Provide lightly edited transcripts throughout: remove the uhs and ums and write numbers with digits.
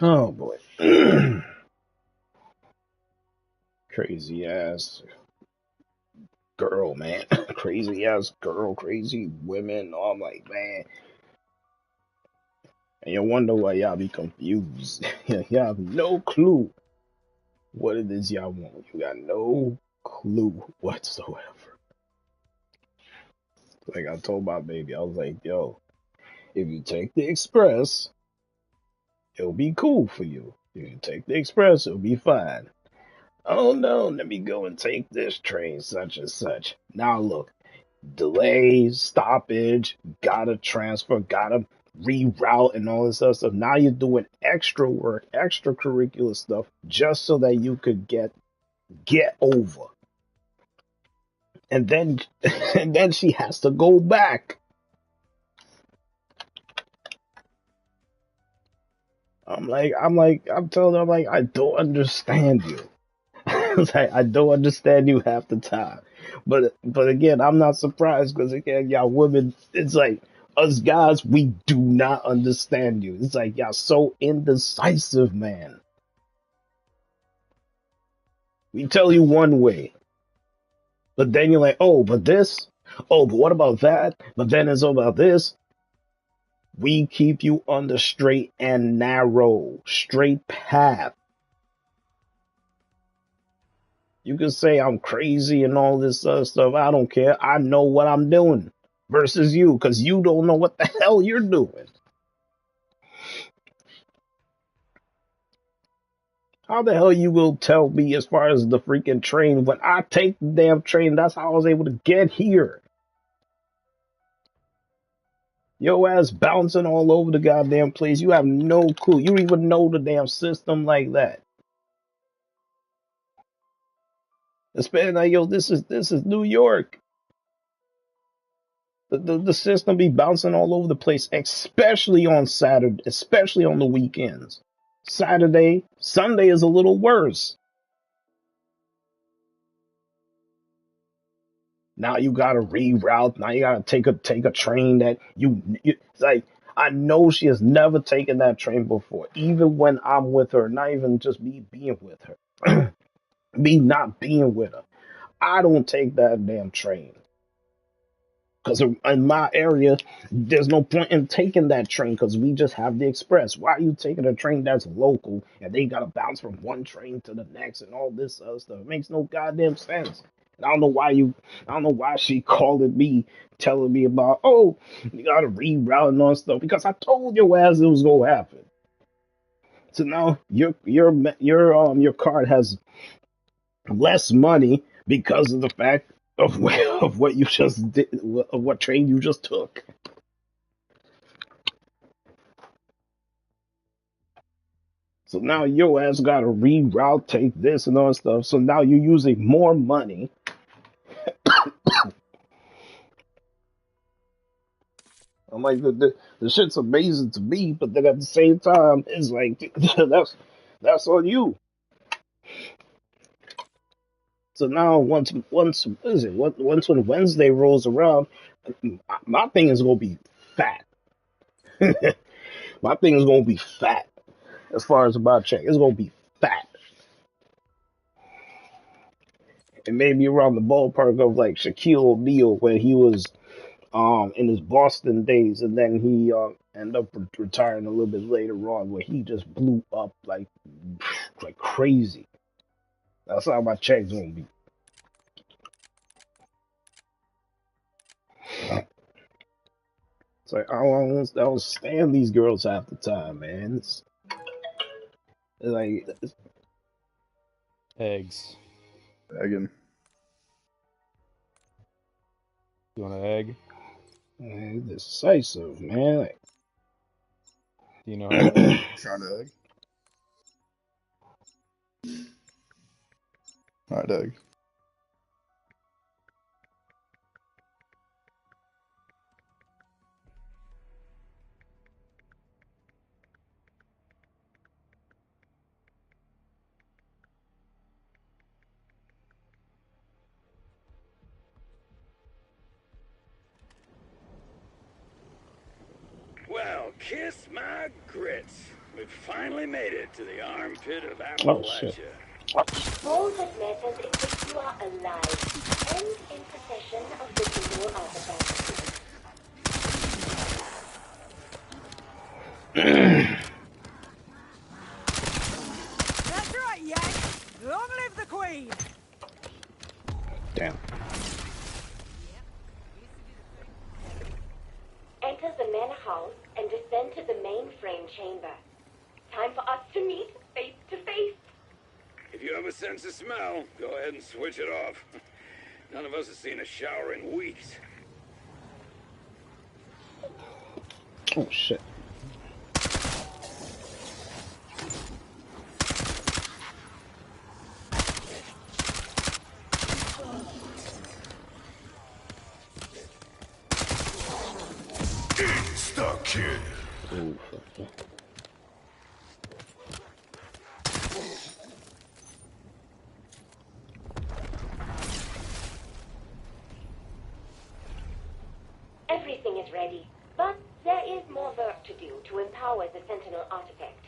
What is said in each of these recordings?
Oh boy. Crazy ass girl, man. Crazy ass girl, crazy women. Oh, I'm like, man. And you wonder why y'all be confused. Y'all have no clue what it is y'all want. You got no clue whatsoever. Like I told my baby, I was like, yo, if you take the express, it'll be cool for you. If you take the express, it'll be fine. Oh no, let me go and take this train, such and such. Now look, delays, stoppage, gotta transfer, gotta reroute and all this other stuff. Now you're doing extra work, extracurricular stuff, just so that you could get over. And then and then she has to go back. I'm telling her, I'm like, I don't understand you. It's like, I don't understand you half the time. But again, I'm not surprised because again, y'all women, it's like us guys, we do not understand you. It's like y'all so indecisive, man. We tell you one way, but then you're like, oh, but this, oh, but what about that? But then it's all about this. We keep you on the straight and narrow, straight path. You can say I'm crazy and all this other stuff. I don't care. I know what I'm doing versus you because you don't know what the hell you're doing. How the hell you will tell me as far as the freaking train when I take the damn train? That's how I was able to get here. Yo ass bouncing all over the goddamn place. You have no clue. You don't even know the damn system like that. Especially like, yo, this is New York. The system be bouncing all over the place, especially on Saturday, especially on the weekends. Saturday, Sunday is a little worse. Now you gotta reroute. Now you gotta take a train that it's like I know she has never taken that train before. Even when I'm with her, not even just me being with her, me not being with her. I don't take that damn train. Because in my area, there's no point in taking that train because we just have the express. Why are you taking a train that's local and they got to bounce from one train to the next and all this other stuff? It makes no goddamn sense. And I don't know why she calling me, telling me about, oh, you got to reroute and all stuff because I told your ass it was going to happen. So now your card has less money because of the fact of what you just did, of what train you just took. So now your ass got to reroute, take this and all that stuff. So now you're using more money. I'm like, the shit's amazing to me, but then at the same time, it's like that's on you. So now once what is it? Once when Wednesday rolls around, my thing is gonna be fat. My thing is gonna be fat. As far as about check, it's gonna be fat. It made me around the ballpark of like Shaquille O'Neal when he was in his Boston days, and then he ended up retiring a little bit later on, where he just blew up like crazy. That's how my checks gonna be. It's like I don't stand these girls half the time, man. It's like Eggs. Again. You want an egg? man, decisive, man. Like, Do you know how to egg? Trying to egg. Alright, egg. Well, kiss my grits. We've finally made it to the armpit of Oh, shit. Appalachia. All that matters is that you are alive and in possession of the Dino artifact. That's right, Yank. Long live the Queen. Damn. Enter the manor house and descend to the mainframe chamber. Time for us to meet face to face. If you have a sense of smell, go ahead and switch it off. None of us have seen a shower in weeks. Oh, shit. Insta-kill. Ooh, fuck yeah. Everything is ready, but there is more work to do to empower the Sentinel artifact.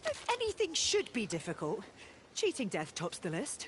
If anything should be difficult, cheating death tops the list.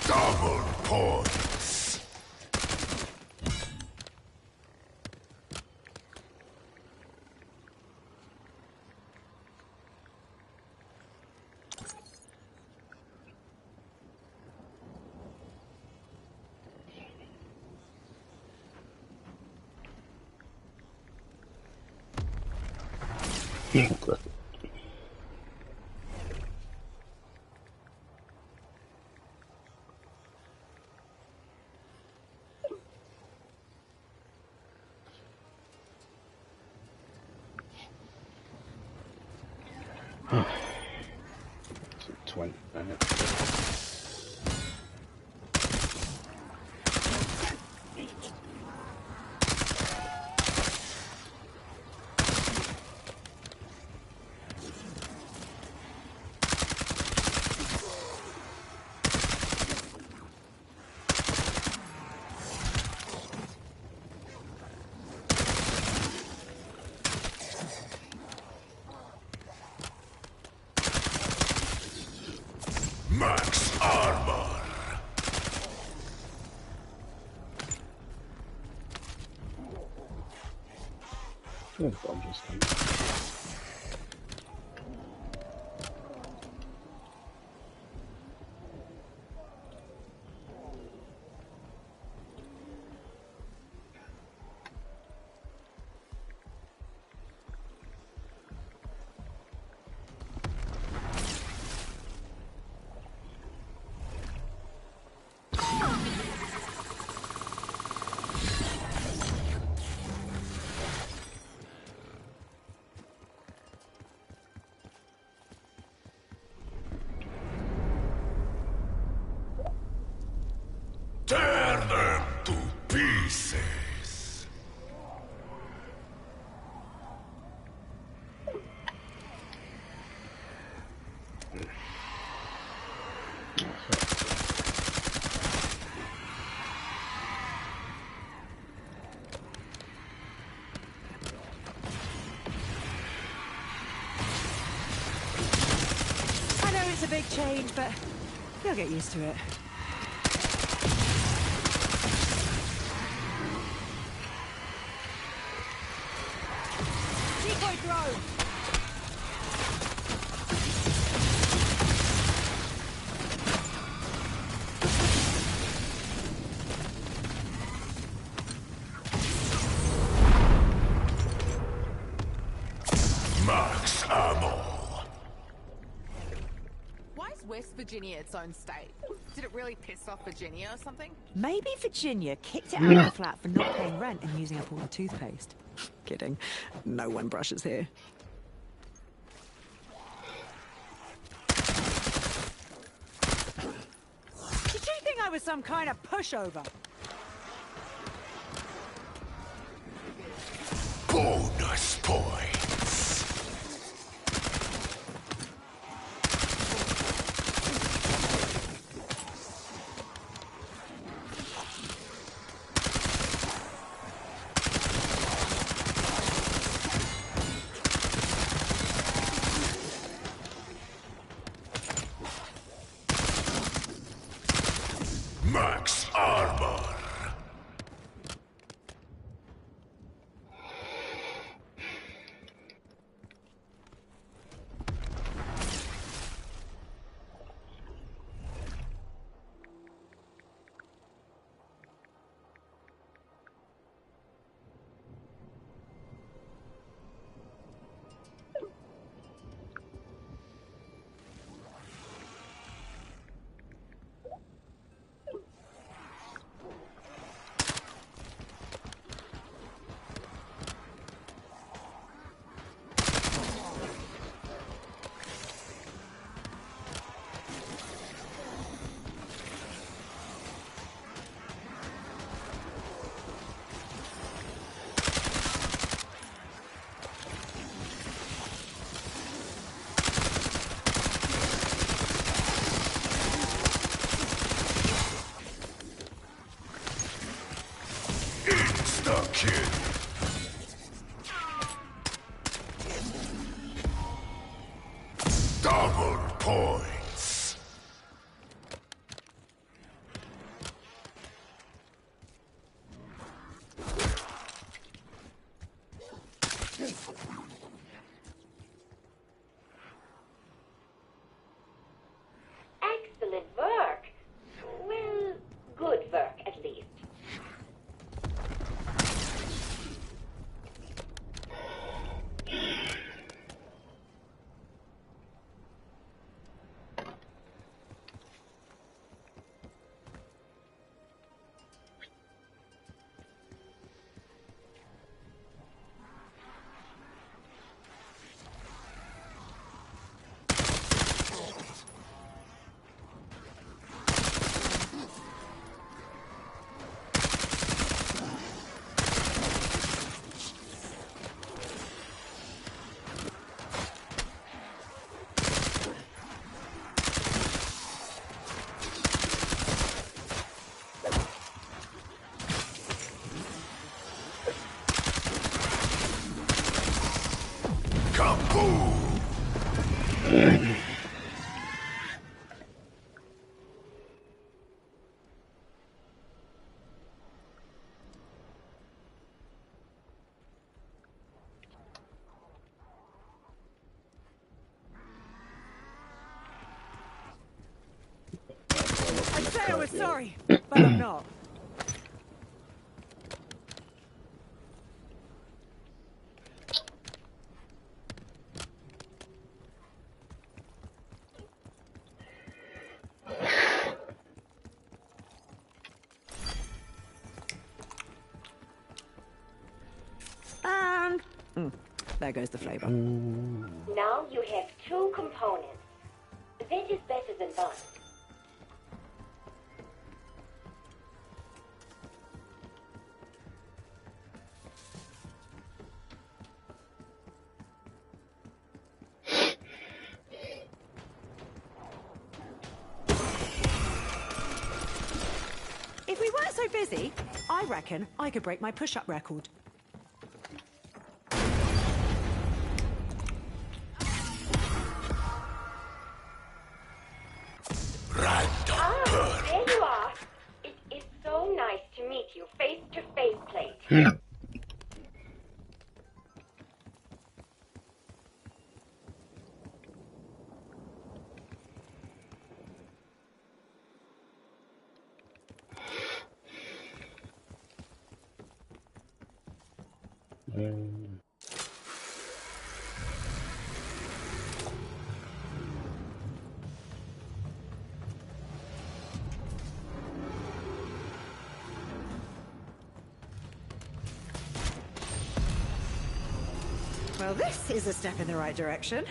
Double points. So 20 minutes. Max armor. I'm just Tear them to pieces. I know it's a big change, but you'll get used to it. drone! Max ammo. Why is West Virginia its own state? Did it really piss off Virginia or something? Maybe Virginia kicked it out of the flat for not paying rent and using up all the toothpaste. Kidding. No one brushes here. Did you think I was some kind of pushover? Bonus points. Max armor. Insta-kill. Double points. Excellent work. Well, good work, at least. Kaboom! I'd say I was sorry, but I'm not. And there goes the flavor. Now you have two components. That is better than none. If we weren't so busy, I reckon I could break my push-up record. There you are. It is so nice to meet you face to face, Plate. Well, this is a step in the right direction.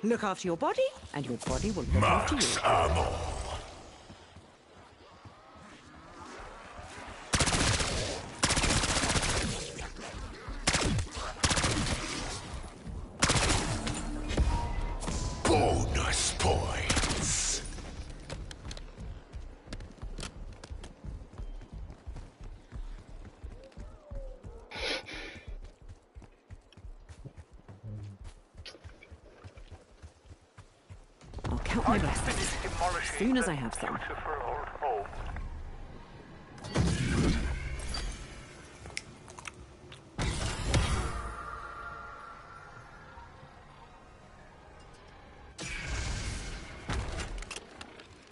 Look after your body, and your body will look after Max you. ammo. Bonus points. I'll count my blessings as soon as I have some.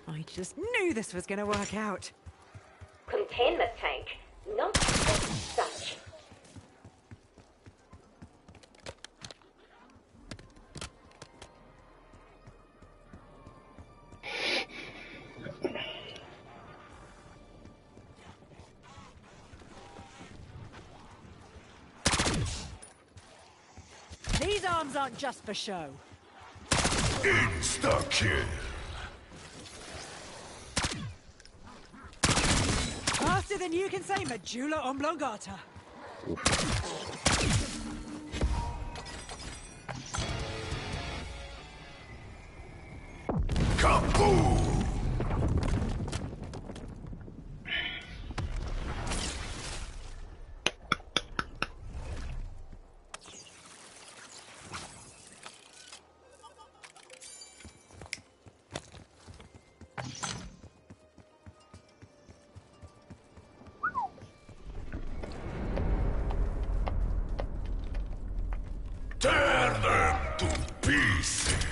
I just knew this was going to work out. Containment tank, not as such. These arms aren't just for show. Insta-kill. Faster than you can say medulla oblongata. Kaboom! Tear them to pieces!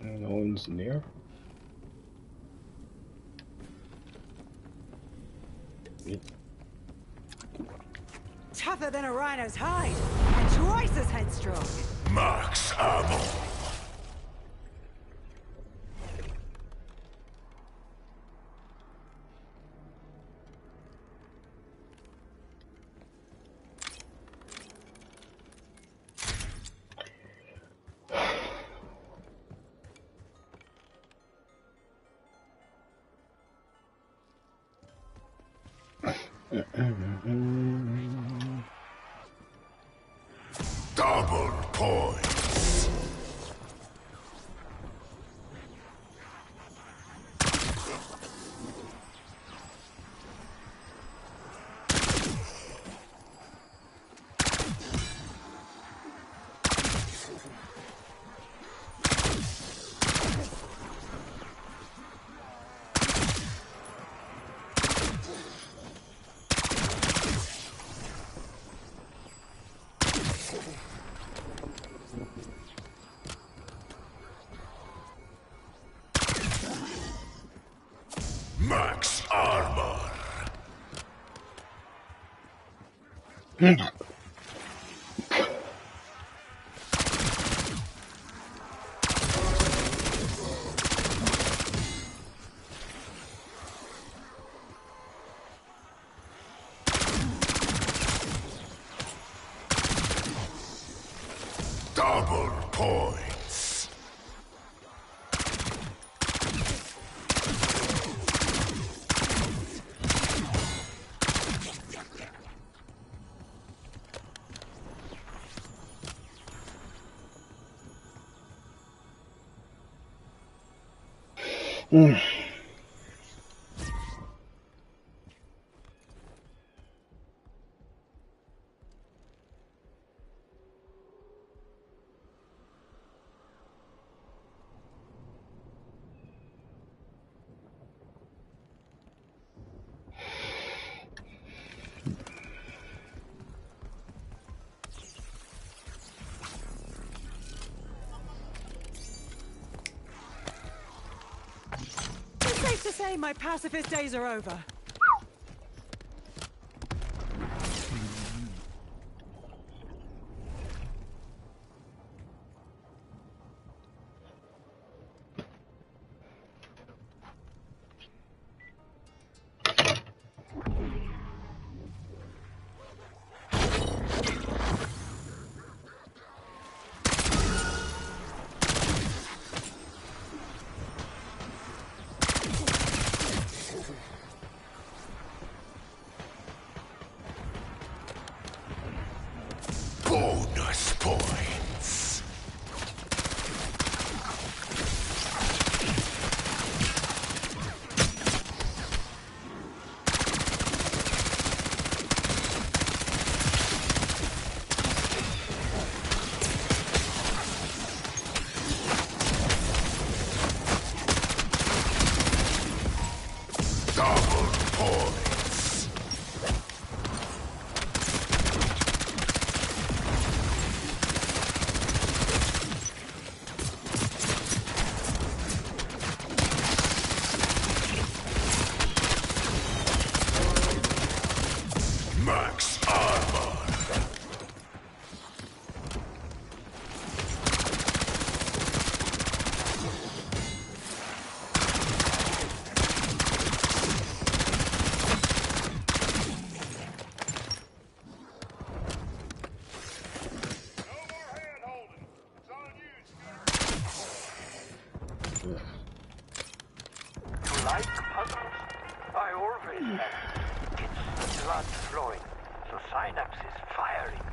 No one's near. Tougher than a rhino's hide, and twice as headstrong. Max ammo. Double points. Max armor. Double points. It's safe to say my pacifist days are over. Bonus points. Double points. Max armor. You like puzzles? I always have. It's blood flowing, so synapses firing.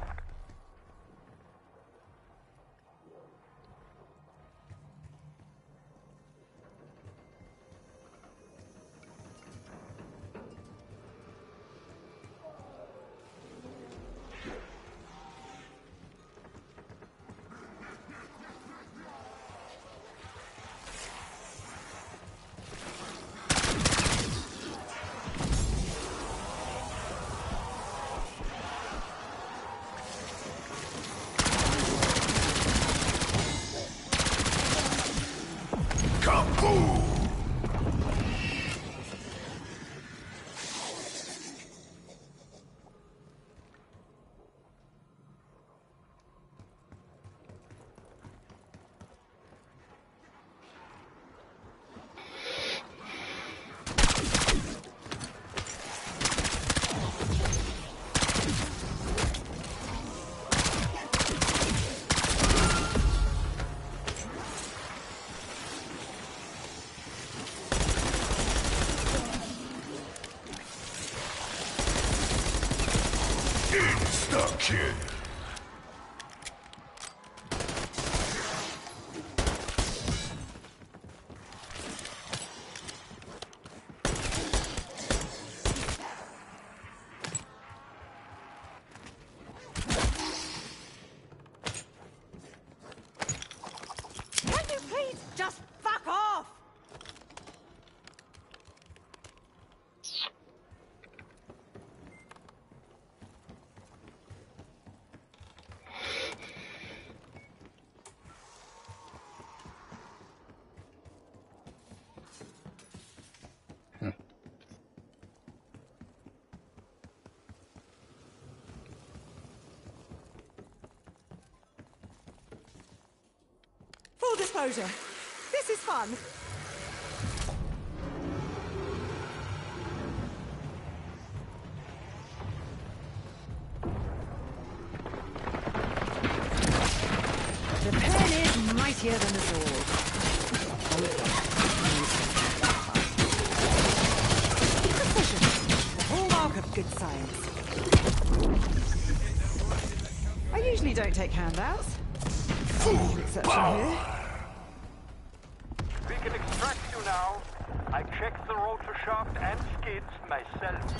Kaboom! Insta-kill. Can you please just fuck off? Full disclosure, this is fun. The pen is mightier than the sword. Precision, the hallmark of good science. I usually don't take handouts. Exception here. We can extract you now. I checked the rotor shaft and skids myself.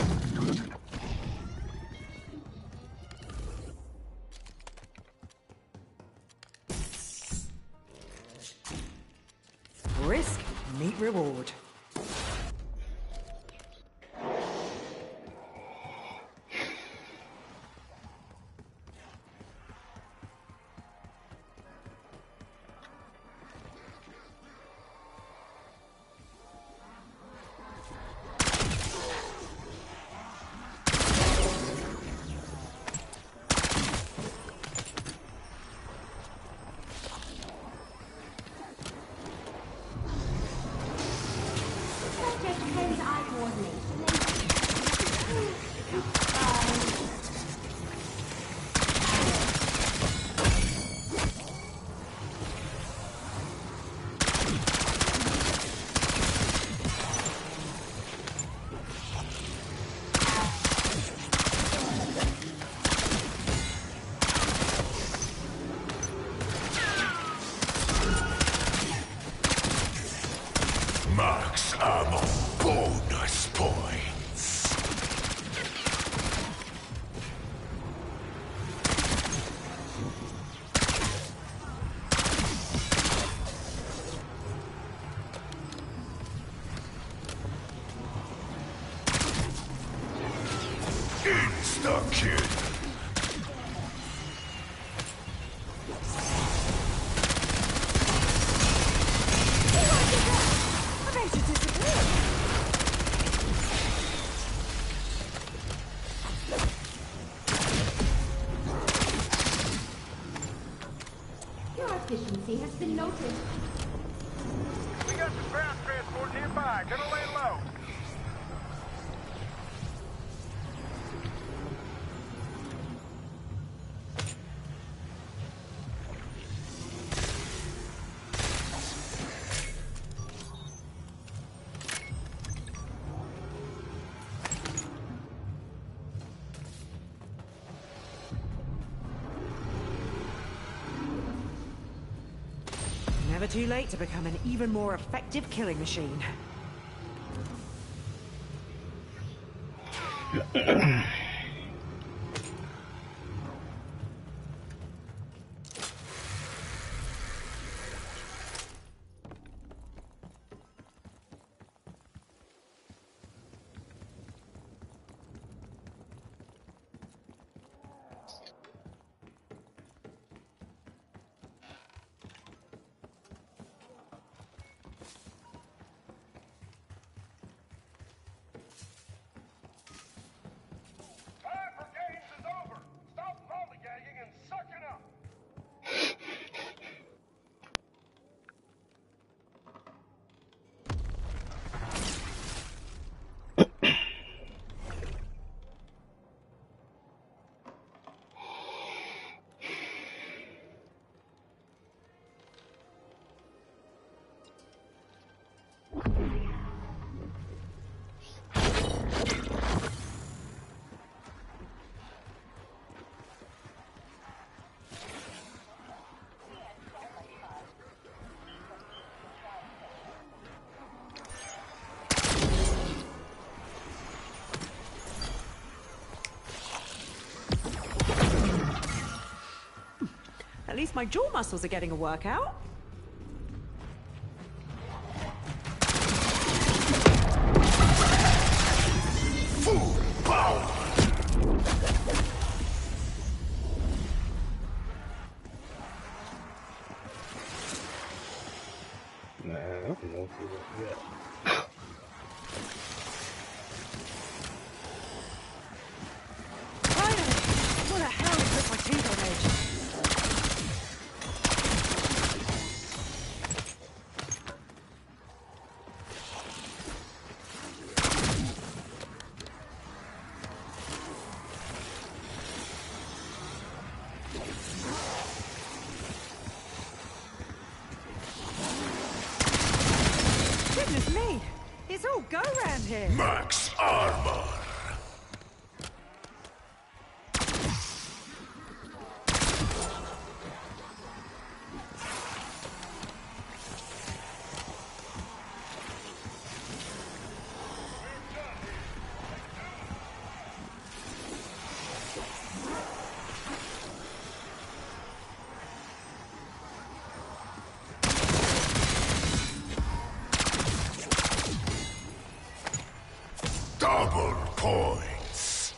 Risk, meet reward. Max ammo bonus points. Insta-kill. Your efficiency has been noted. We got some ground transport nearby. Gonna lay low. Never too late to become an even more effective killing machine. Time for games is over. Stop lollygagging and suck it up. At least my jaw muscles are getting a workout. Full power. Nah, I don't know if you look yet. Finally! What the hell put my teeth on edge? Goodness me! It's all go round here. Max armor. Double points.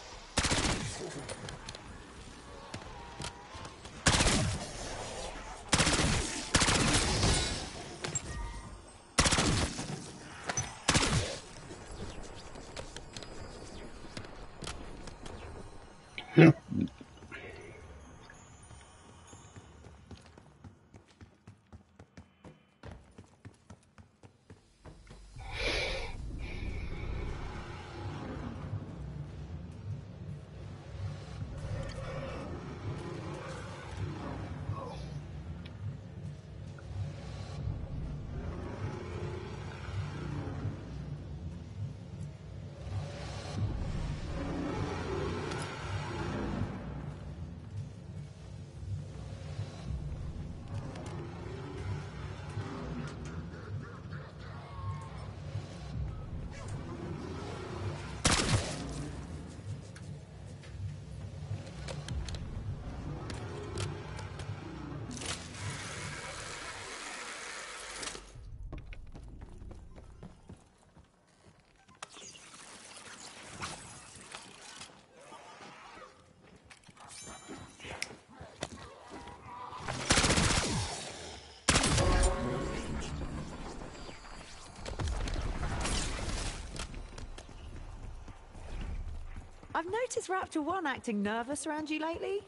I've noticed Raptor 1 acting nervous around you lately.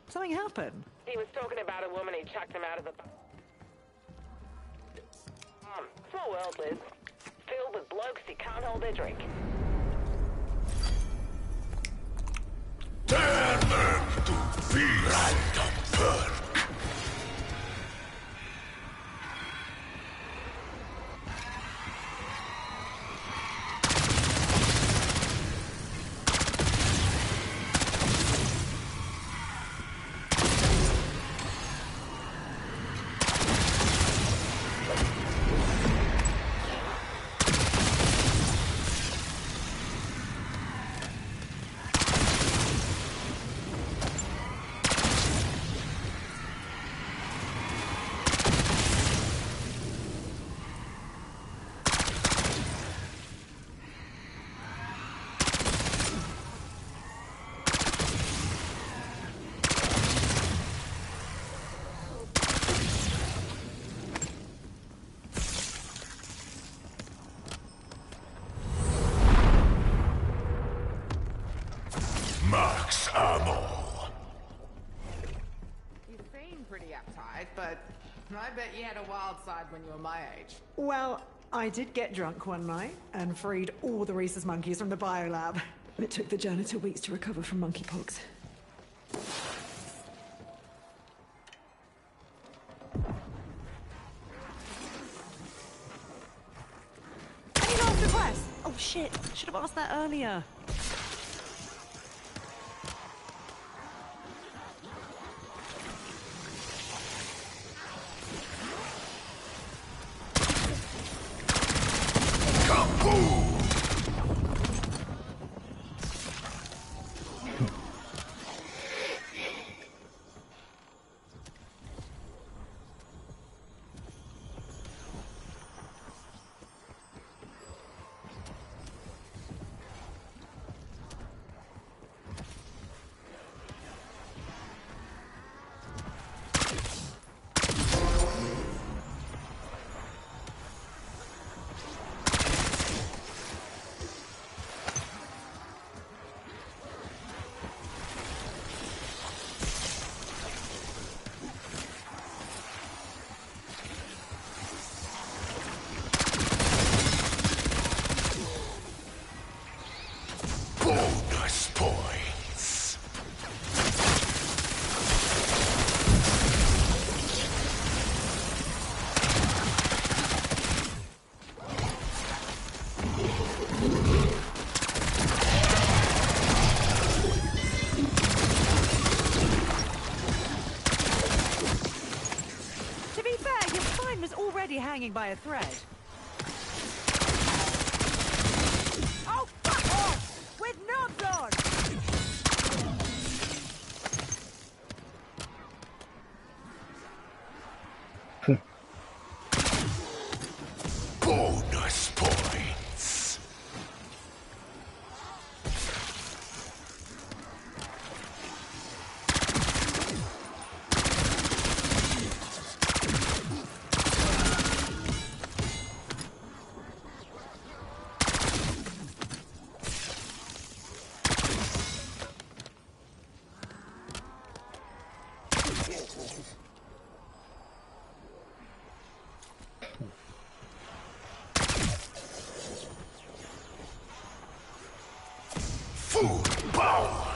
Something happened? He was talking about a woman who chucked him out of the... Small world, Liz. Filled with blokes who can't hold their drink. Turn them to be random perk. Max ammo. You seem pretty uptight, but I bet you had a wild side when you were my age. Well, I did get drunk one night and freed all the rhesus monkeys from the biolab. It took the janitor weeks to recover from monkeypox. Any last requests? Oh shit, should have asked that earlier. by a thread. Oh, fuck off! With knobs on! Bonus points. Full power.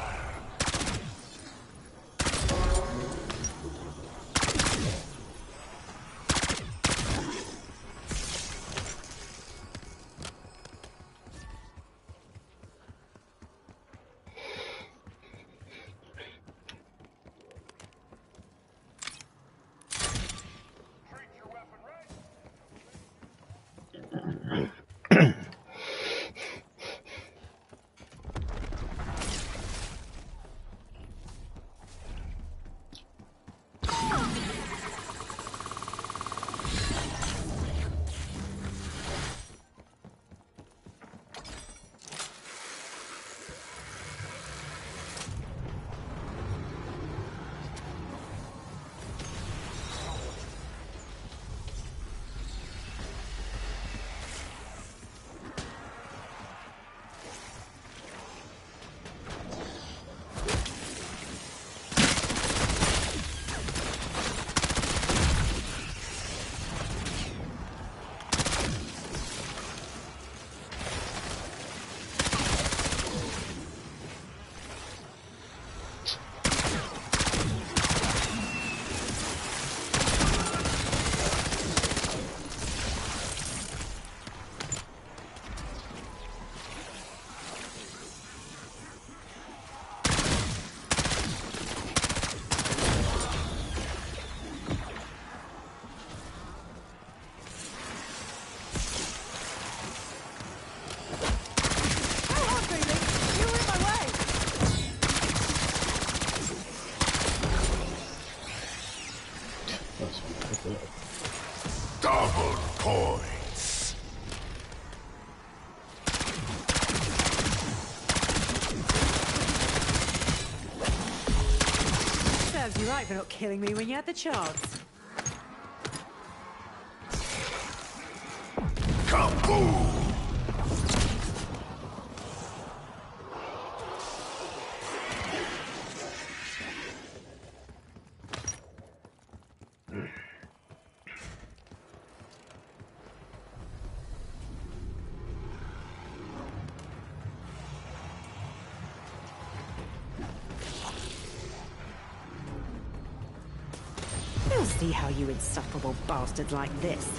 Double points. Serves you right for not killing me when you had the chance. Kaboom! We'll see how you insufferable bastards like this.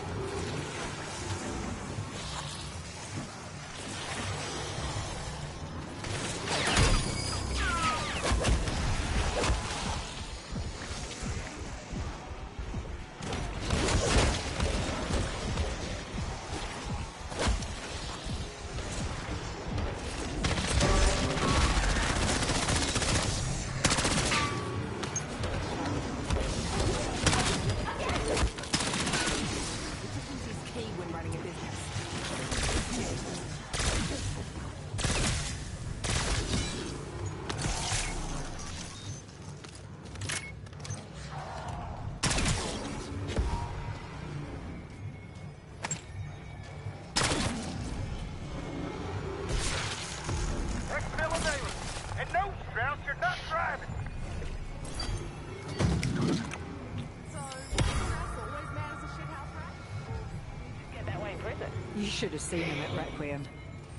You should have seen him at Requiem.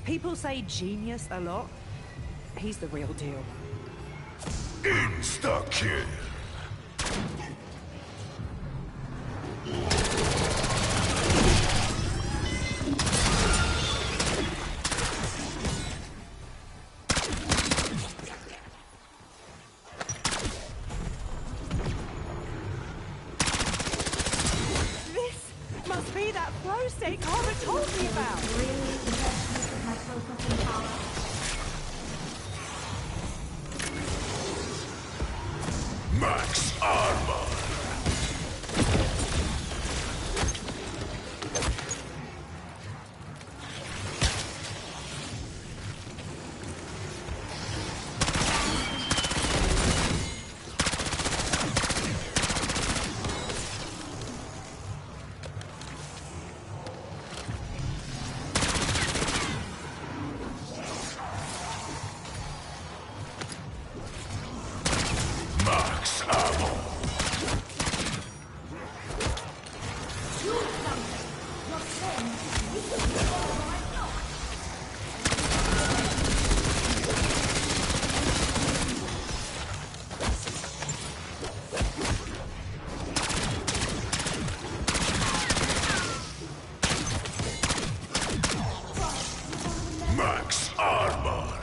People say genius a lot. He's the real deal. Insta-kill. This must be that Max armor.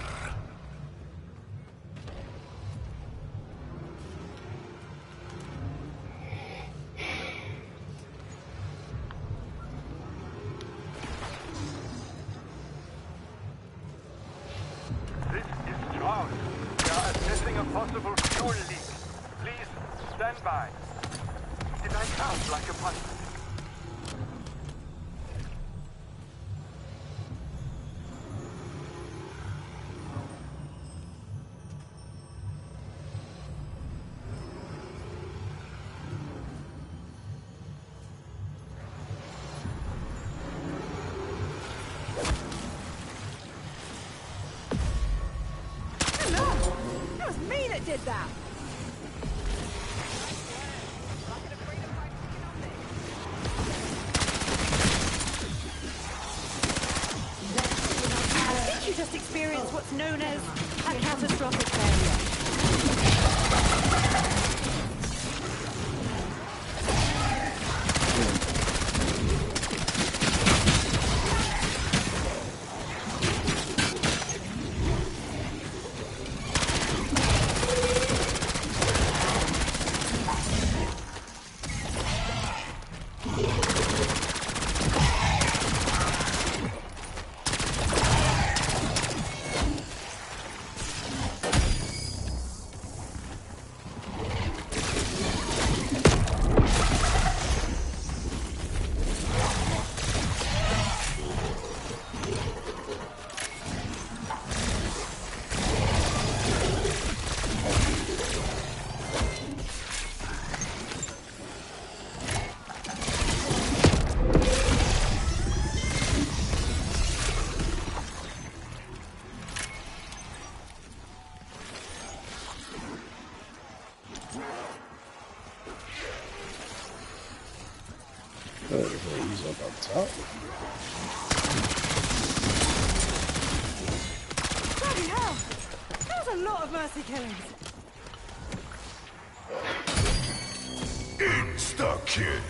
This is Strauss. We are assessing a possible fuel leak. Please, stand by. Did I sound like a punch? It was me that did that! I think you just experienced what's known as a catastrophic failure. He's up on top. Bloody hell! That was a lot of mercy killings. Insta-kill.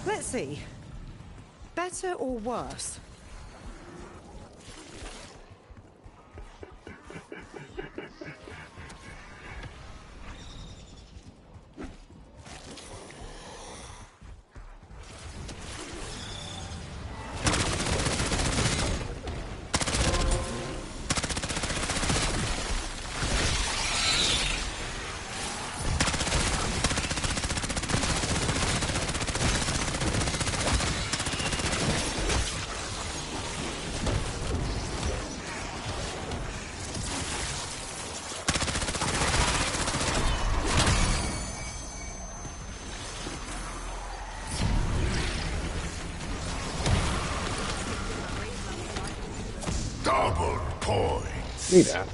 Let's see. Better or worse? Double points. Need that.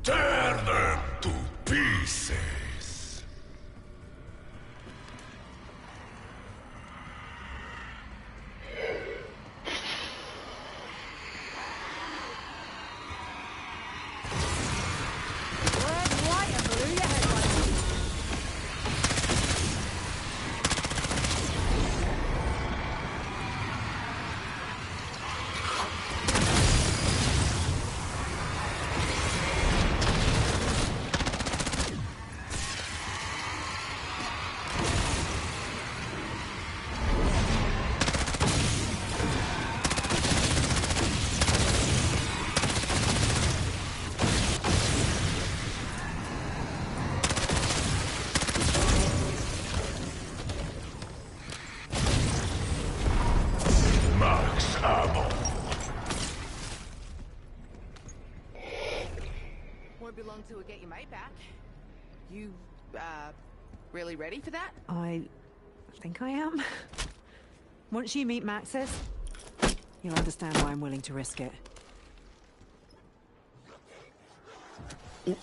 Tear them to pieces. You, really ready for that? I think I am. Once you meet Maxis, you'll understand why I'm willing to risk it. It's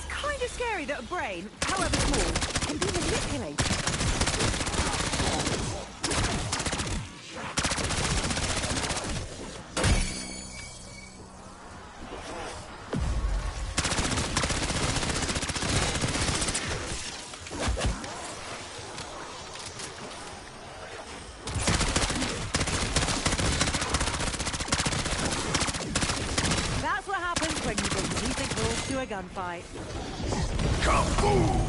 kind of scary that a brain, however small, can be manipulated. That's what happens when you bring decent rules to a gunfight. Kaboom!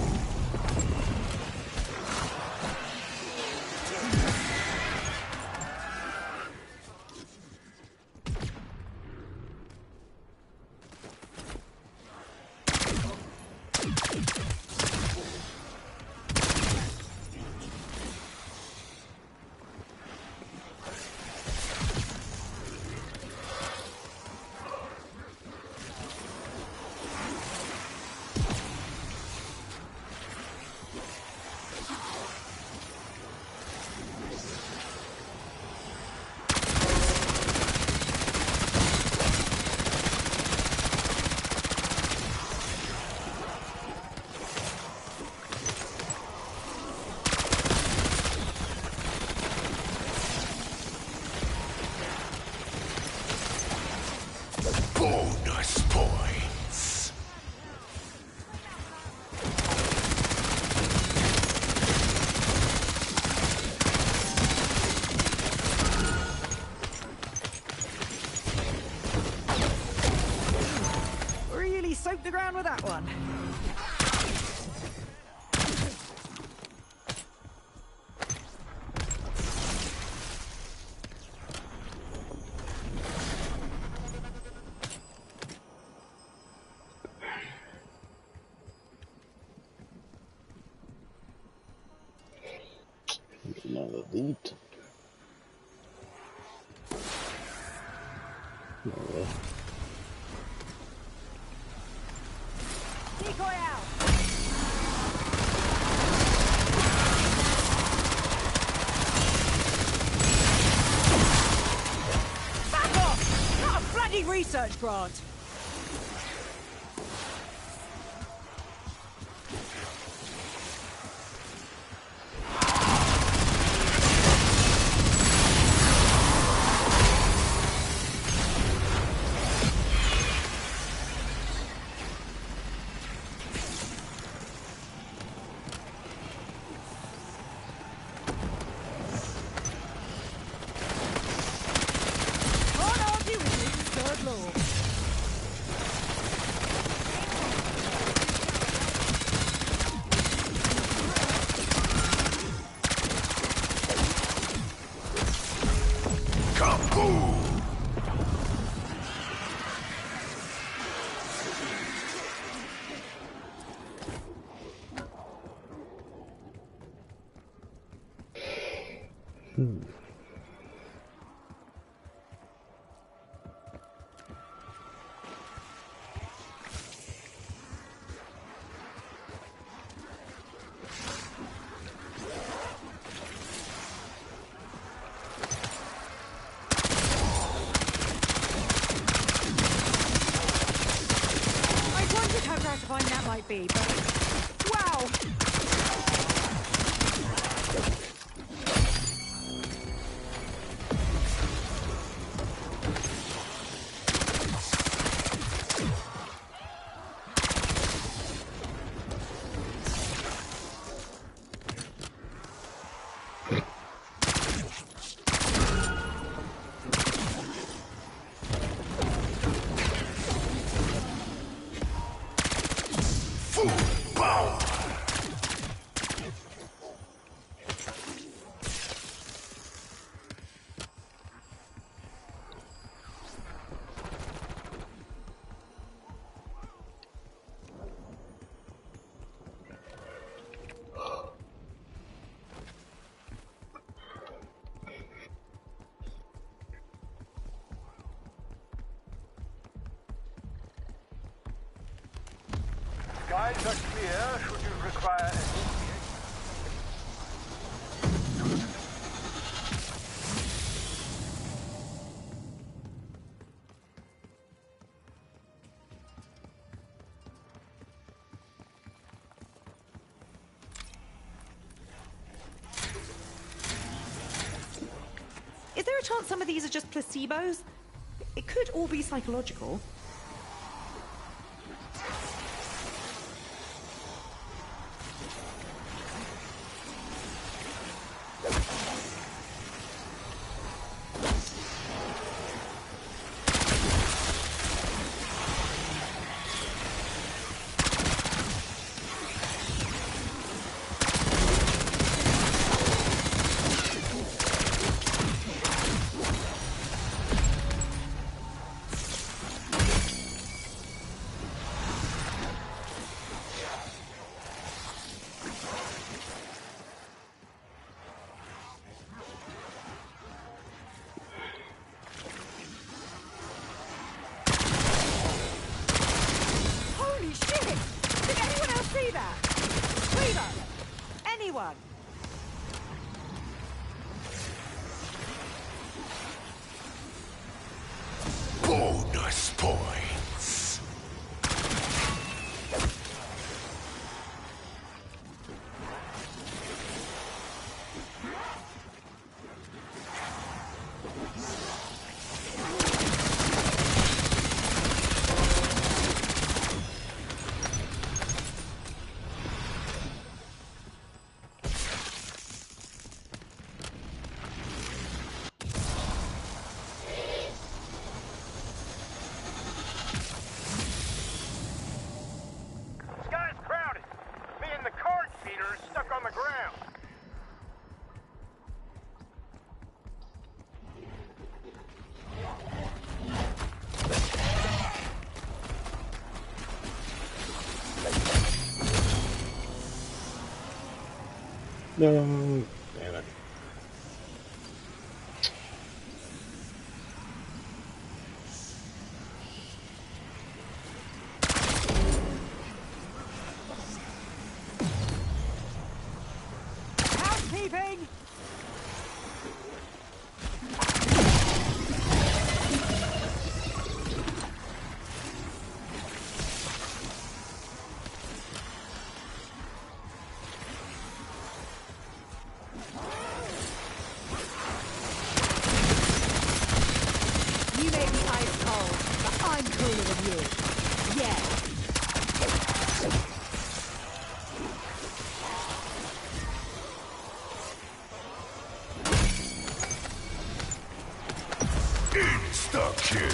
Bonus points. Really soaked the ground with that one. Another elite. No. Decoy out! Back off! Not a bloody research grant! Gratifying that might be, but wow! Fool! Eyes are clear should you require assistance. Is there a chance some of these are just placebos? It could all be psychological. Bonus points. Sky's crowded. Me and the card feeder are stuck on the ground. No, damn it. Housekeeping! You may be ice cold, but I'm cooler than you. Yeah. Insta-kill.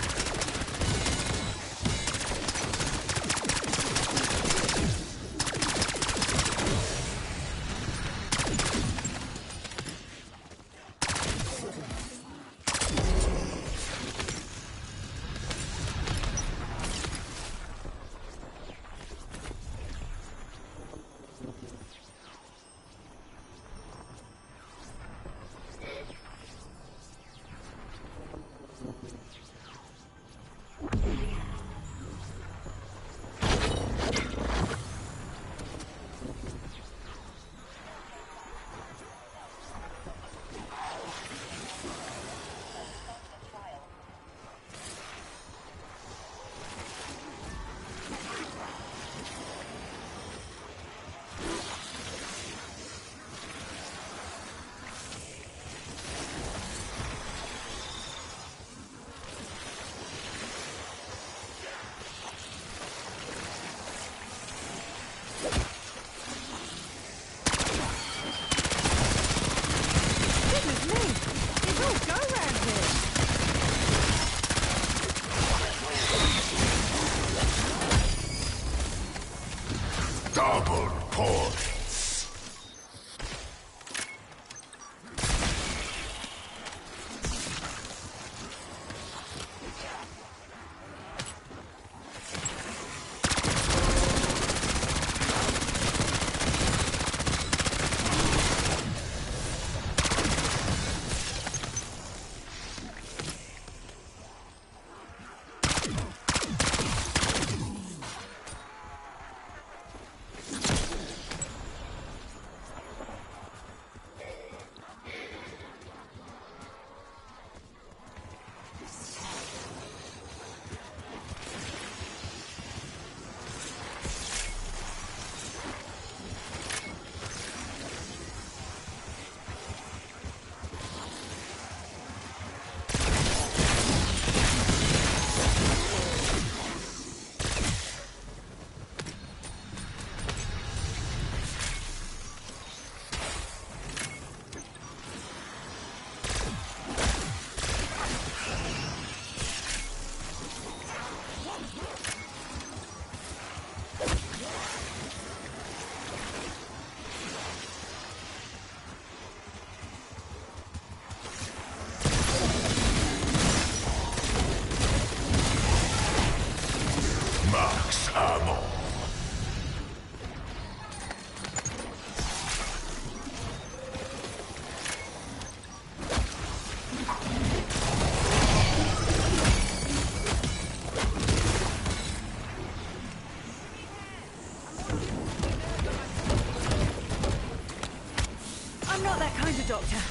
Doctor,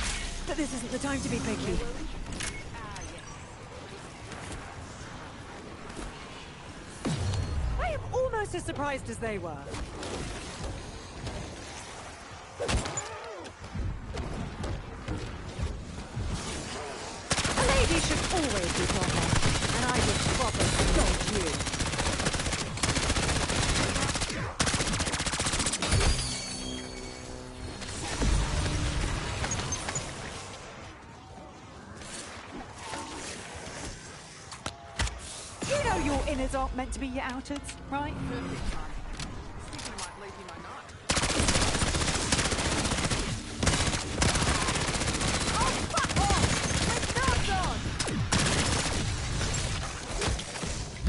but this isn't the time to be picky. I am almost as surprised as they were. A lady should always be proper, and I was proper dog you. You know your innards aren't meant to be your outers, right?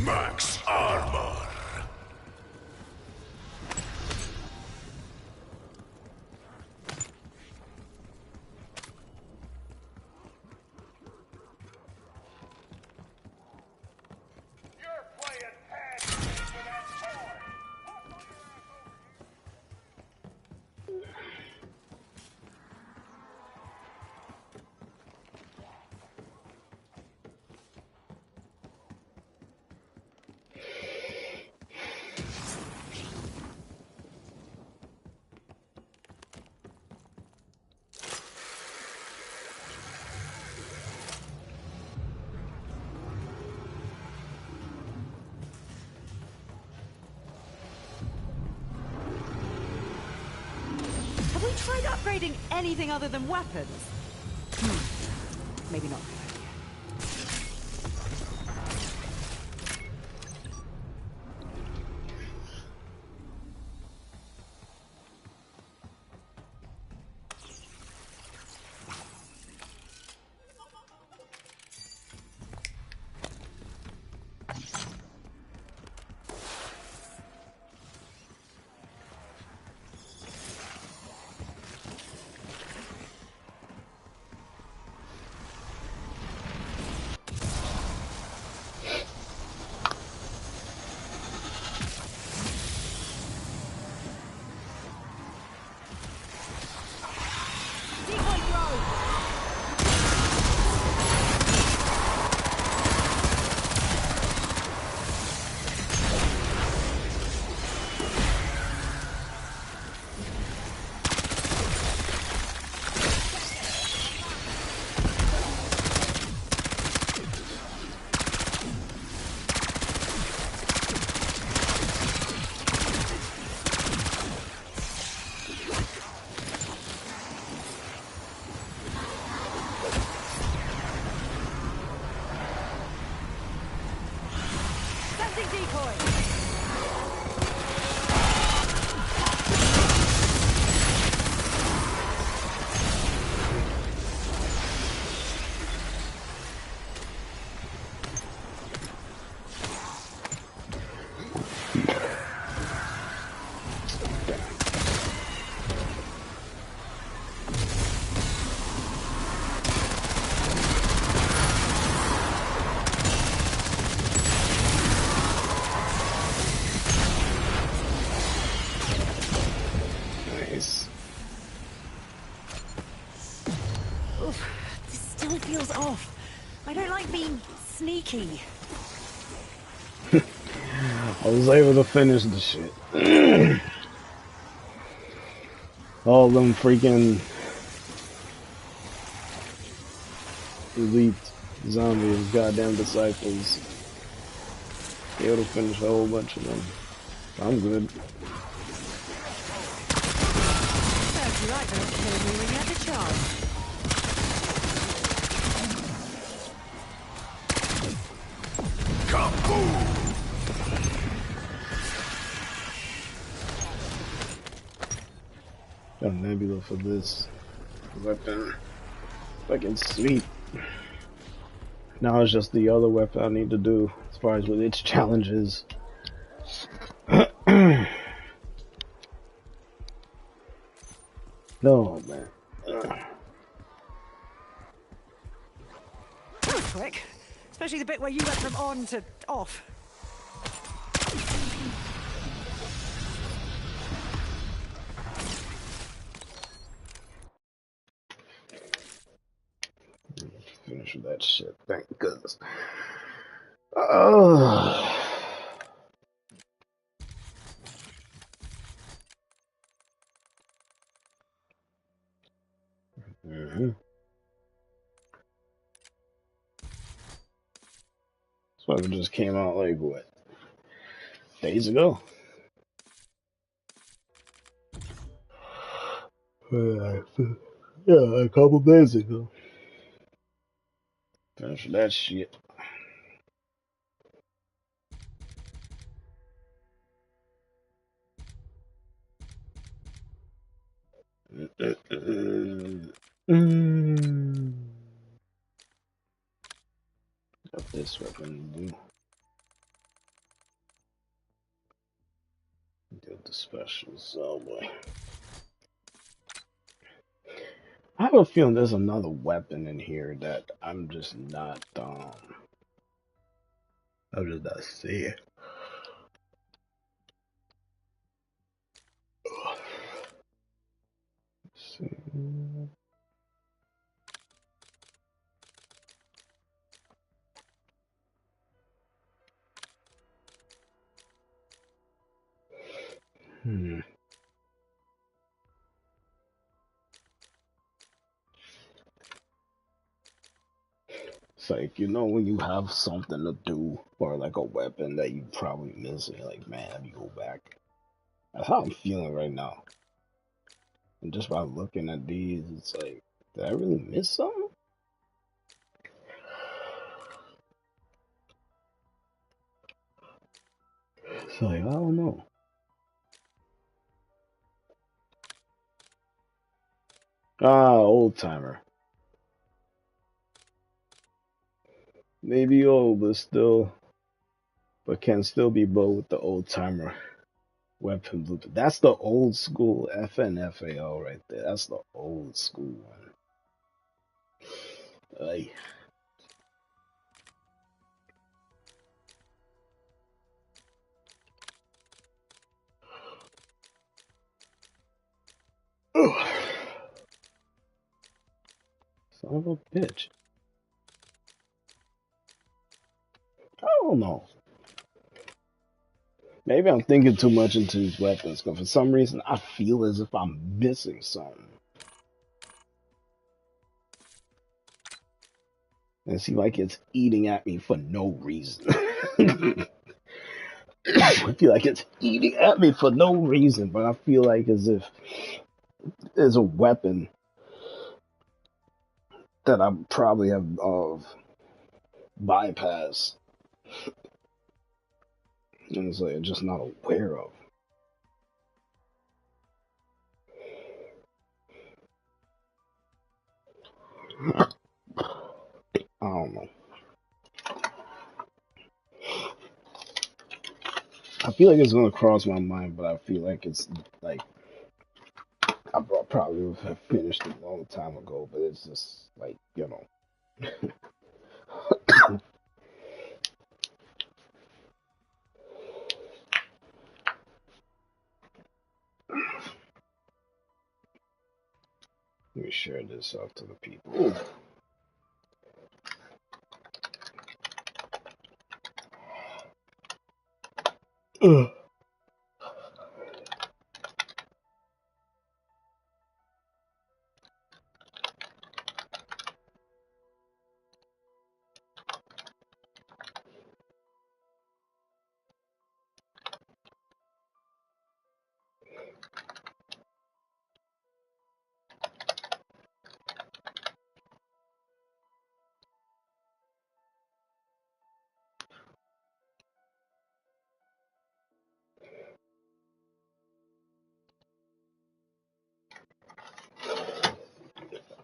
Max armor. Have we tried upgrading anything other than weapons? Maybe not. Feels off. I don't like being sneaky. I was able to finish the shit. All them freaking elite zombies, goddamn disciples. Able to finish a whole bunch of them. I'm good. Sounds you like those killing me when you had the chance. Got a nebula for this weapon. Fucking sweet. Now it's just the other weapon I need to do as far as with its challenges. No, man. That was quick. Especially the bit where you went from on to off. finish with that shit. Thank goodness. Oh. Mm-hmm. This weapon just came out like what? Days ago? Yeah, a couple days ago. Finish that shit. What this weapon do? Did the specials. Oh boy. I have a feeling there's another weapon in here that I'm just not how did I see it? Let's see. It's like, you know, when you have something to do or like a weapon that you probably missing, like, man, let me go back. That's how I'm feeling right now. And just by looking at these, it's like, did I really miss something? It's like, I don't know. Old timer. Maybe old, but can still be both with the old timer weapon blueprint. That's the old school FNFAL right there. That's the old school one. Ay. Son of a bitch. I don't know. Maybe I'm thinking too much into these weapons, because for some reason I feel as if I'm missing something. And it seems like it's eating at me for no reason. I feel like it's eating at me for no reason, but I feel like as if there's a weapon that I probably have bypassed. And it's like I'm just not aware of. I don't know. I feel like it's gonna cross my mind, but I feel like it's like I probably would have finished it a long time ago, but it's just like, you know. Let me share this out to the people. Ugh.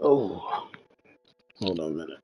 Oh, hold on a minute.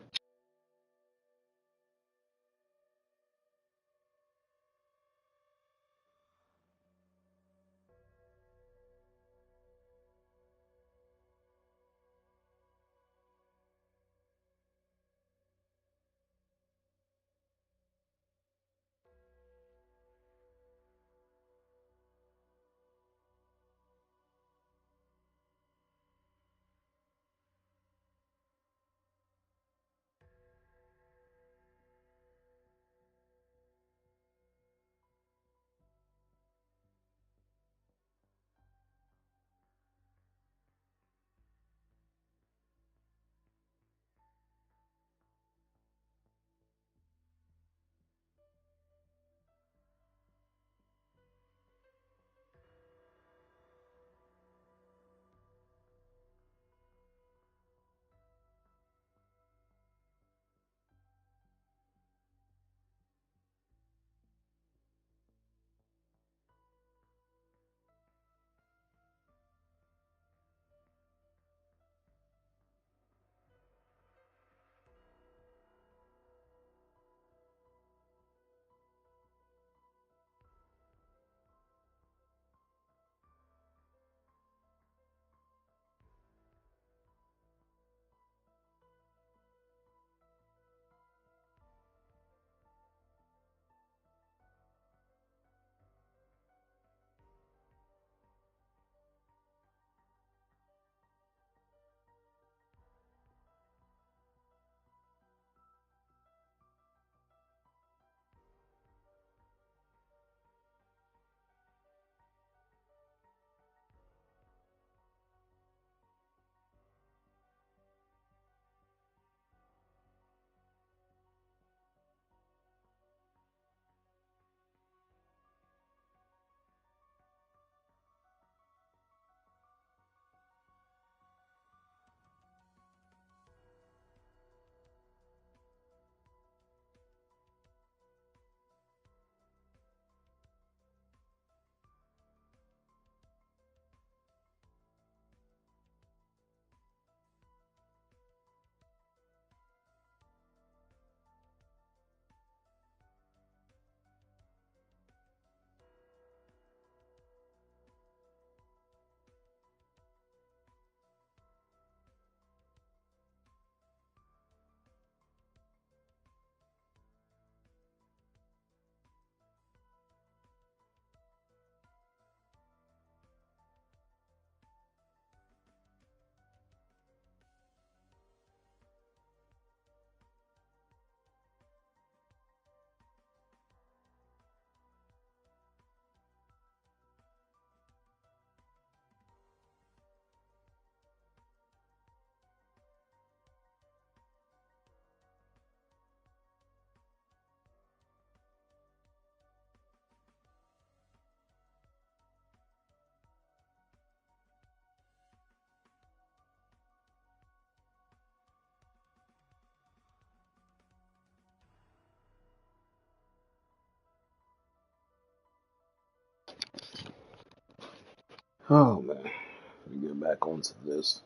Oh man, let me get back onto this.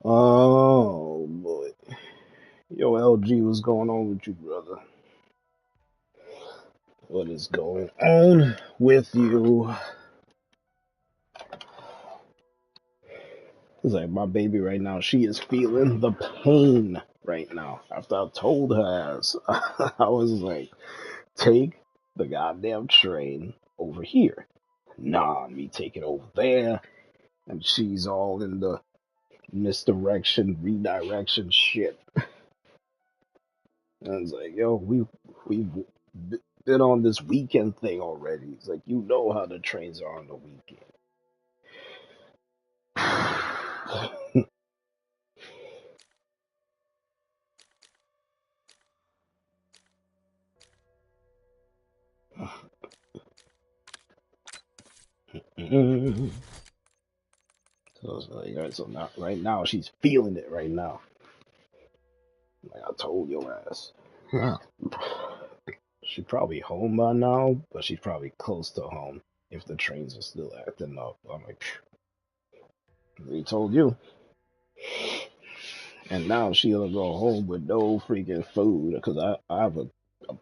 Oh boy, yo LG, what's going on with you, brother? What is going on with you? It's like my baby right now. She is feeling the pain right now. After I told her ass, I was like, take the goddamn train over here. Nah, me take it over there. And she's all in the misdirection, redirection shit. And I was like, yo, we've been on this weekend thing already. It's like, you know how the trains are on the weekend. So it's like, all right, so now, right now, she's feeling it right now. Like I told your ass. Yeah. She's probably home by now, but she's probably close to home if the trains are still acting up. I'm like, we told you. And now she'll go home with no freaking food because I'm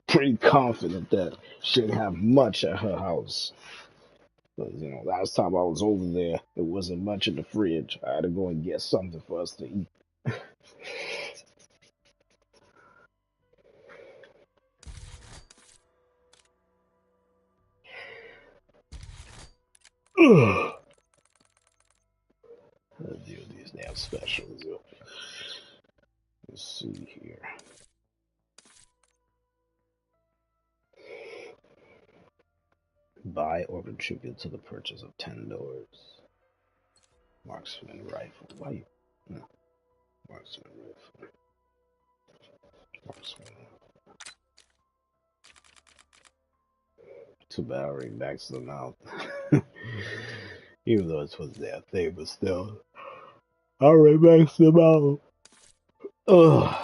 pretty confident that she didn't have much at her house. But, you know, last time I was over there, there wasn't much in the fridge. I had to go and get something for us to eat. Let's do these damn specials. Let's see here. Buy or contribute to the purchase of $10. Marksman rifle. Why you? No. Marksman rifle. Marksman. Too bad I already maxed them out. Even though it was that thing, but still. I already maxed them out. Ugh.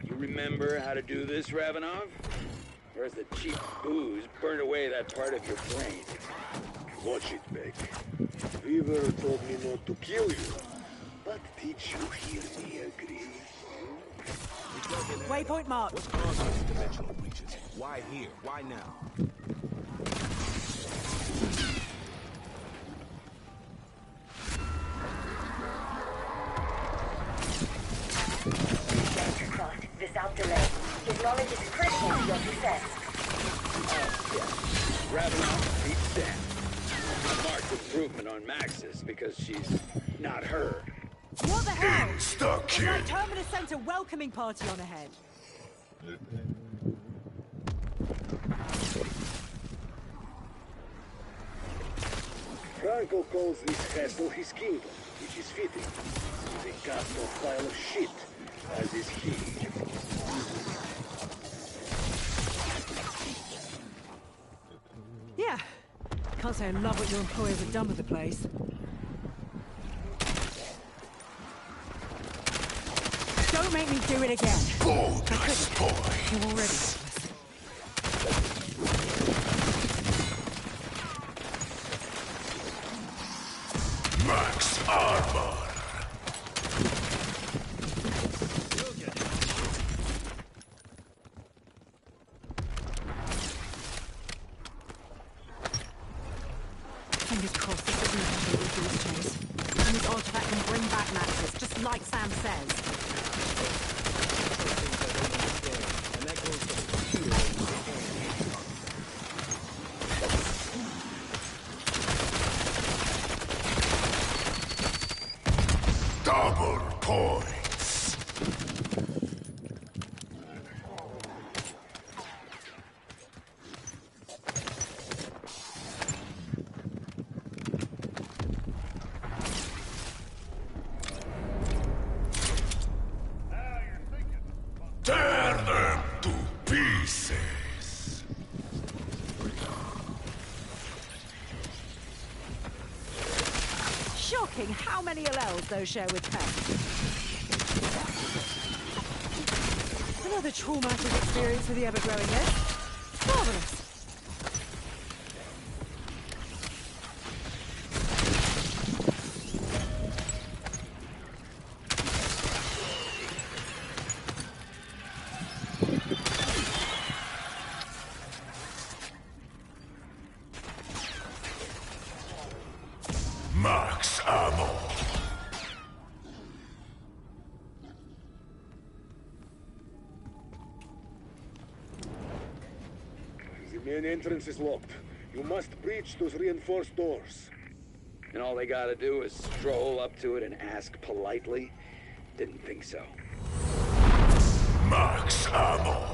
You remember how to do this, Ravenov? Or has the cheap booze burned away that part of your brain? Watch it, Beck. Weaver told me not to kill you. But did you hear me agree? Waypoint marked. What caused these dimensional breaches? Why here? Why now? Crossed without delay. His knowledge is critical to your success. Ravenov beats Stan. A marked improvement on Max's because she's not her. What the hell? Stuck It's here. like Terminus sent a welcoming party on ahead. Franco calls this castle his kingdom, which is fitting. He's a goddamn pile of shit, as is he. Yeah. Can't say I love what your employers have done with the place. Don't make me do it again. Boldness, boy. You're already useless. Max armor. Fingers crossed this is not a chase. this artifact can bring back Maxis, just like Sam says. And that goes for the computer and Double points. Tear them to pieces. Shocking how many alleles those share with pets. Another traumatic experience for the ever-growing list. Marvelous. Max ammo. The main entrance is locked. You must breach those reinforced doors. And all they gotta do is stroll up to it and ask politely? Didn't think so. Max ammo.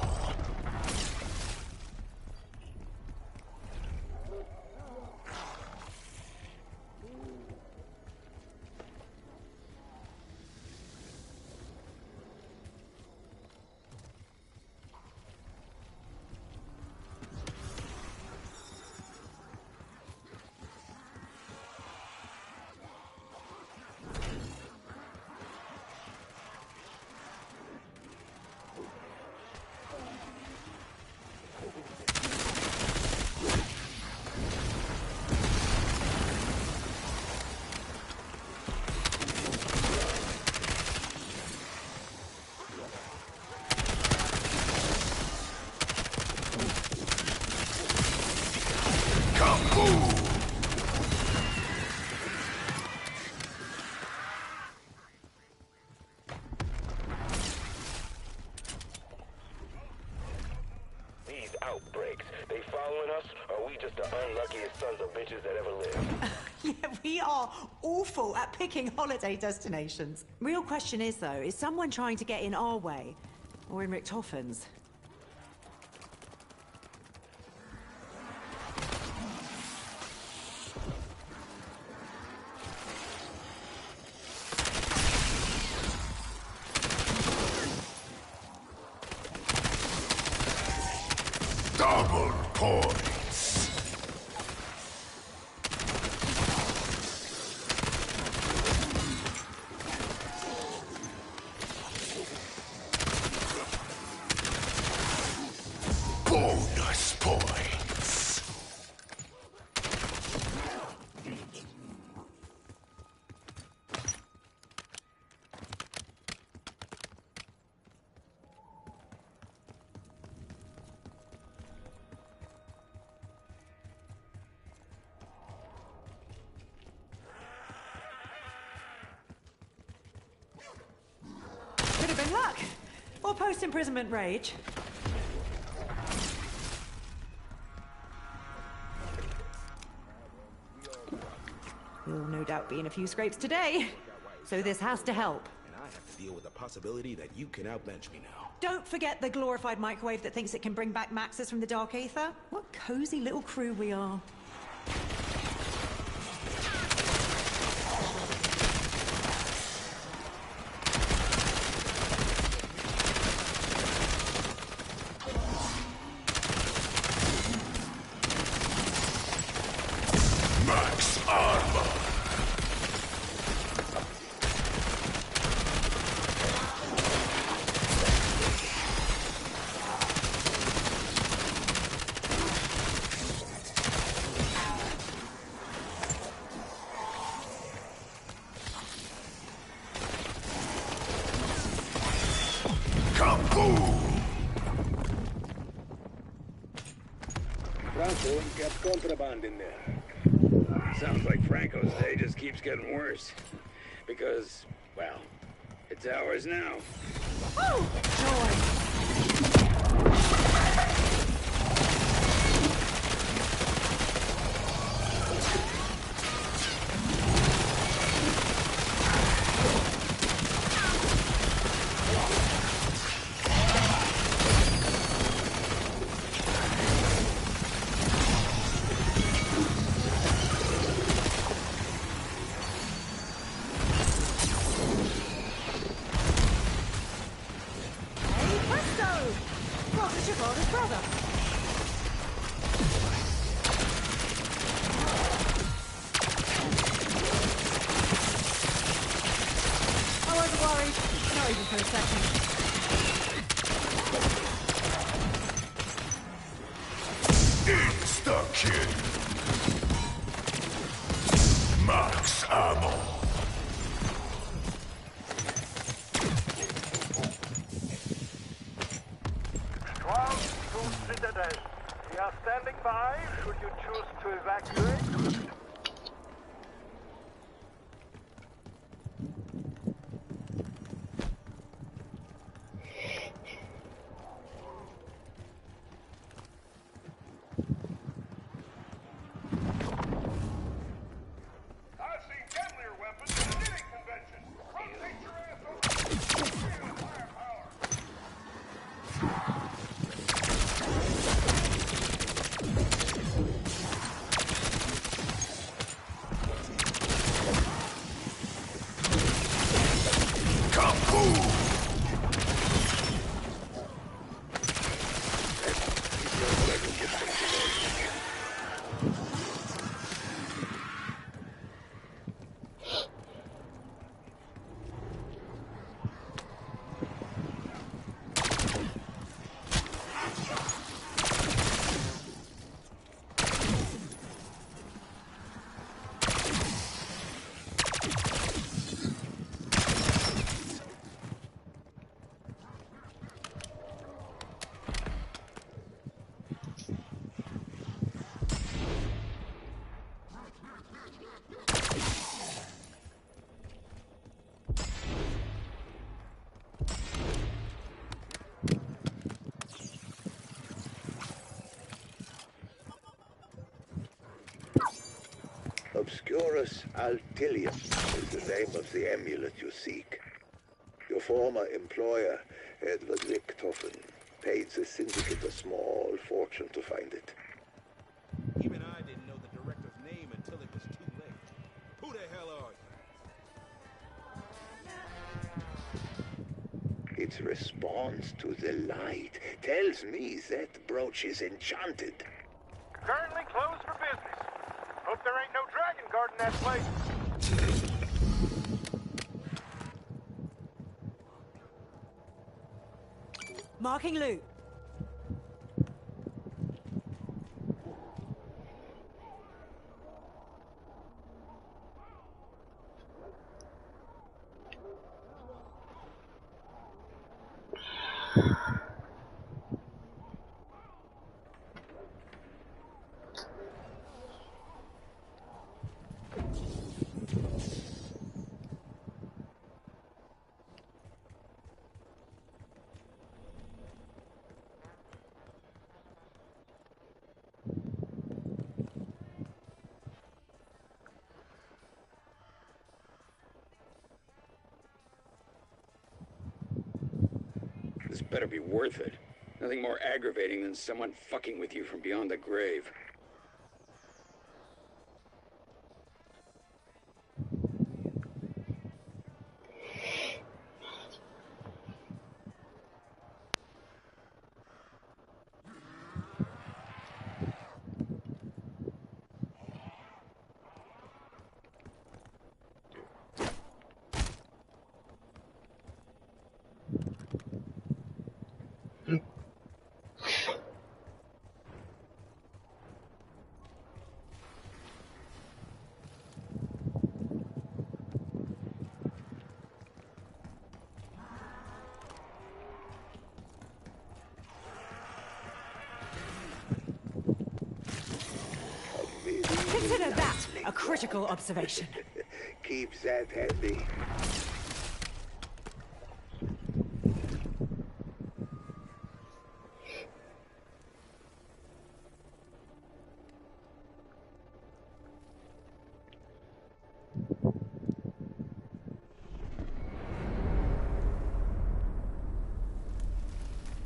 These outbreaks, they following us, or are we just the unluckiest sons of bitches that ever lived? Yeah, we are awful at picking holiday destinations. Real question is, though, is someone trying to get in our way? Or in Richtofen's? Double points. Bonus points. Could have been luck. Or post-imprisonment rage. We'll no doubt be in a few scrapes today. So this has to help. and I have to deal with the possibility that you can outbench me now. Don't forget the glorified microwave that thinks it can bring back Maxis from the Dark Aether. What cozy little crew we are. Max armor. Franco kept contraband in there. Sounds like Franco's day just keeps getting worse. Because, well, it's ours now. Oh, joy! Obscurus Altilium is the name of the amulet you seek. Your former employer, Edward Richtofen, paid the syndicate a small fortune to find it. Even I didn't know the director's name until it was too late. Who the hell are you? Its response to the light tells me that brooch is enchanted. Currently closed for business. Hope there ain't no dragon guarding that place. Marking loot. This better be worth it. Nothing more aggravating than someone fucking with you from beyond the grave. Consider that a critical observation. keep that handy.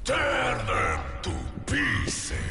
Tear them to pieces.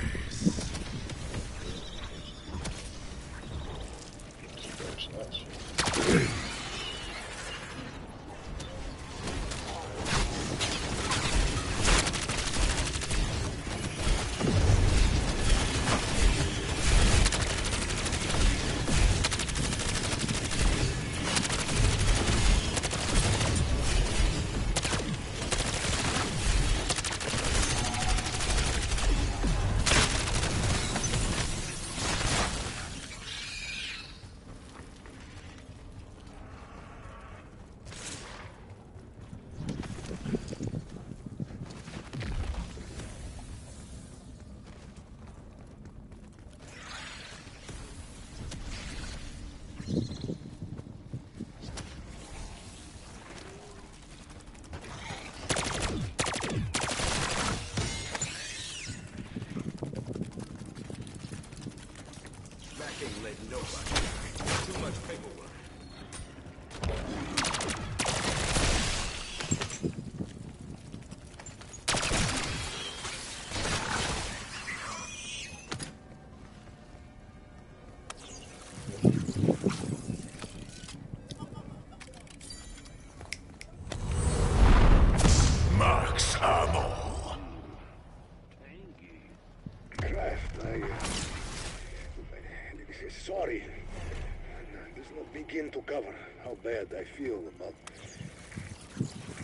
Ain't letting nobody die. Too much paperwork. Max ammo. Sorry. Does not begin to cover how bad I feel about.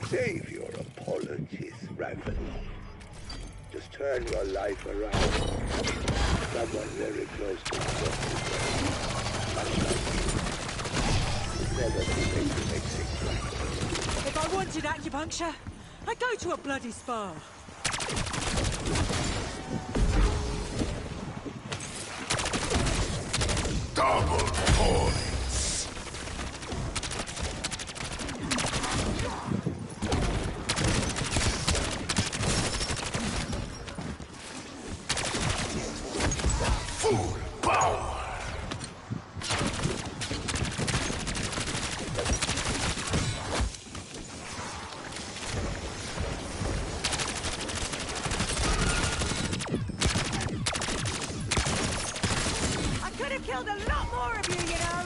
Save your apologies, Raven. Just turn your life around. Someone very close to never be made to make things right. If I wanted acupuncture, I'd go to a bloody spa. Double points. Full power. Killed a lot more of you, you know.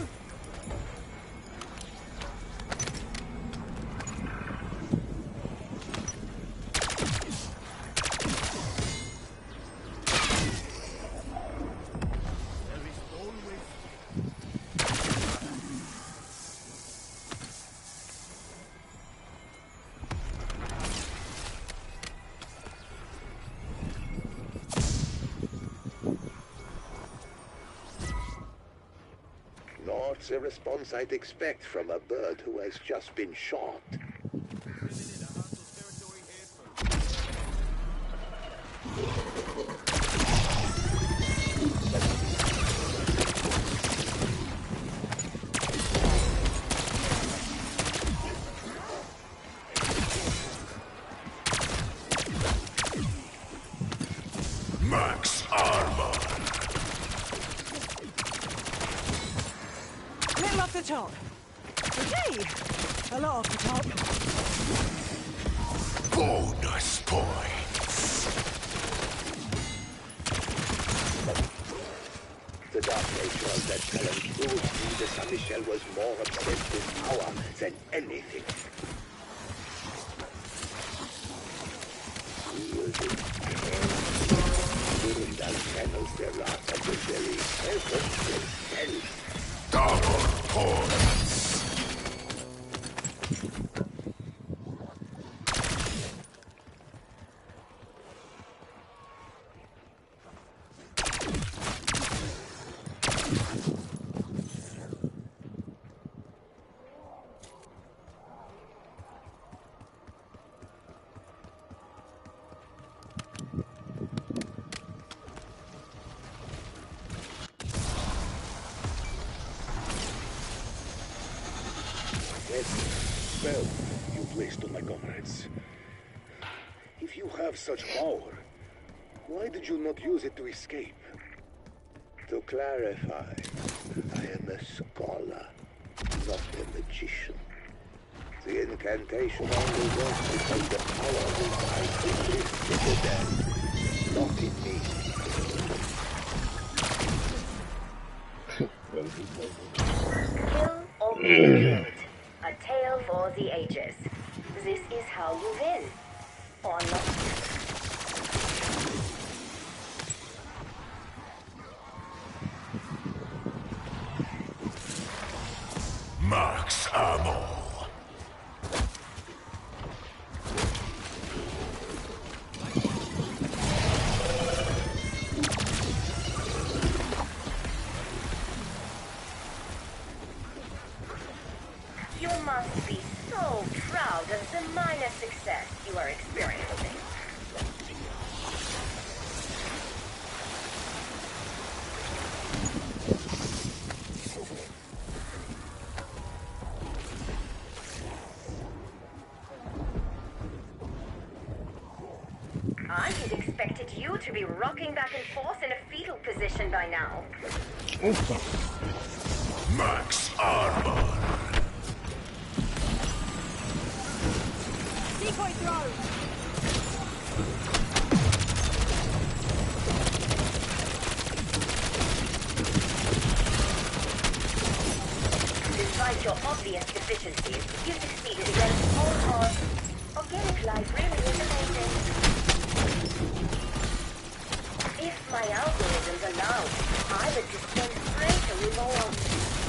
Not the response I'd expect from a bird who has just been shot. Max armor. Little off the top. Okay. A lot off the top. Bonus points. The dark nature of that talent proved me that Saint Michel was more obsessed with power than anything. Within that channels there are of the very essence itself. Double points. That spell you placed on my comrades. If you have such power, why did you not use it to escape? To clarify, I am a scholar, not a magician. The incantation only works because the power resides in this citadel, not in me. Kill or be killed. A tale for the ages. This is how you win. Or not. Max ammo. You must be so proud of the minor success you are experiencing. I had expected you to be rocking back and forth in a fetal position by now. Max armor. Decoy throw! Despite your obvious deficiencies, you succeeded against all odds. Organic life really is amazing. If my algorithms allowed, I would dispense straight to revolve.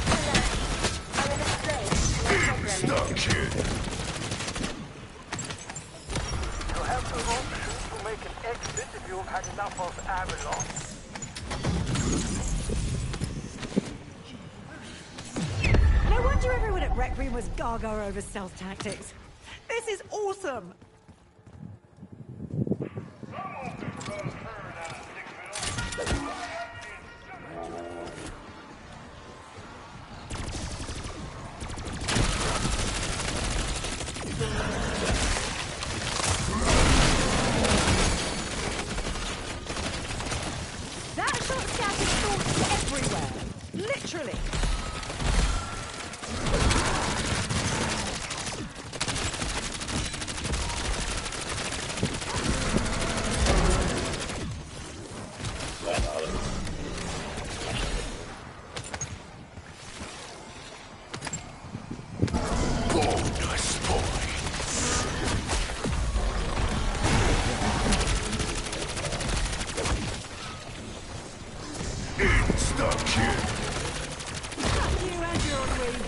Alas, I am a slave to my programming. Stop, kid. You'll have to hope to make an exit if you've had enough of Avalon. No wonder everyone at Rec Room was gaga over stealth tactics. This is awesome! That shot scattered thoughts everywhere. Literally. Bonus points. Insta-kill. You and your wing.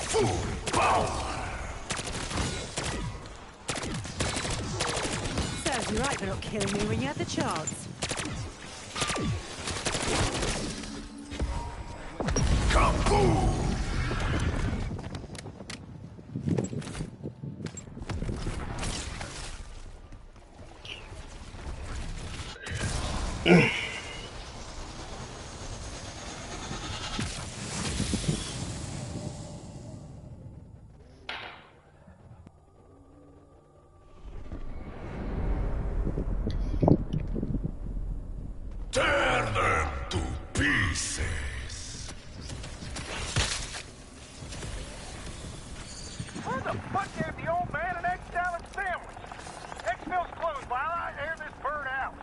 Full power. Serves you right for not killing me when you had the chance. Kaboom. Tear them to pieces. Where the fuck gave the old man an egg salad sandwich? Exfil's closed while I air this bird out.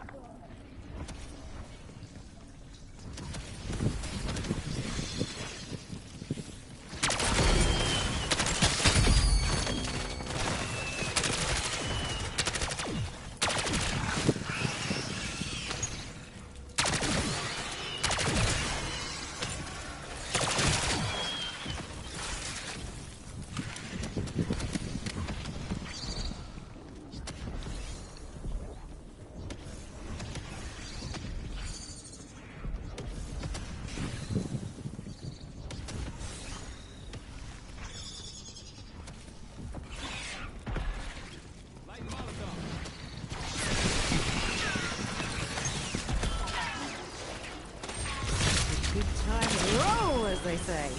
they say.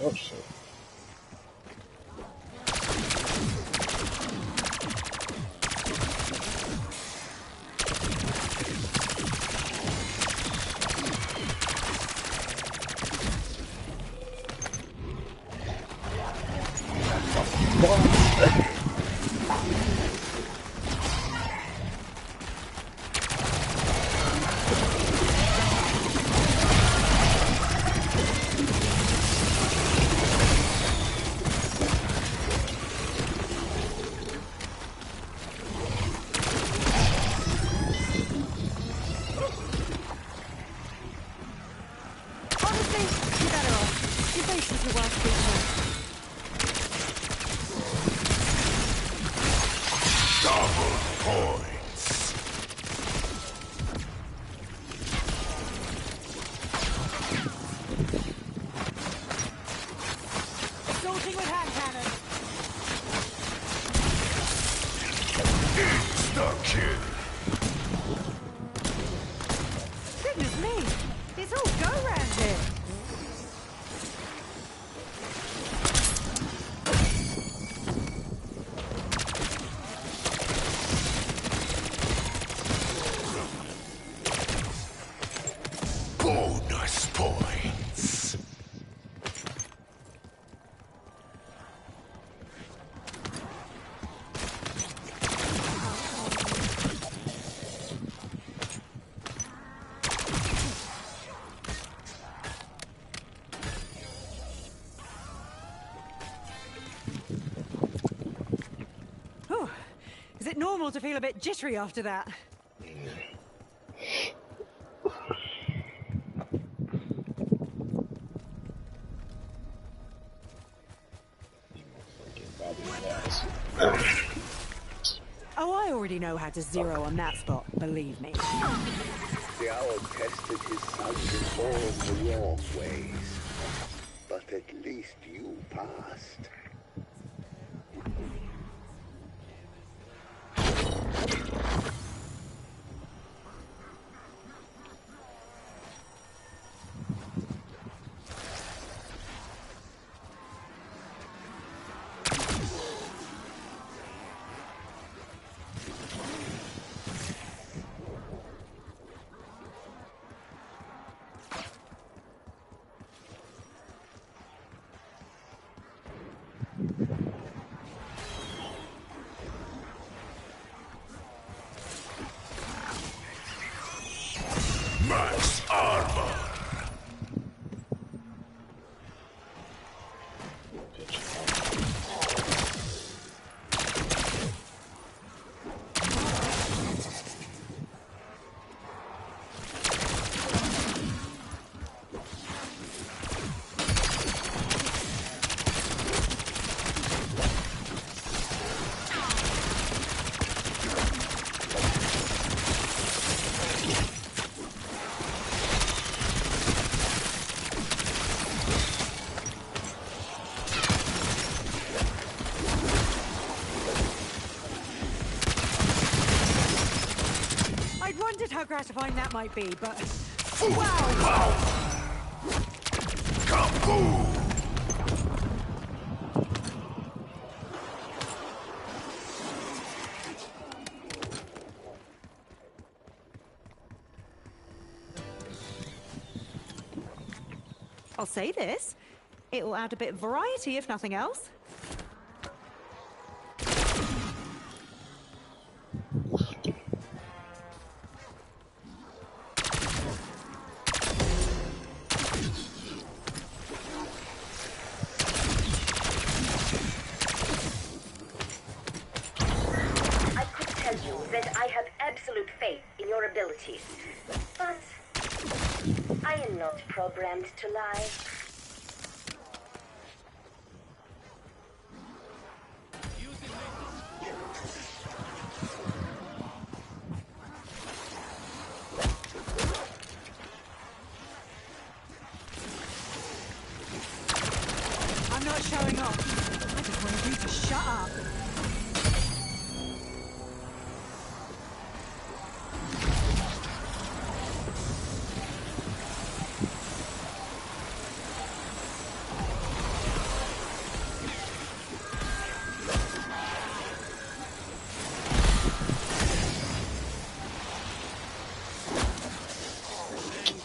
Oh shit. Is it normal to feel a bit jittery after that? Oh, I already know how to zero on that spot, believe me. The owl tested his sons in all the wrong ways. But at least you passed. gratifying that might be, but... Wow! Kaboom! I'll say this. It'll add a bit of variety, if nothing else. I could tell you that I have absolute faith in your abilities, but I am not programmed to lie. I'm not showing off. I just want you to shut up.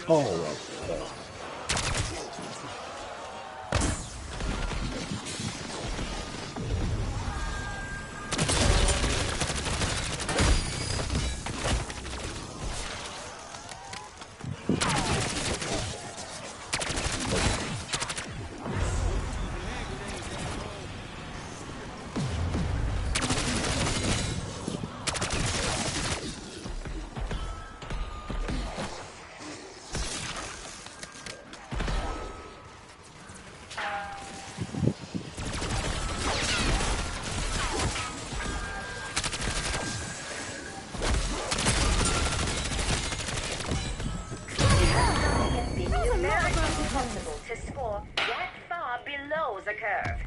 Oh, well. To score that far below the curve.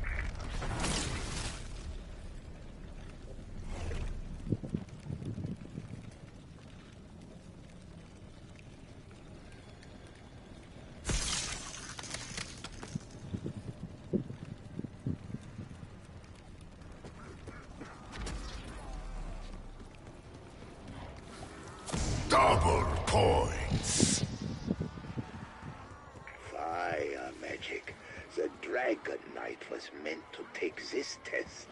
Double points. Fire magic. The Dragon Knight was meant to take this test.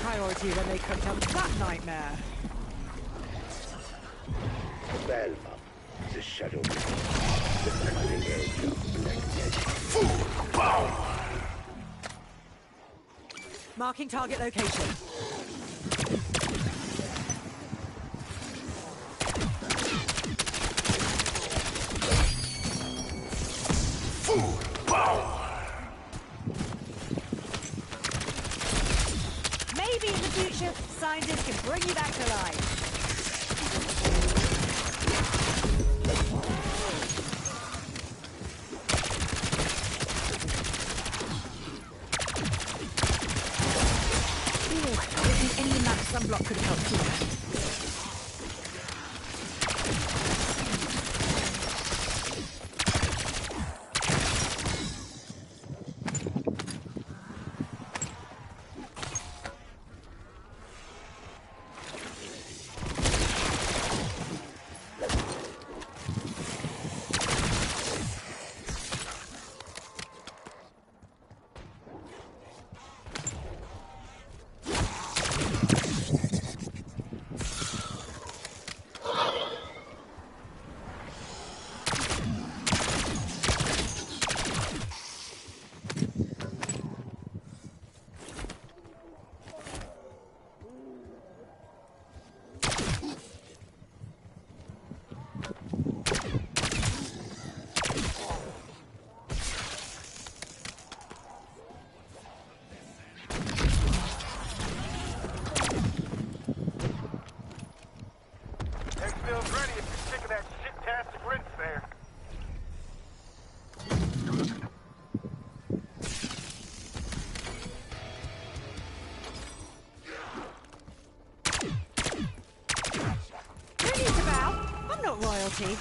Priority when they cooked up that nightmare. Velma, the shadow, the cutting edge of black magic. Full power! Marking target location. Full power! Maybe in the future, scientists can bring you back to life. I don't think any amount of sunblock could have helped you. I'm not royalty.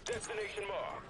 Destination mark.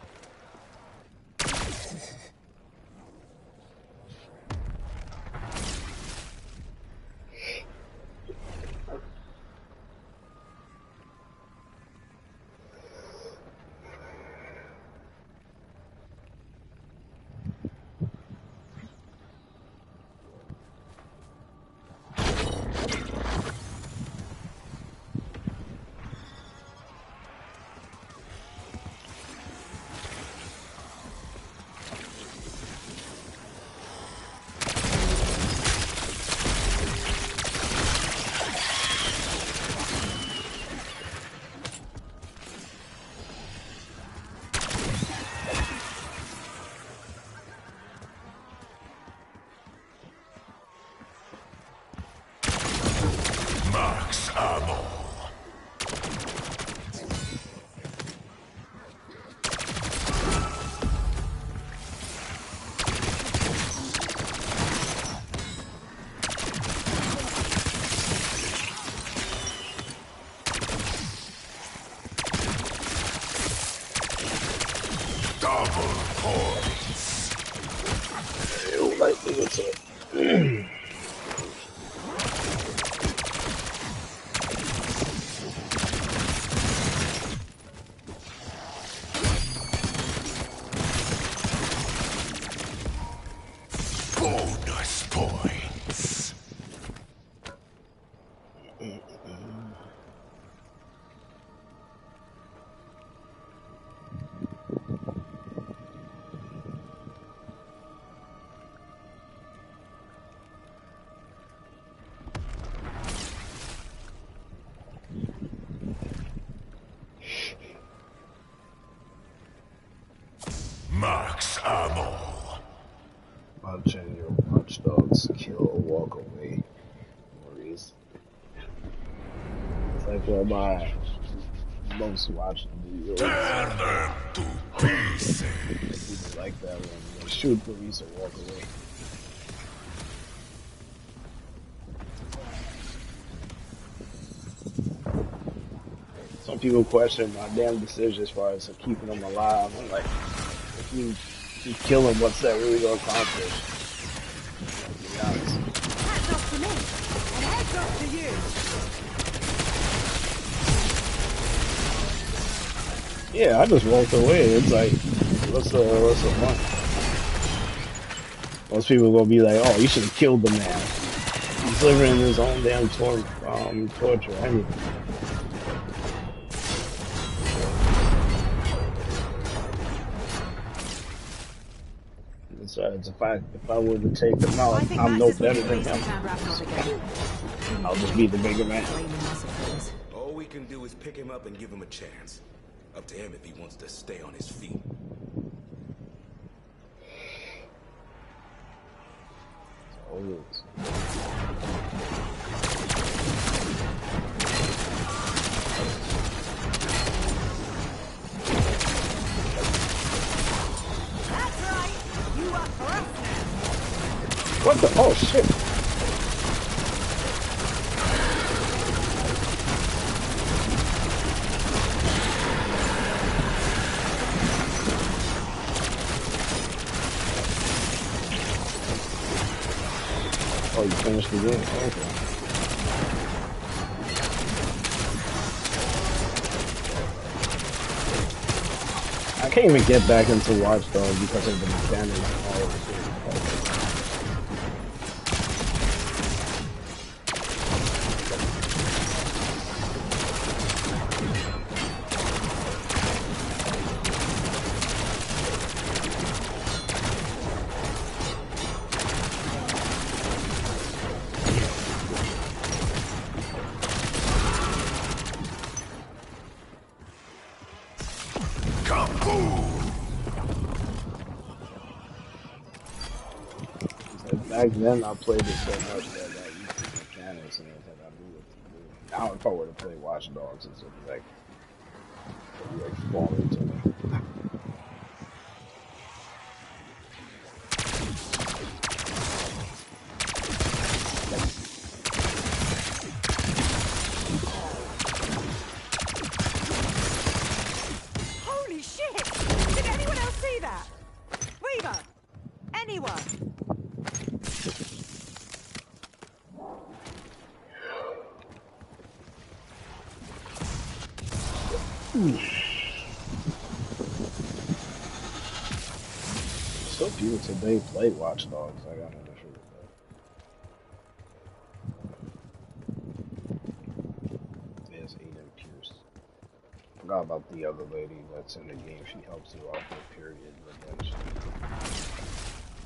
Max ammo. Punching your watchdogs, kill or walk away. Maurice. It's like one of my most watched videos. Tear them to pieces. People like that one. They shoot Maurice or walk away. Some people question my damn decision as far as keeping them alive. I'm like, if you kill them, what's that really gonna accomplish? To be honest. Hats off to me. And heads up to you. Yeah, I just walked away. It's like, what's the point? Most people gonna be like, oh, you should have killed the man. He's living in his own damn torture. Anyway. It's a fact. If I were to take him out, I'm no better than him. I'll just be the bigger man. All we can do is pick him up and give him a chance. Up to him if he wants to stay on his feet. That's right. You are for us now. What the? Oh shit! Oh, you finished the game. Okay. I can't even get back into Watch Dogs because of the mechanics and all of this. Back then, I played it so much that I used to mechanics and everything. I knew what to do. Now, if I were to play Watch Dogs, it's like foreign to me. Holy shit! Did anyone else see that? Weaver! Anyone? So few today play Watch Dogs. I got no issue with that. There's Aiden Pierce. Forgot about the other lady that's in the game. She helps you out for a period, but then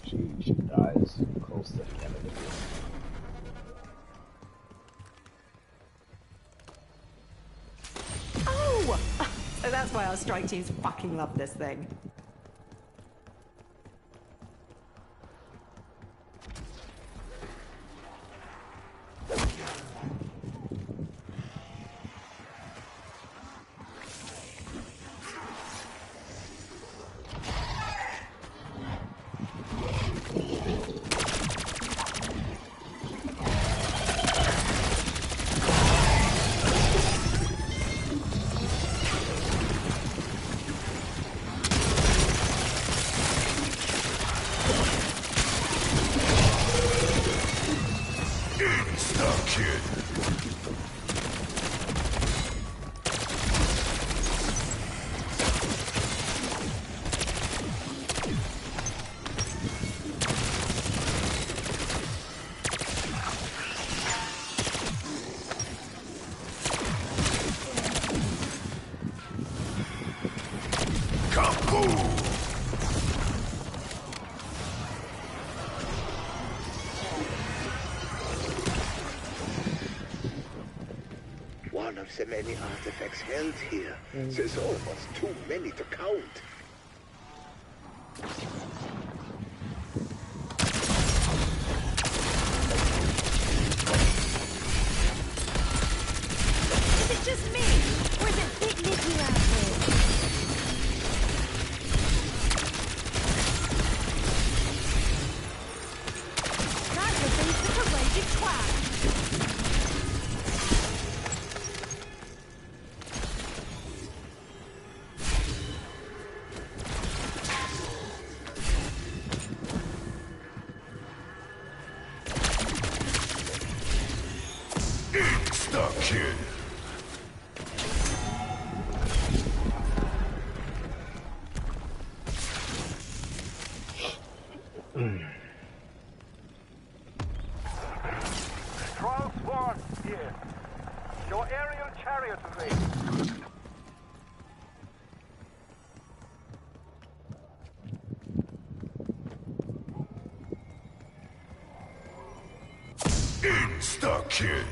she dies close to the end of the game. Oh! So that's why our strike teams fucking love this thing. One of the many artifacts held here. There's almost too many to count. Is it just me? Or is it Big Nicky around here? That's the beast of a raging twat. Insta-kill. Trial Swan here. Your aerial chariot race. Insta-kill.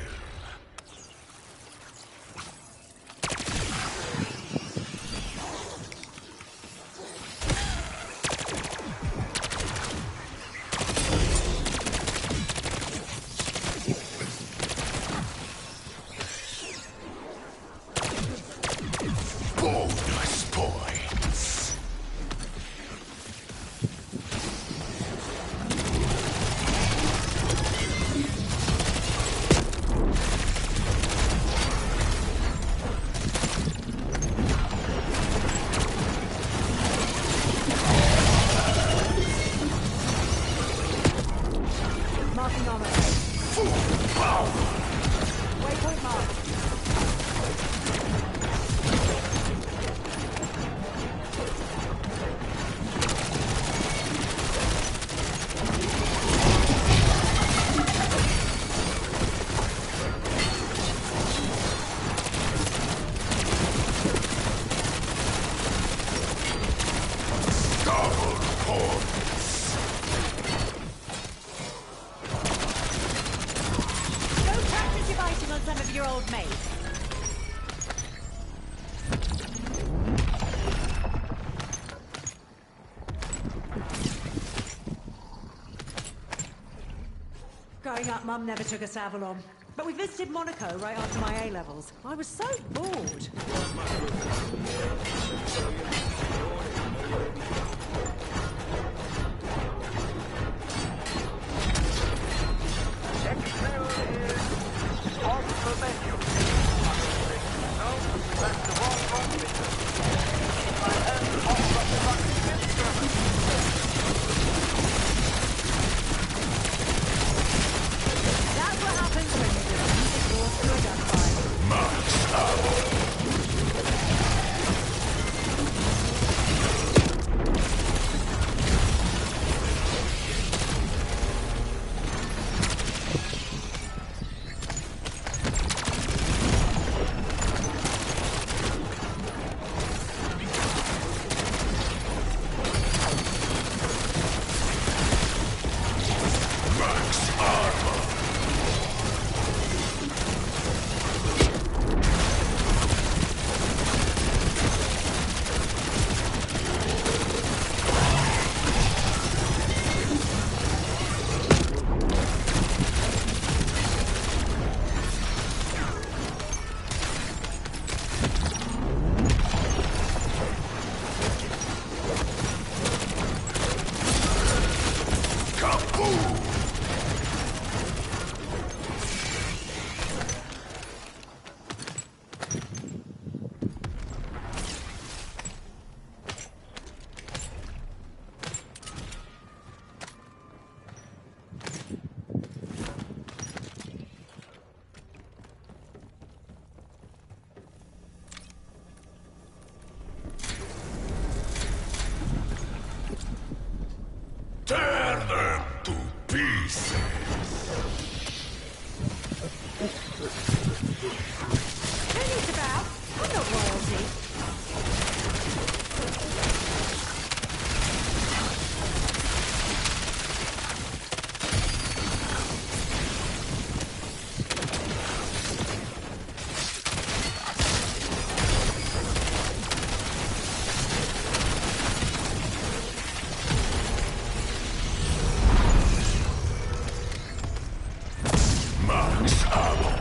Bonus points. Marking on it. Full power. Waypoint marked. Double points. Go practice your biting on some of your old mates. Growing up, Mum never took us to Avalon. But we visited Monaco right after my A-levels. I was so bored. Exfil is on the menu. No, that's the wrong transmitter. My hand off the fucking instrument. That's what happens when you just walk through a gunfight. Max ammo. Max armor. Kaboom! Tear them to pieces! Who needs a bow? I'm not royalty. Max ammo.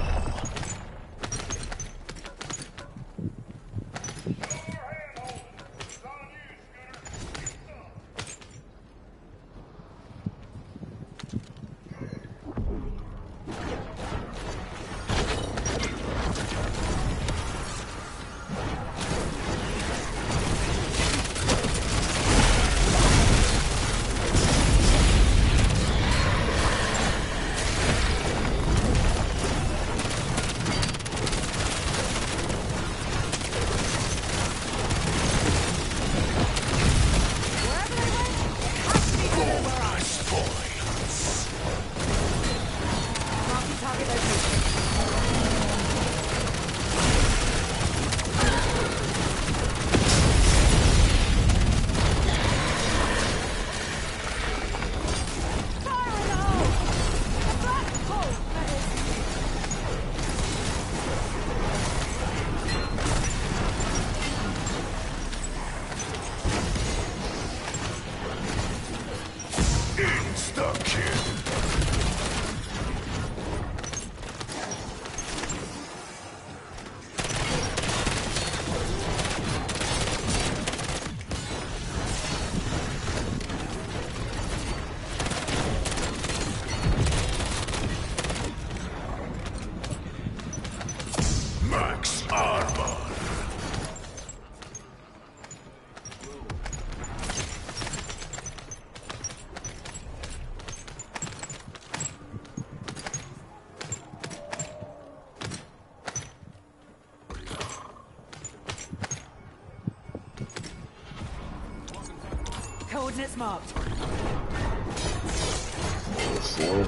Monster kill. Max armor. Coordinates marked. Slow.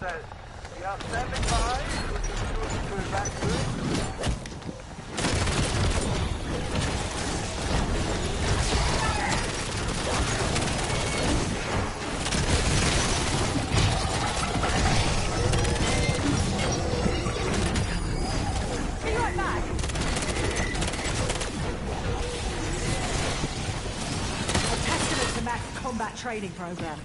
We are standing by to evacuate. Be right back. A testament to Mac's combat training program.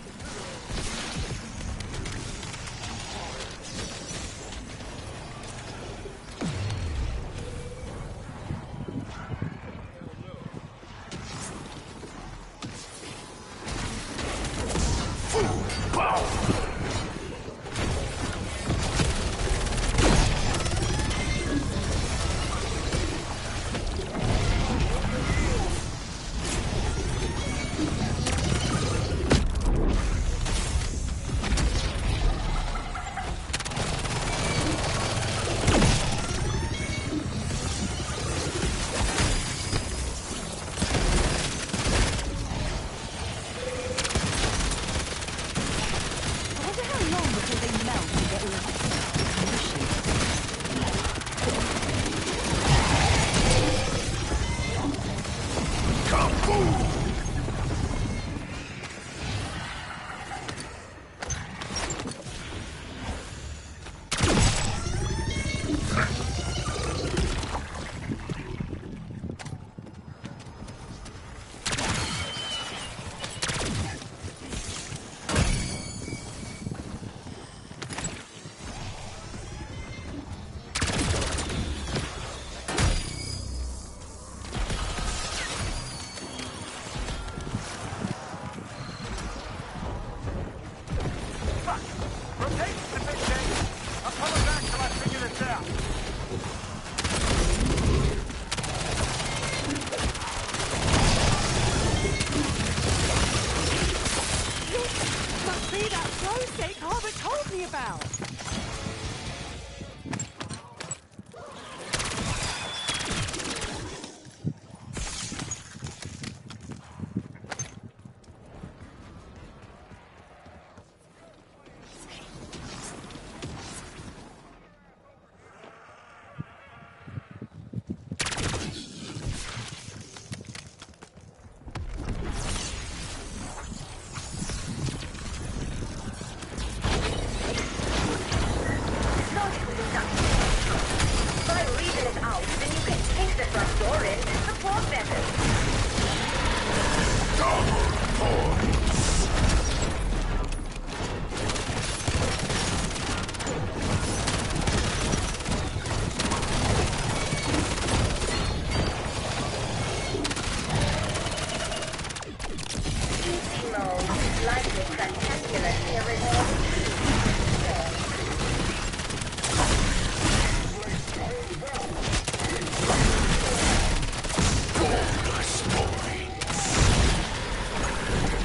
mode, like this rectangular here revolving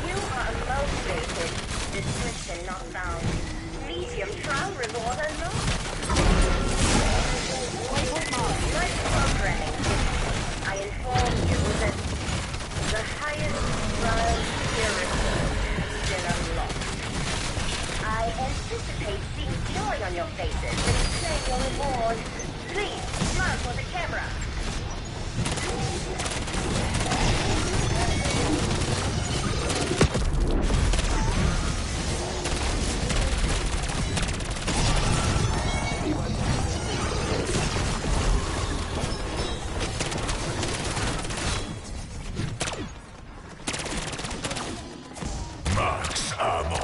You are motivated. Description not found. Medium trial reward unlocked. Nice programming. I inform you that the highest trial security still unlocked. I anticipate seeing joy on your faces when you claim your reward. Please, smile for the camera. Max ammo.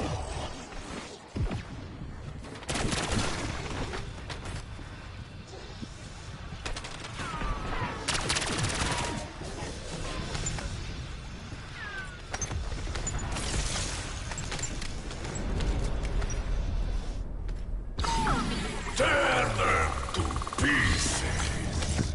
Tear them to pieces.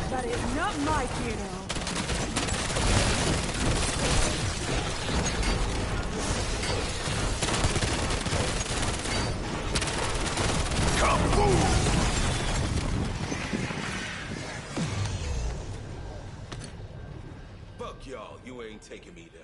That is not my funeral. Fuck y'all, you ain't taking me down.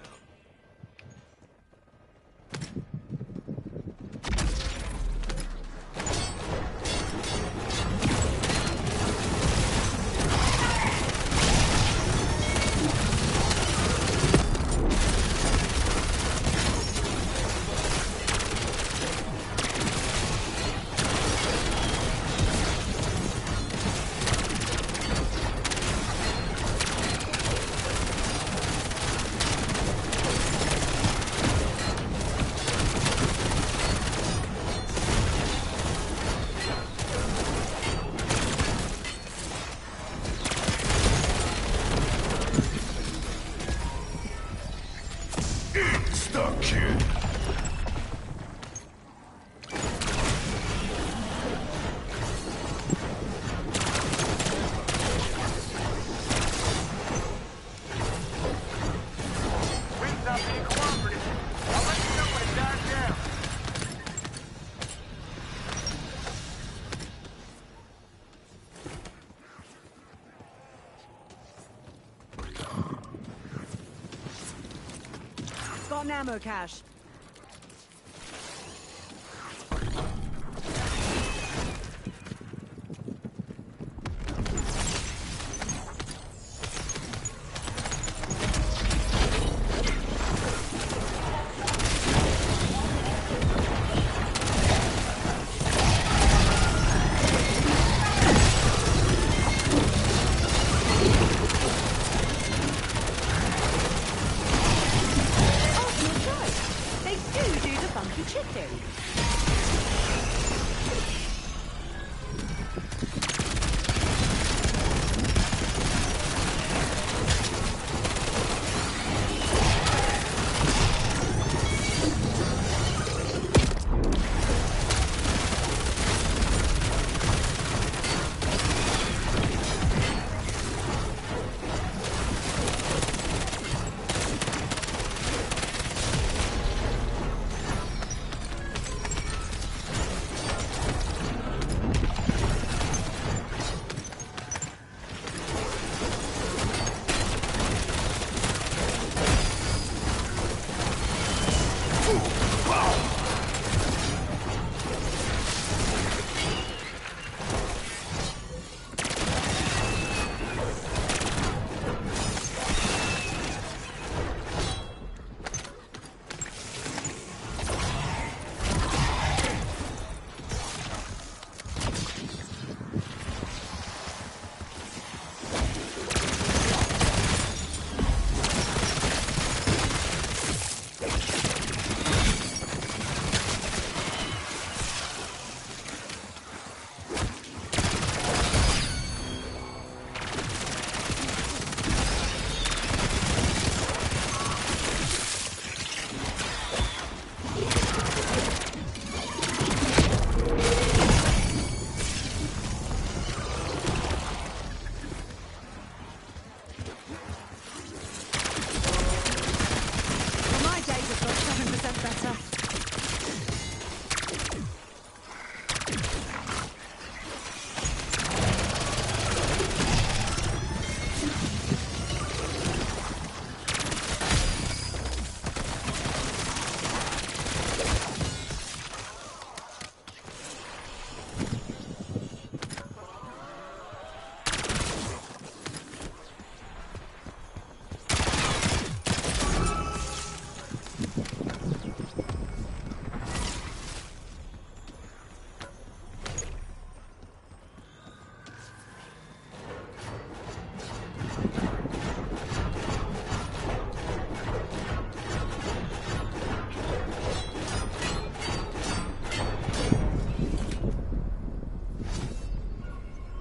Got an ammo cache.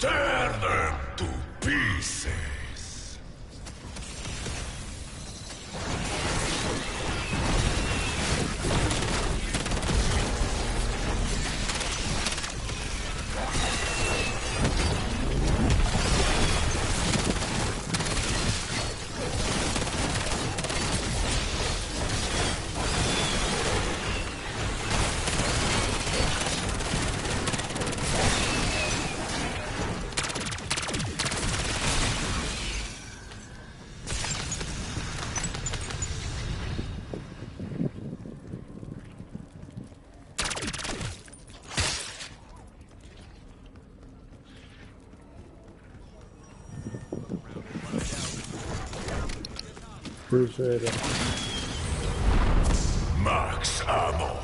Tear them to pieces. Appreciate it. Max ammo.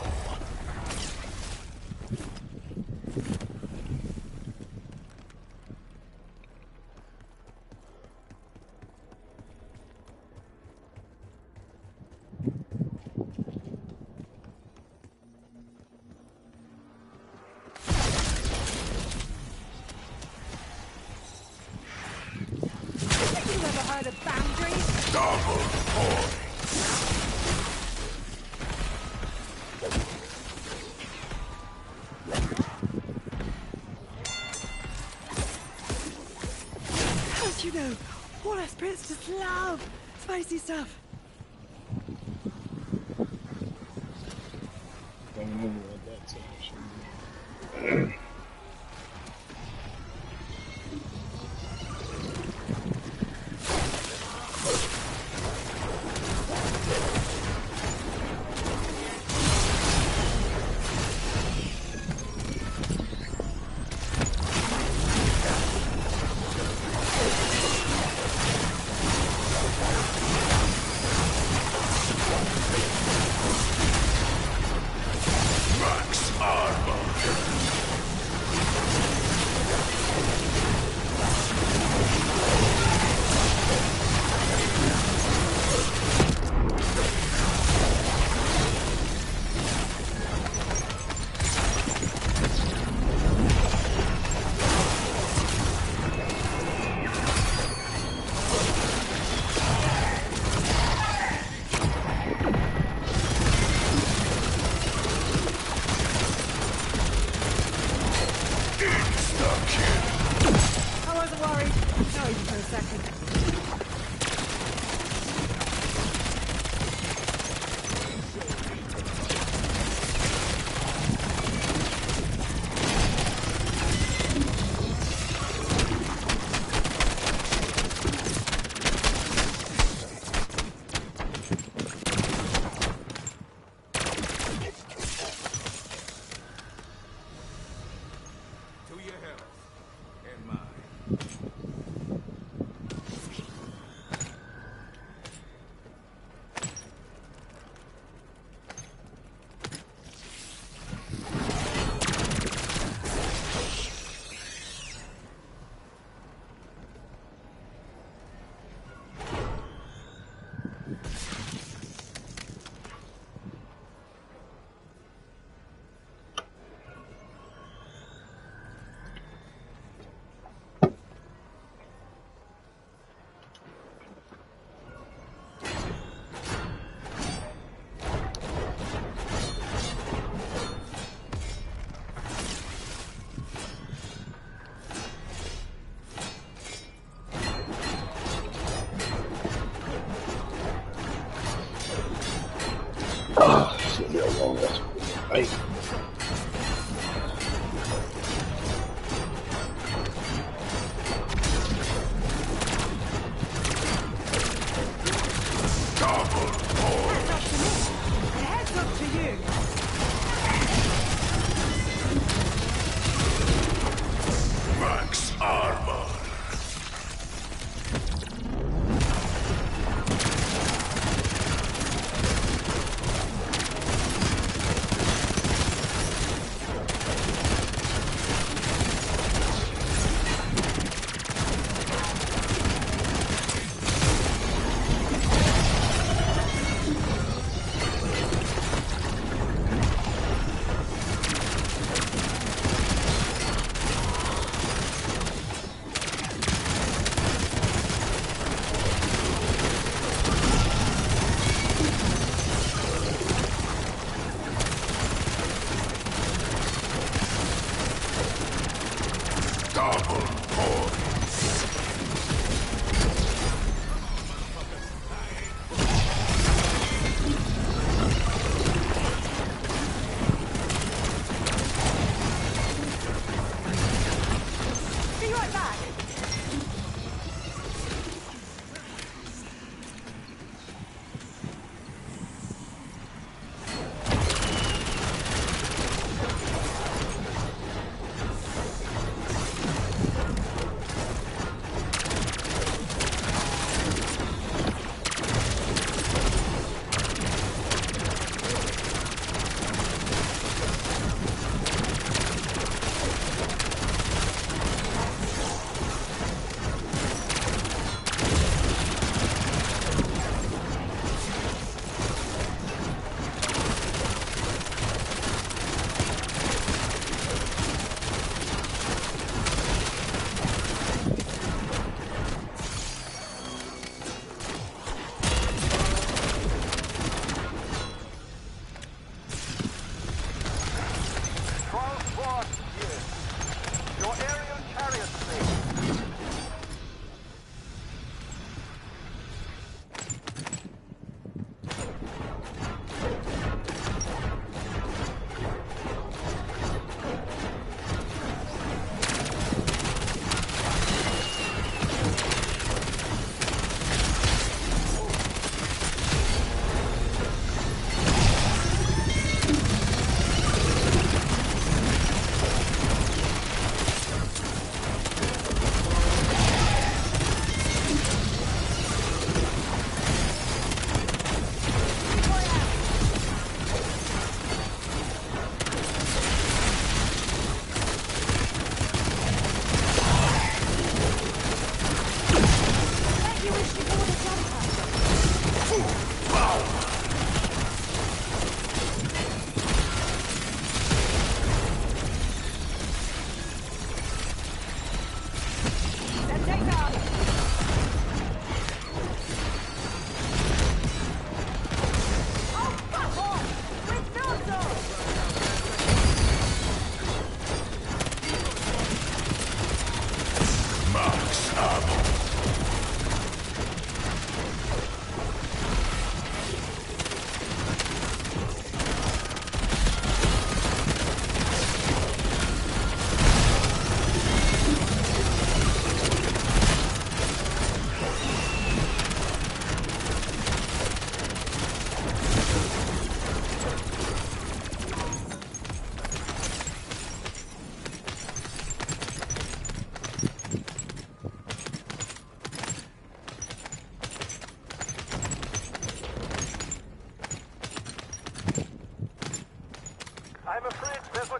You know, all us Brits just love spicy stuff. Don't remember what that's actually.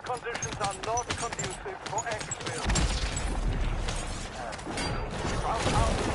conditions are not conducive for exfil. Round out.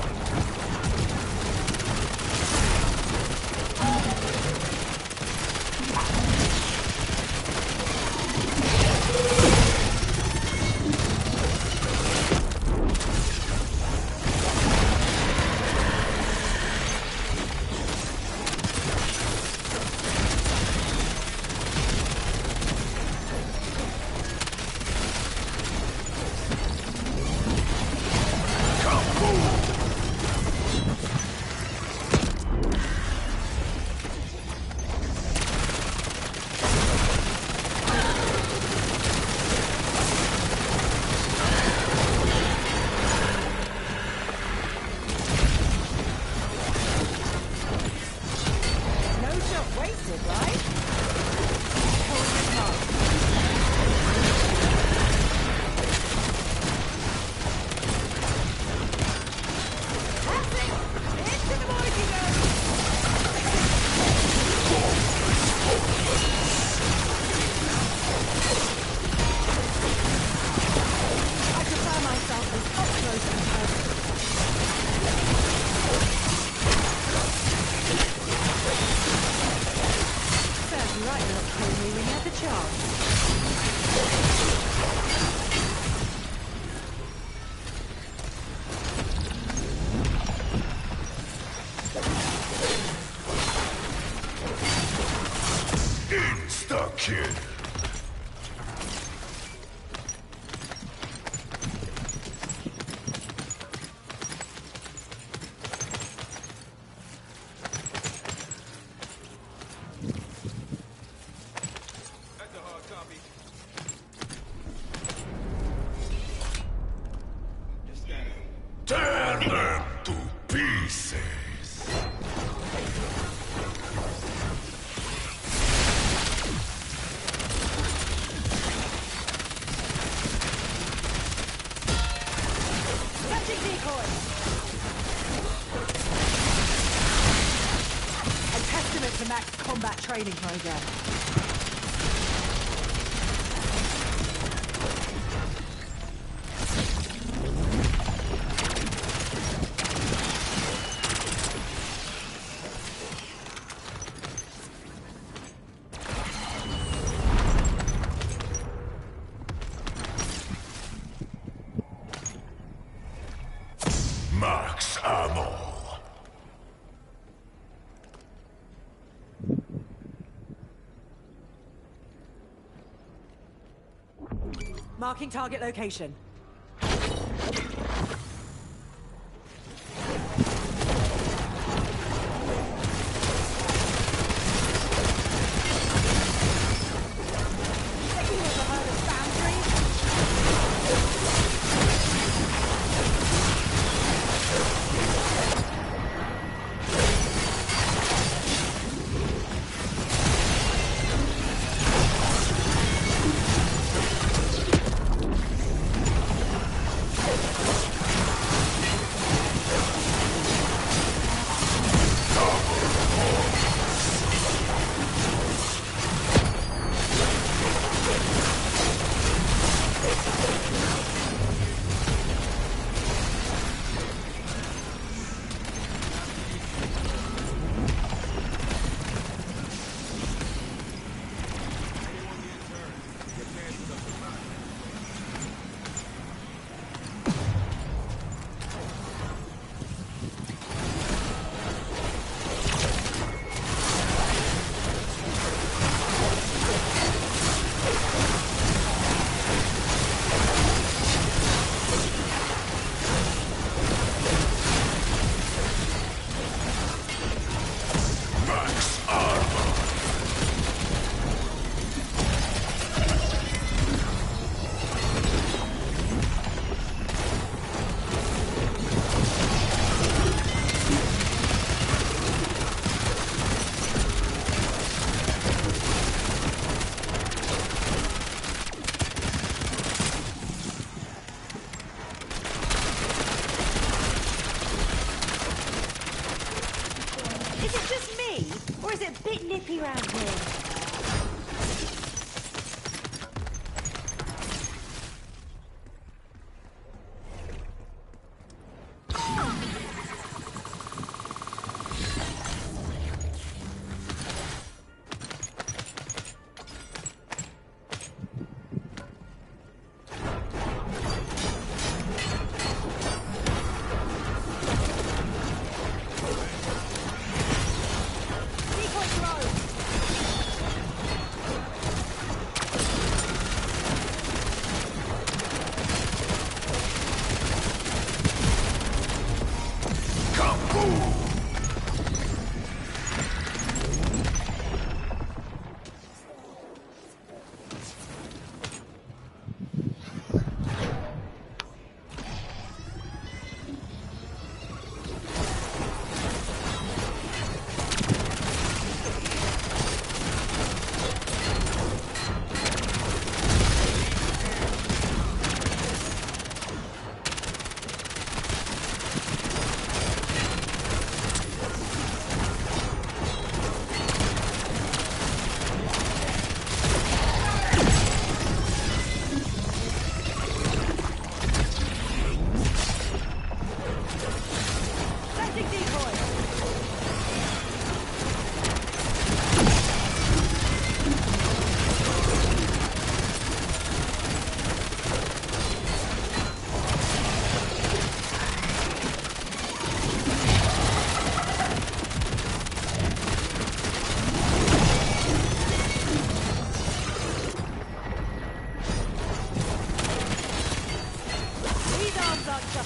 Tear them to pieces! Catching decoy! A testament to Mac's combat training program. Max ammo. Marking target location.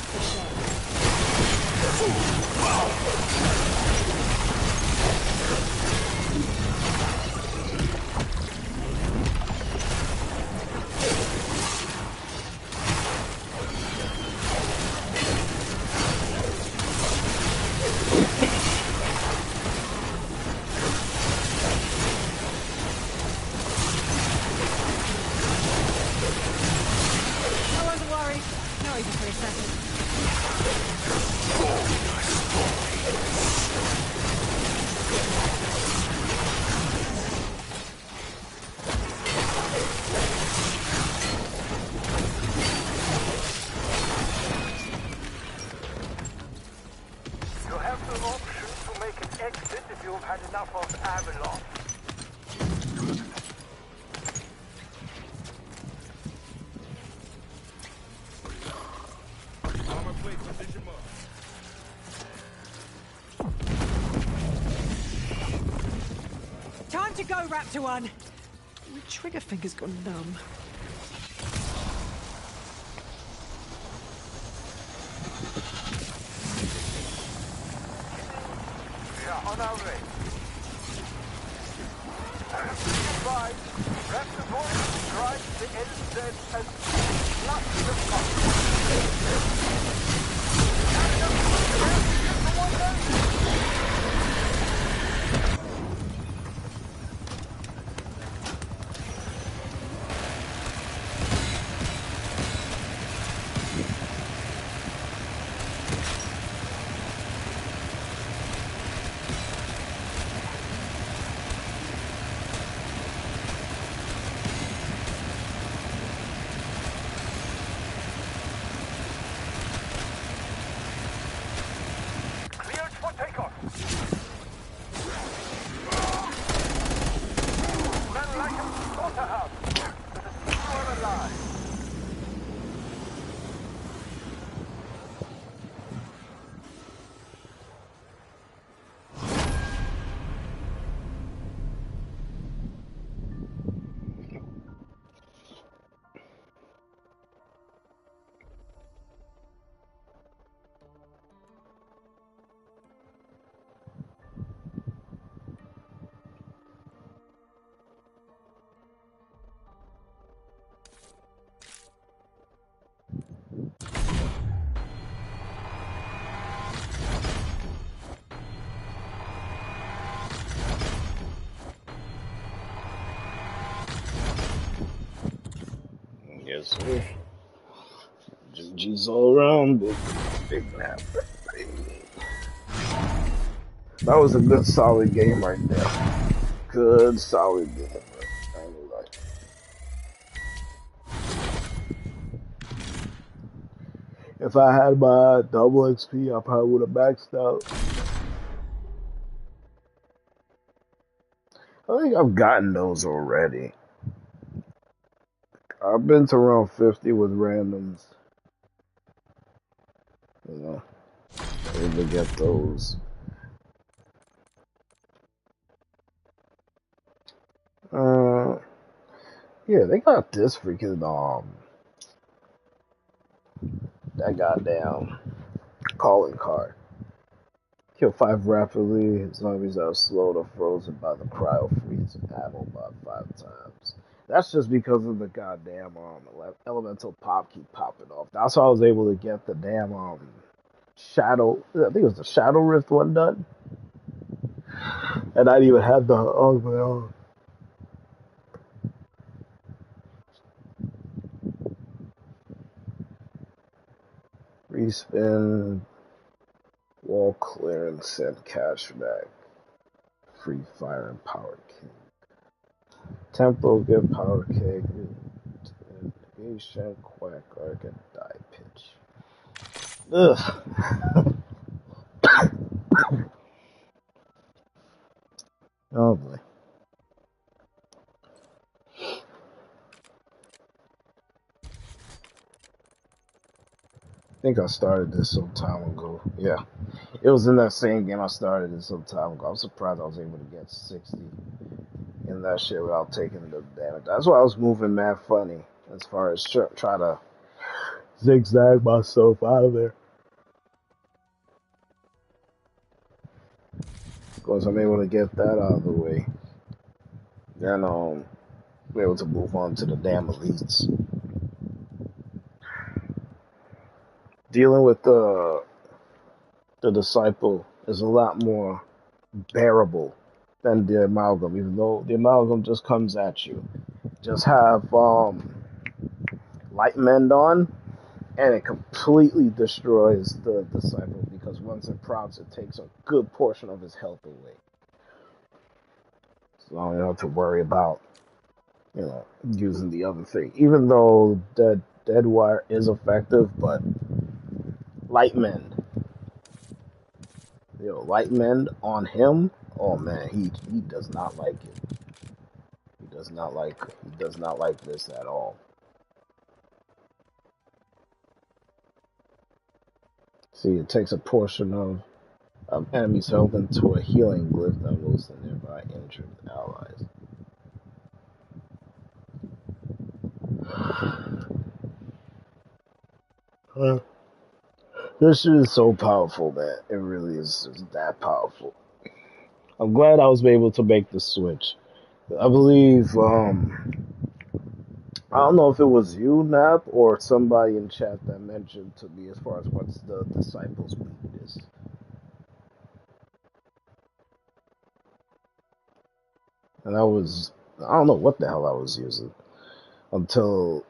For shame. Time to go, Raptor One. My trigger finger's gone numb. We are on our way. Bye. Raptor Voice drives the LZ and flush the box. Yes, sir. GG's all around, big map. That was a good, solid game right there. Good, solid game. I ain't gonna lie. If I had my double XP, I probably would have maxed out. I think I've gotten those already. I've been to around 50 with randoms. You know, able to get those. Yeah, they got this freaking, that goddamn calling card. Kill 5 rapidly, zombies are slowed or frozen by the cryo freeze ammo about 5 times. That's just because of the goddamn elemental pop keep popping off. That's how I was able to get the damn shadow. I think it was the Shadow Rift one done, and I didn't even have the respin, wall clearance, and cashback, free fire and power king. Tempo, give power cake, negation, quack, arc, and die pitch. Ugh. Oh boy. I think I started this some time ago. Yeah. It was in that same game I started it some time ago. I'm surprised I was able to get 60 in that shit without taking the damage. That's why I was moving mad funny as far as try to zigzag myself out of there. Once I'm able to get that out of the way, then we're able to move on to the damn elites. Dealing with the disciple is a lot more bearable than the amalgam, even though the amalgam just comes at you. Just have light mend on, and it completely destroys the disciple because once it procs, it takes a good portion of his health away. So I don't have to worry about, using the other thing. Even though the dead wire is effective, but light mend. Light mend on him. Oh man, he does not like it. He does not like this at all. See, it takes a portion of enemy's health into a healing glyph that moves to nearby injured allies. This shit is so powerful, man. It really is just that powerful. I'm glad I was able to make the switch. I believe, I don't know if it was you, Nap, or somebody in chat that mentioned to me as far as what's the disciples' weakness. And I don't know what the hell I was using until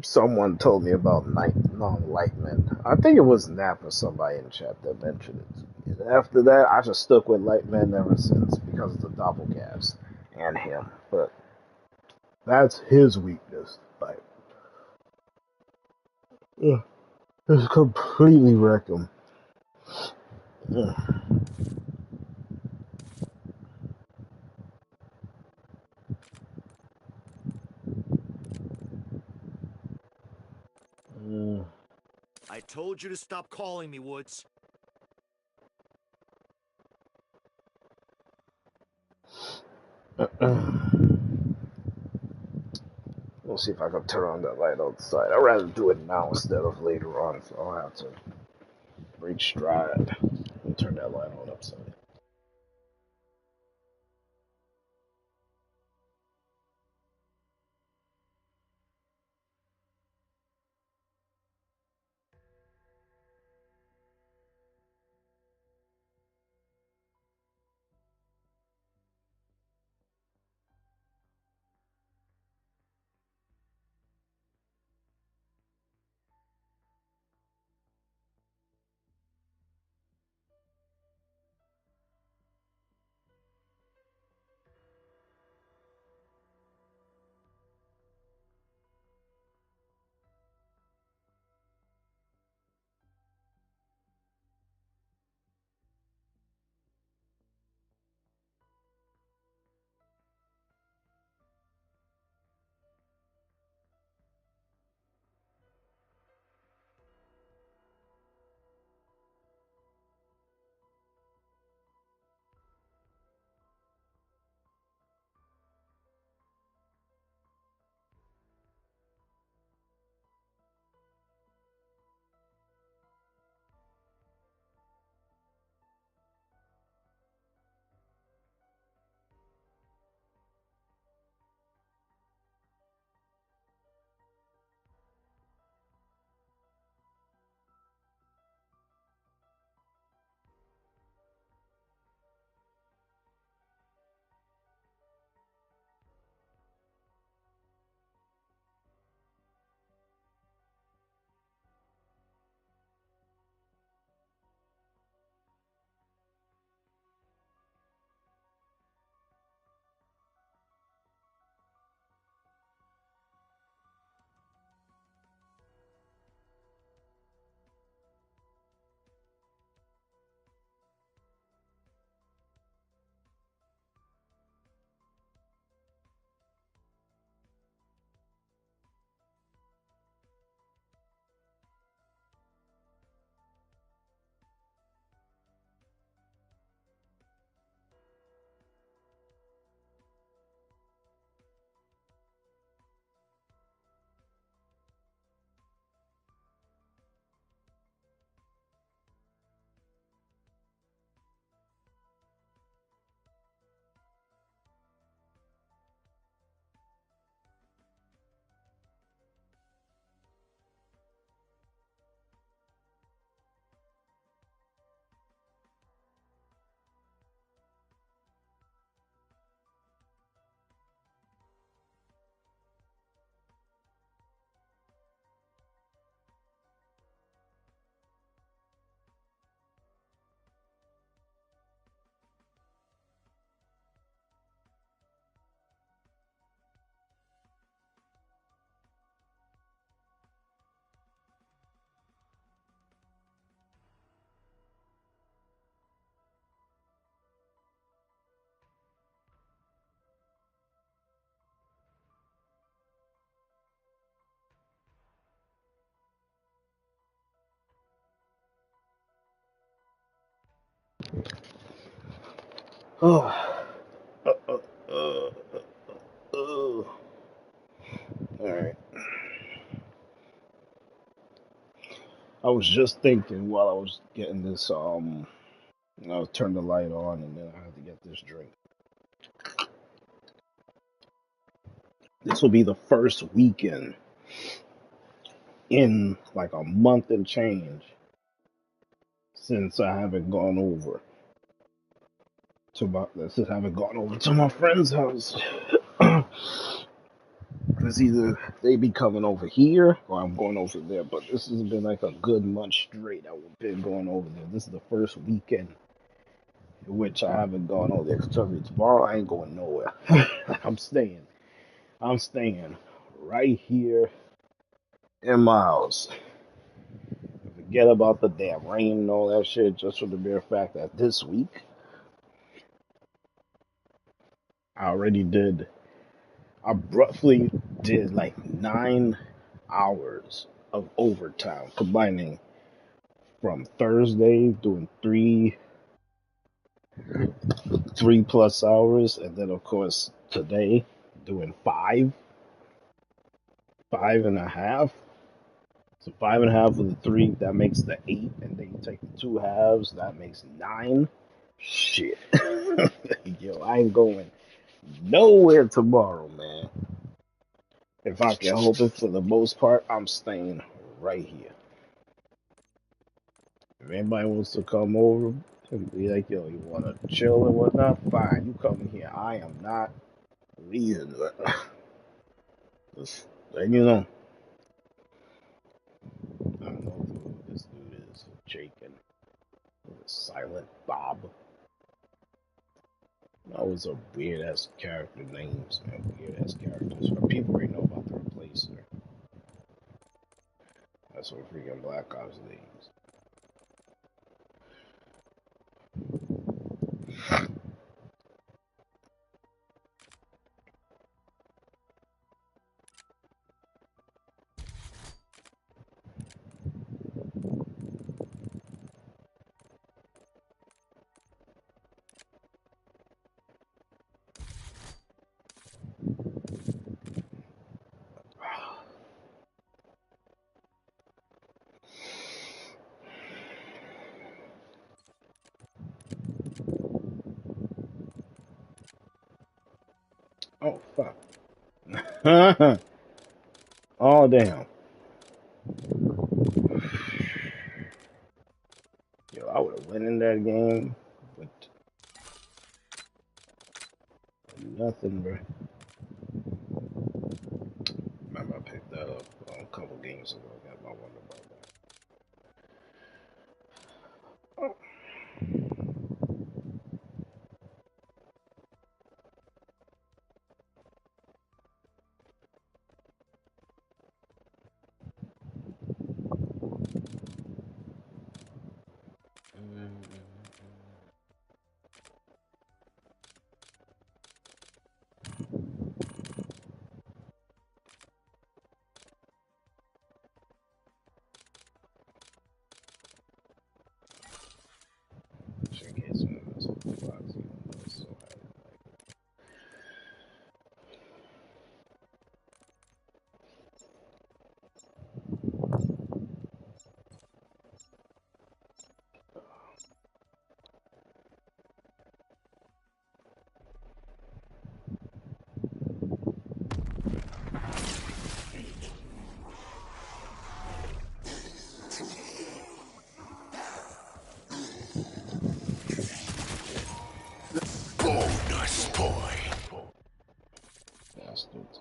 someone told me about Lightman. I think it was Nap or somebody in chat that mentioned it. And after that, I just stuck with Lightman ever since because of the Doppelgaps and him. But that's his weakness. Like, just completely wreck him. I told you to stop calling me, Woods. We'll see if I can turn on that light outside. I'd rather do it now instead of later on, so I'll have to break stride and turn that light on upside. Oh. Alright. I was just thinking while I was getting this, I turned the light on and then I had to get this drink. This will be the first weekend in like a month and change since I haven't gone over to my friend's house. Because either they be coming over here or I'm going over there. But this has been like a good month straight. I've been going over there. This is the first weekend in which I haven't gone over there. Because trust me, tomorrow I ain't going nowhere. I'm staying right here in my house. Forget about the damn rain and all that shit. Just for the mere fact that this week I abruptly did like 9 hours of overtime, combining from Thursday doing three plus hours, and then of course today doing five and a half. So 5.5 with the 3, that makes the 8, and then you take the 2 halves, that makes 9. Shit. Yo, I ain't going nowhere tomorrow, man. If I can help it, for the most part, I'm staying right here. If anybody wants to come over and be like, yo, you want to chill and whatnot, fine, you come in here. I am not leaving. Just letting you know. I don't know who this dude is. Jake and Silent Bob. That was a weird ass character names, man. Weird ass characters. But people already know about the replacer. That's what freaking Black Ops names. Oh, fuck. Oh, damn. Yo, I would have went in that game with nothing, bro. Remember, I picked that up a couple games ago. I got my wonder about that. Oh. Bonus point. Bastards.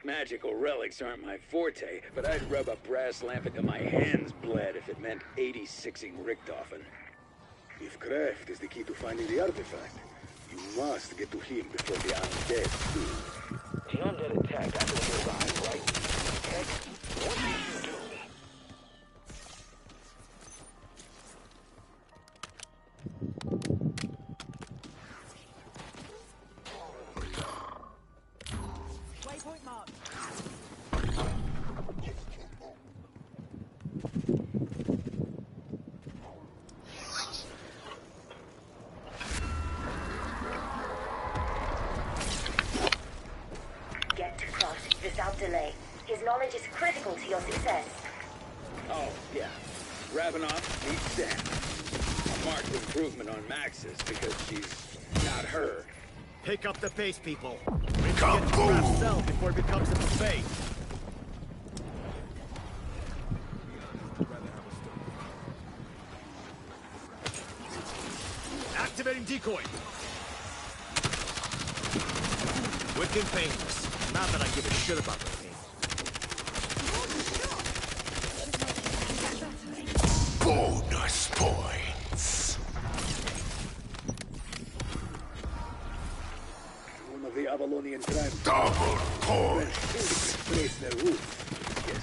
Magical relics aren't my forte, but I'd rub a brass lamp until my hands bled if it meant 86ing Richthofen. If craft is the key to finding the artifact, you must get to him before the undead do. The undead attacked after the arrived, right? Heck, what did you do? Waypoint mark. Get to Cross without delay. His knowledge is critical to your success. Oh, yeah. Ravenoff needs Sam. A marked improvement on Max's because she's not her. Pick up the pace, people. We can get to Craft's cell before it becomes a buffet. Activating decoy. Quick and painless. Not that I give a shit about the pain. Bonus points. One of the Avalonian crimes. Double points. Praise their roots. Yes.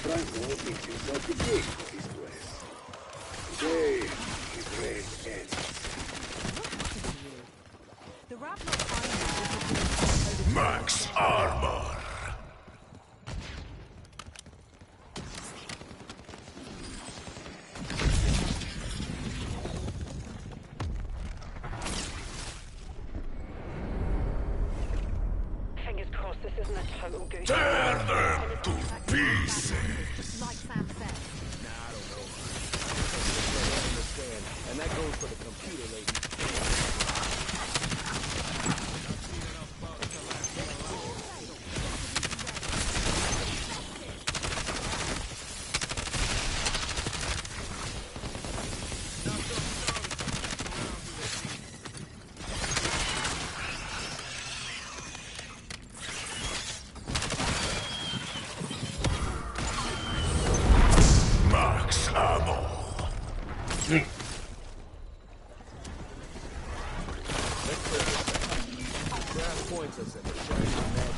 Franco thinks himself the king of this place. Today, his reign ends. The Ravenoff Max armor. Fingers crossed this isn't a total goose. Turn them to pieces. like Sam said. Nah, I don't know. I understand. And that goes for the computer lady. Max ammo. Craft points us at the shiny magic.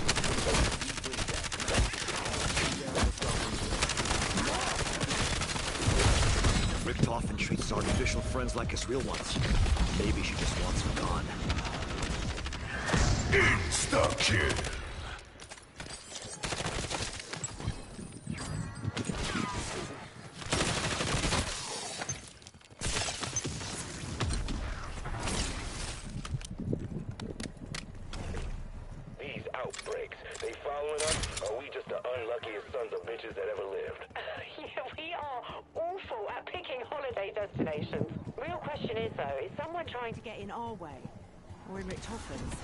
Richthofen treats his artificial friends like his real ones. Maybe she just wants them gone. Insta-kill. These outbreaks, they following us, or we just the unluckiest sons of bitches that ever lived? Yeah, we are awful at picking holiday destinations. Real question is, though, is someone trying to get in our way? Or in Richthofen's?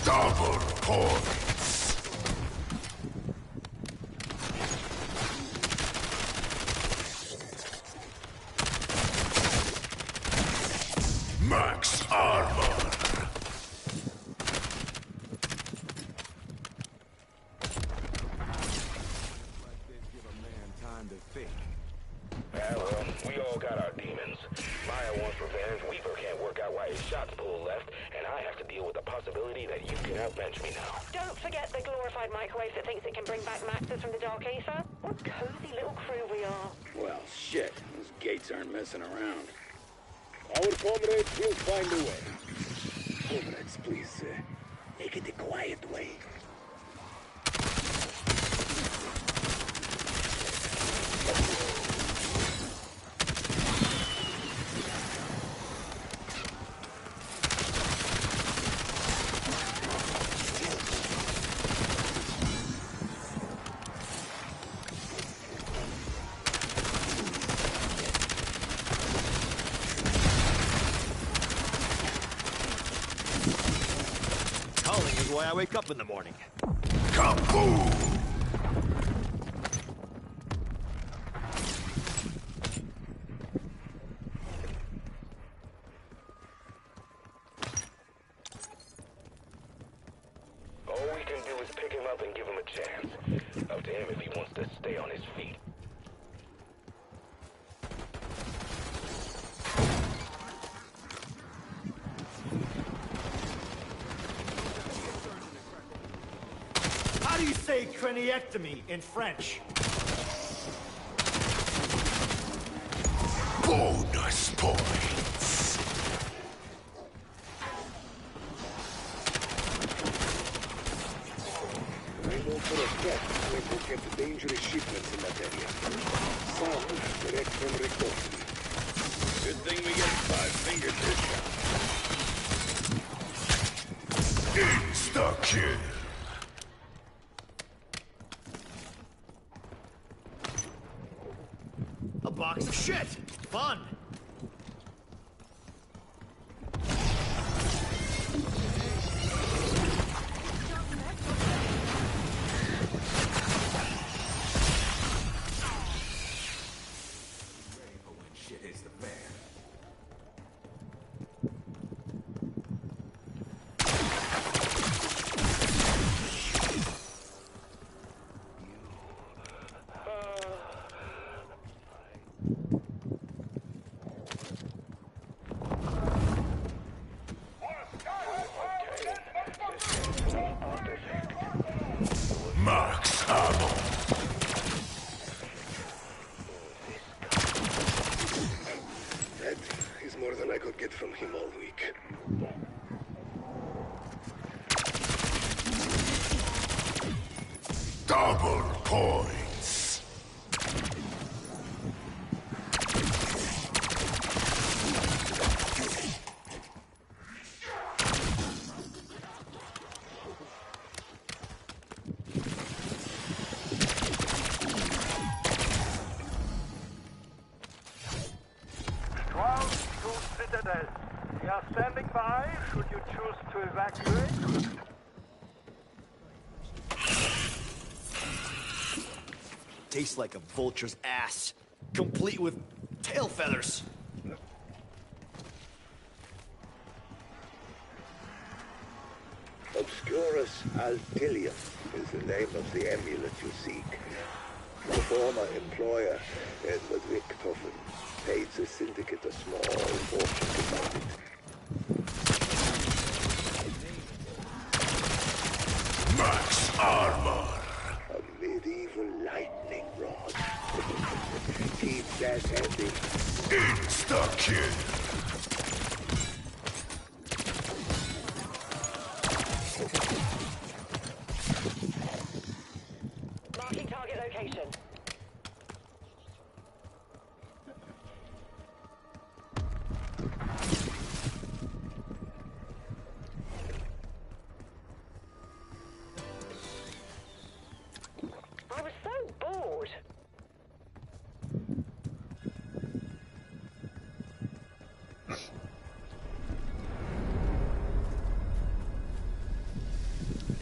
Double points. Max armor. Give a man time to think. Yeah, well, we all got our demons. Maya wants revenge, Weaver can't work out why his shots pulled left, and I have to deal with the possibility that you can outbench me now. Don't forget the glorified microwave that thinks it can bring back Maxes from the Dark Ether. What a cozy little crew we are. Well, shit. Those gates aren't messing around. Our comrades will find a way. Comrades, please, make it the quiet way. Howling is why I wake up in the morning. Kaboom! All we can do is pick him up and give him a chance. Up to him if he wants to stay on his feet. How do you say craniectomy in French? Bonus points. I know for a fact Dylyco kept dangerous shipments in that area. Some direct from Rikoshi. Good thing we get 5 fingers this shot. Insta-kill. A box of shit! Fun! Shit hits the fan. Max ammo. That is more than I could get from him all week. Double points. Strong to Citadel. We are standing by should you choose to evacuate. Tastes like a vulture's ass, complete with tail feathers. Obscurus Altilium is the name of the amulet you seek. The former employer, Edward Richthofen, paid the syndicate a small fortune to find it. Max armor. A medieval lightning rod. Keep that handy. Insta-kill. Marking target location. I was so bored.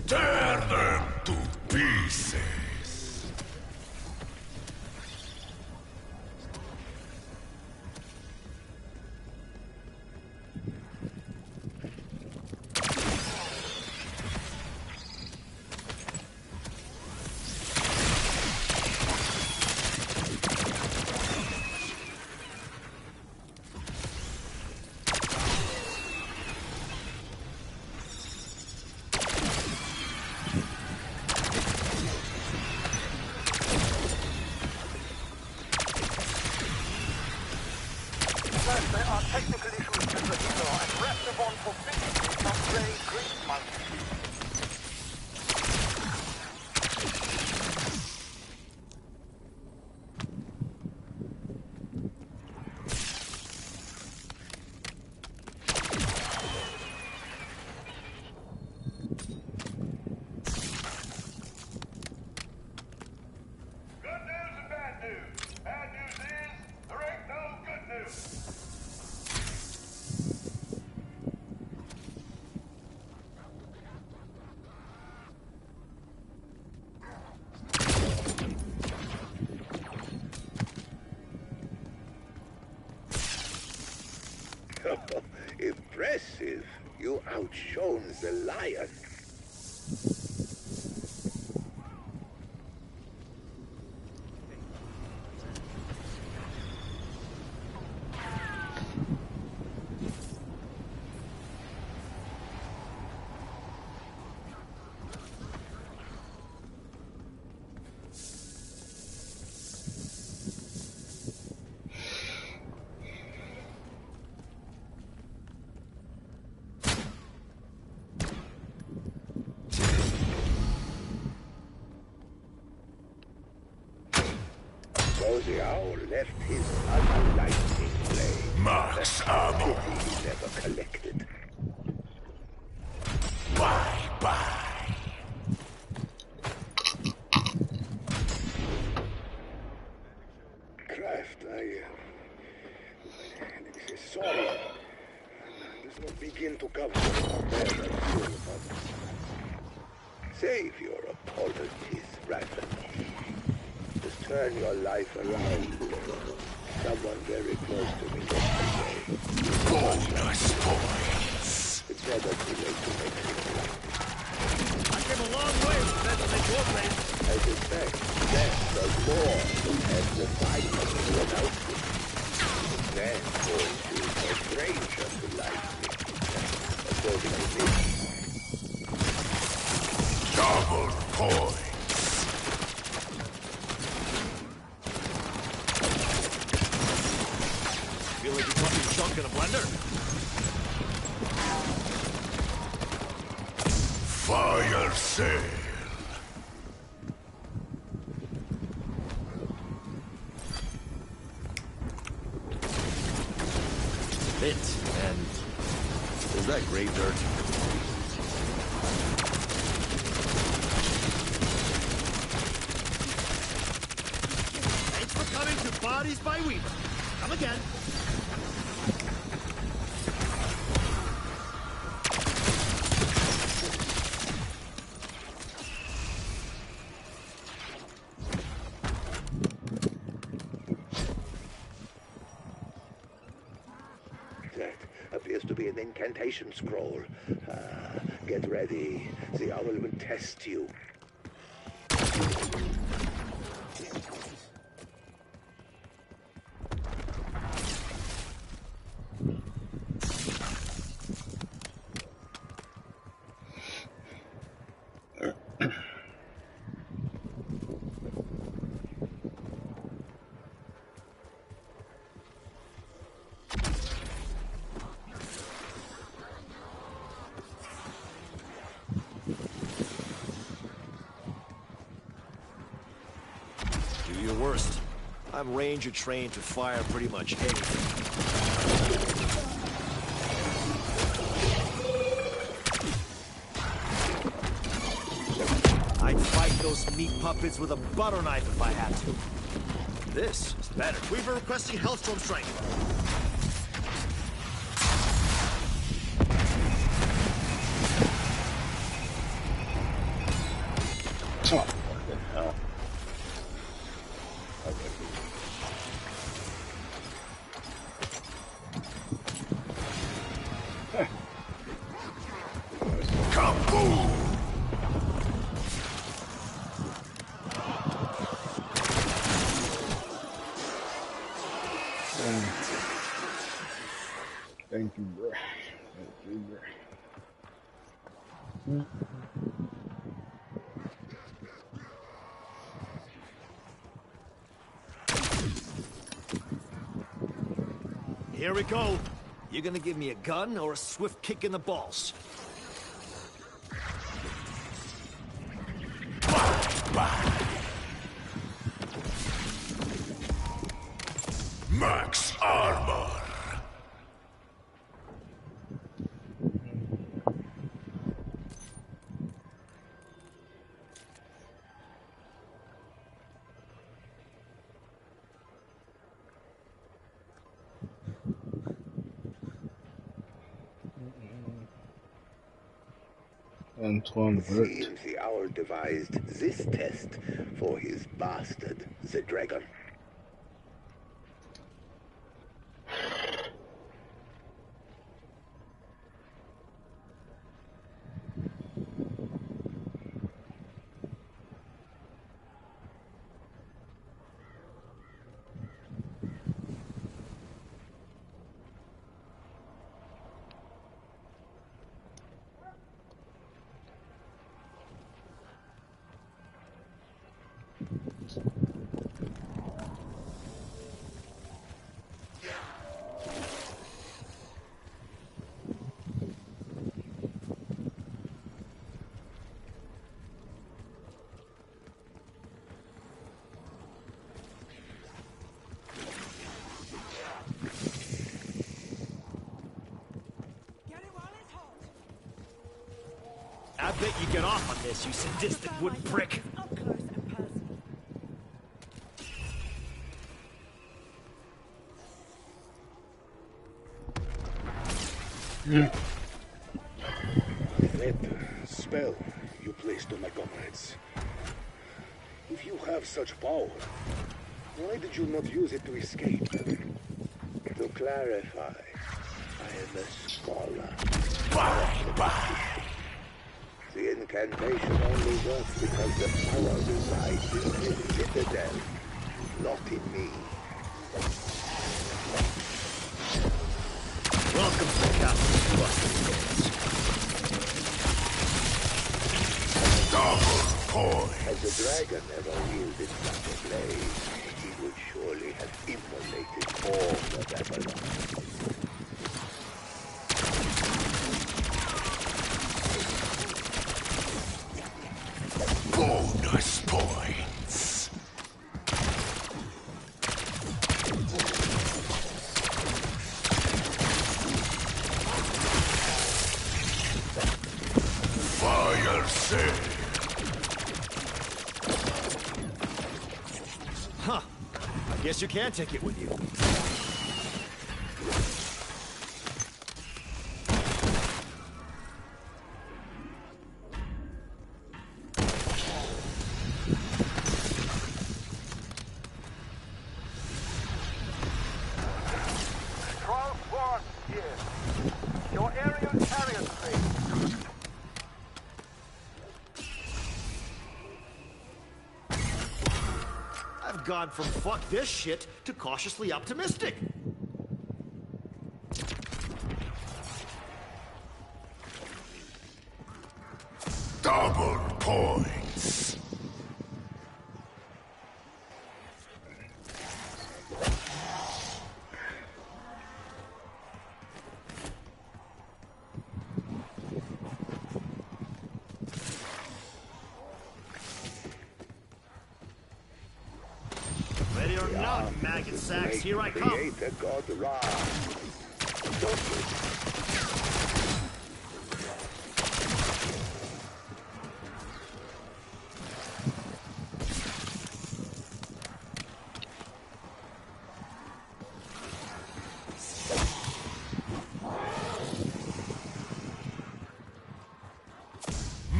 Tear them to pieces. stones the lion. So the owl left his other lightning blade. Max ammo. Pity he never collected. Bye-bye. Kraft, sorry. Does not begin to cover Save your apologies, Raven. Just turn your life around. Someone very close to me yesterday. Bonus points. It's never too late to make things right. I came a long way to make your place. I suspect that does more as the final to announce it. Then going to a stranger to lightning, according to me. Double points. Feel like you're pumping junk in a blender? Fire sale. Mint. And is that grave dirt? Thanks for coming to Bodies by Weaver. Come again. Appears to be an incantation scroll. Get ready. The owl will test you. Worst. I'm ranger trained to fire pretty much anything. I'd fight those meat puppets with a butter knife if I had to. This is better. Weaver requesting Hellstorm strike. Oh, what the hell? Thank you, bro. Thank you, bro. Here we go. You gonna give me a gun or a swift kick in the balls? Max armor. Antoine Bert. Seems the owl devised this test for his bastard, the dragon. you get off on this, you sadistic wood prick. I read the spell you placed on my comrades. If you have such power, why did you not use it to escape? To clarify, I am a scholar. The incantation only works because the power resides in the citadel, not in me. Welcome to the Captain's Busting Double point. Had the dragon ever wielded such a blade, he would surely have immolated all the Babylon. Bonus points. Fire sale. Huh. I guess you can take it with you. Trial squad here. Your aerial carrier stream. I've gone from fuck this shit to cautiously optimistic. Double points. Ready or not, maggot sacks, here I come. Create the god Ra. Don't you?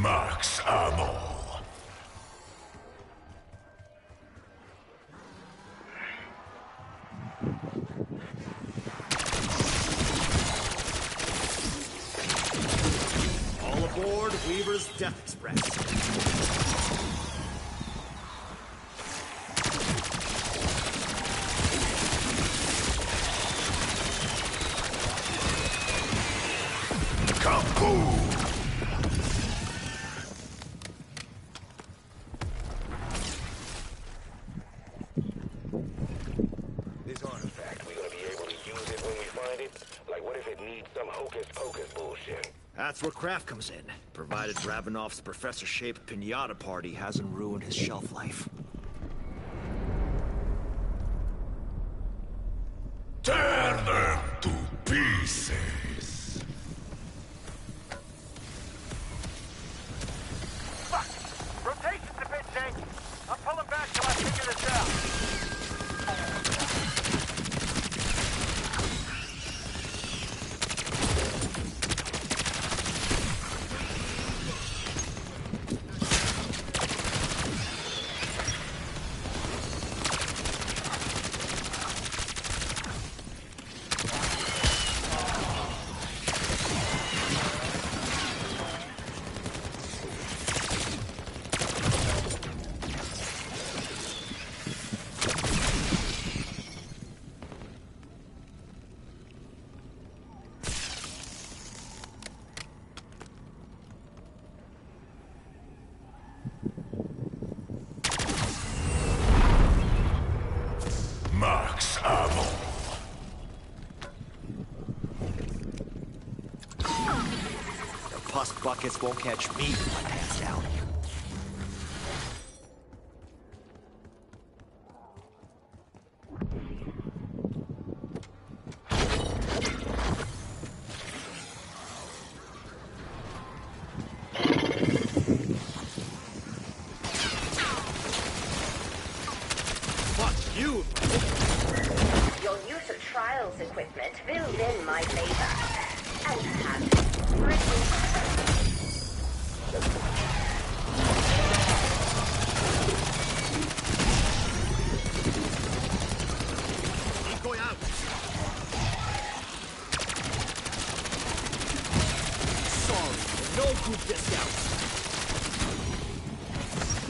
Max ammo. All aboard Weaver's Death Express. Kaboom! This artifact, we gonna be able to use it when we find it? Like, what if it needs some hocus-pocus bullshit? That's where craft comes in, provided Ravenoff's professor-shaped pinata party hasn't ruined his shelf life. Turn them to pieces. Fuck! Rotation's a bit janky. I'm pulling back till I figure this out. Max ammo. The pus buckets won't catch me with my pants down.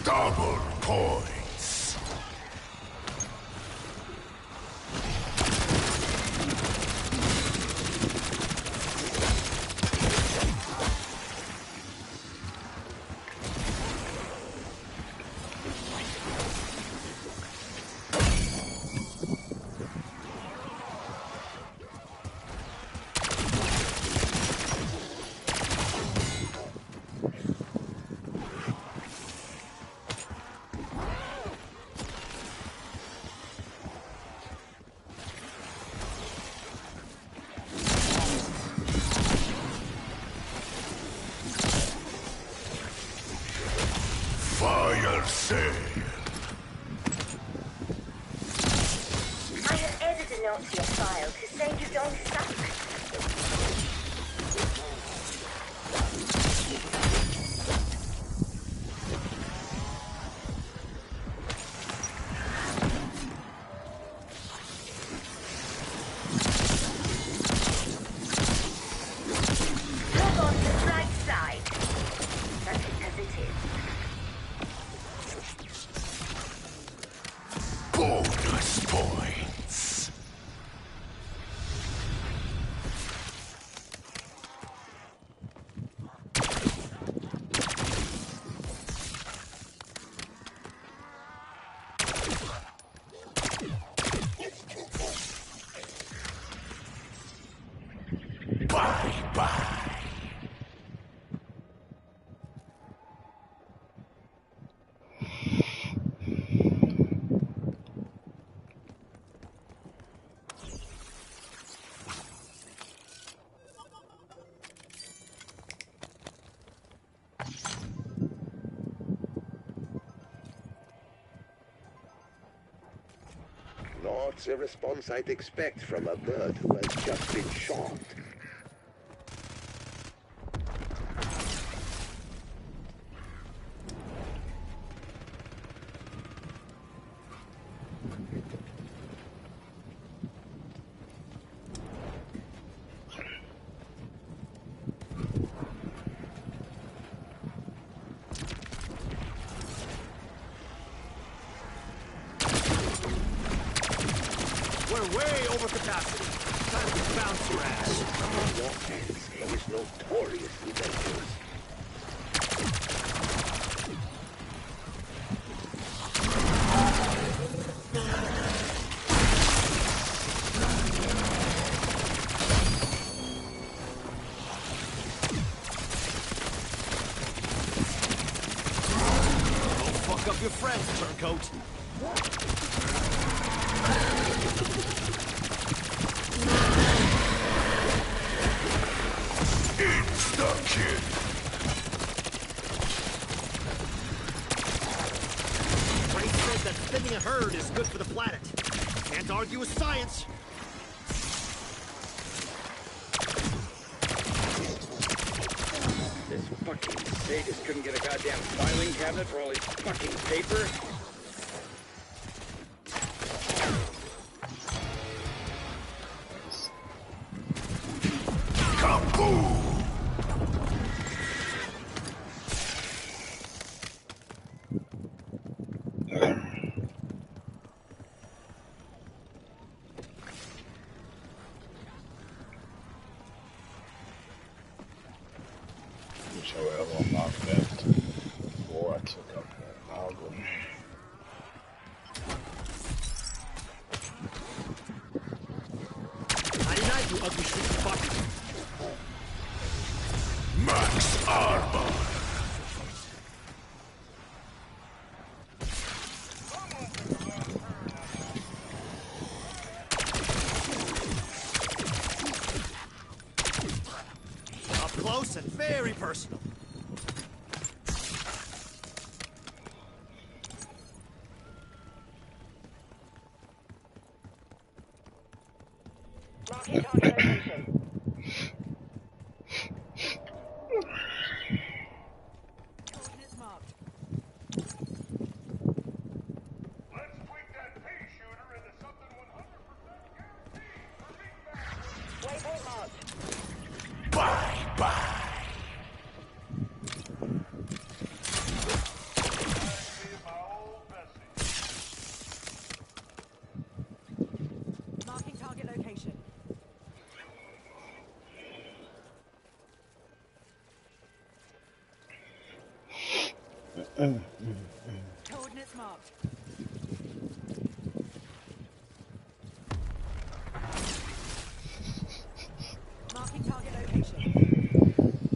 Double points. Fire sale. I have added a note to your file to say you don't suck. Log on the right side. That's it as it is. Bonus points. Bye-bye. Not the response I'd expect from a bird who has just been shot. We're way over capacity. Time to bounce your ass. Your hands is notoriously dangerous. Don't fuck up your friends, turncoat. Insta-kill. Ray said that thinning a herd is good for the planet. Can't argue with science. This fucking sadist couldn't get a goddamn filing cabinet for all his fucking paper. Kaboom! Wish I would have unlocked that before I took up that amalgam. You ugly shit fuck. Max armor. Up close and very personal. Marking target location. Coordinates marked. Let's tweak that pea shooter into something 100% guaranteed. Waypoint marked. Bye-bye. Coordinates marked. Marking target location.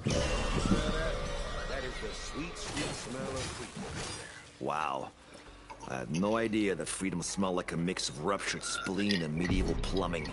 That is the sweet, sweet smell of freedom. Wow. I had no idea that freedom smelled like a mix of ruptured spleen and medieval plumbing.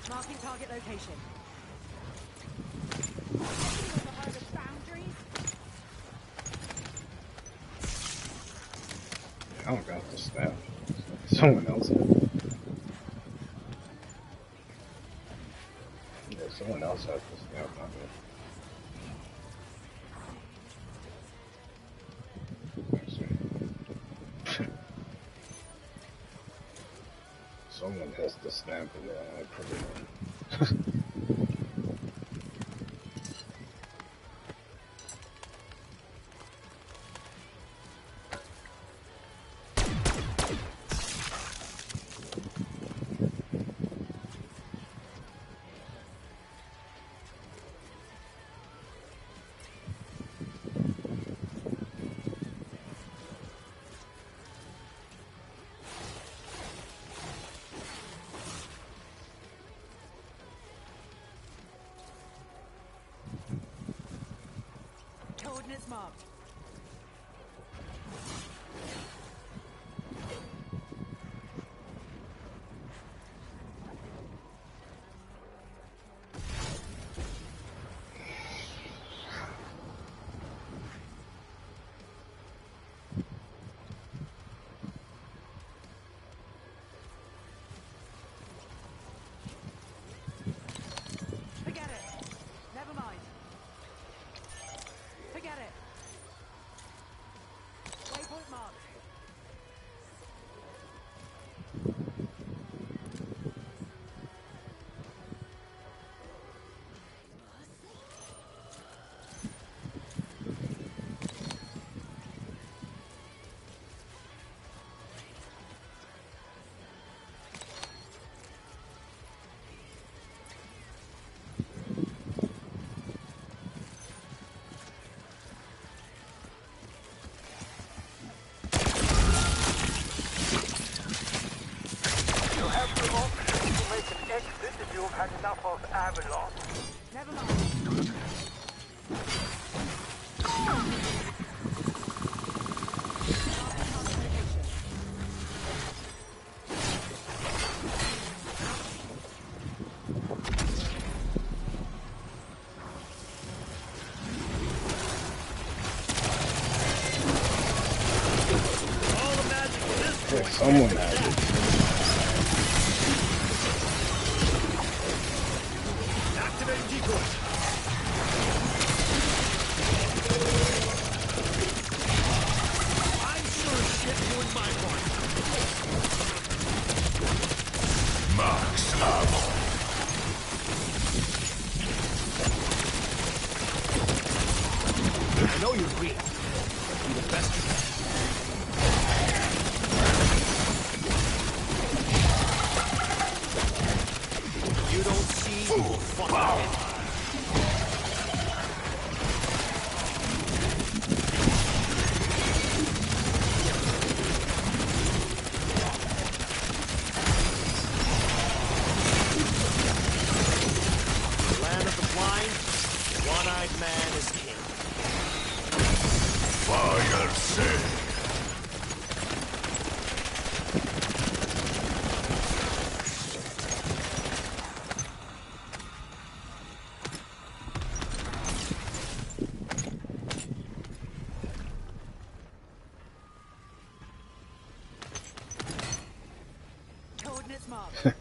Marking target location. I don't got the snap. Someone else has it. Yeah, someone else has the snap, not me. Someone has the snap in there. I put it in. Coordinates marked. Forget it. Never mind. Forget it. Waypoint marked. You have the option to make an exit if you've had enough of Avalon. Never mind. Yeah, someone has it. Activating decoy. I'm sure as shit doing my part. Max ammo. know you're weak. Do the best you can. If you don't see, you will fucking hit. One-eyed man is king. Fire sale. Coordinates marked.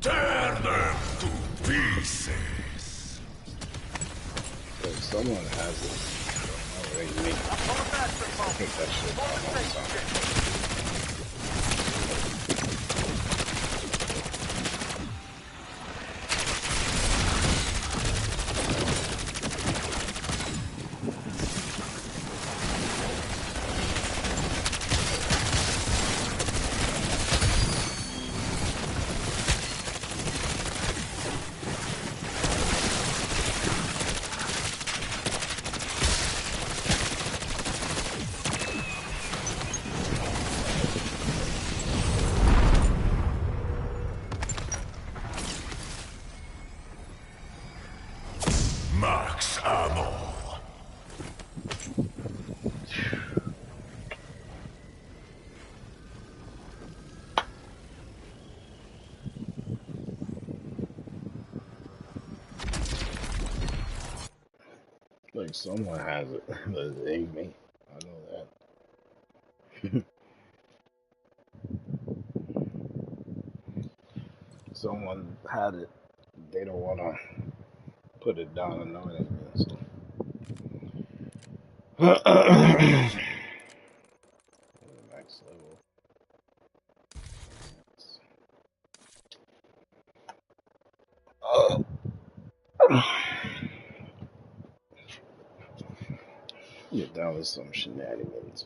Tear them to pieces. But someone has it. Already me. I think that shit come on. Max ammo. Like someone has it, but it ain't me. I know that. Someone had it. They don't want to put it down and know it ain't me. So. Max level. Yeah, that was some shenanigans.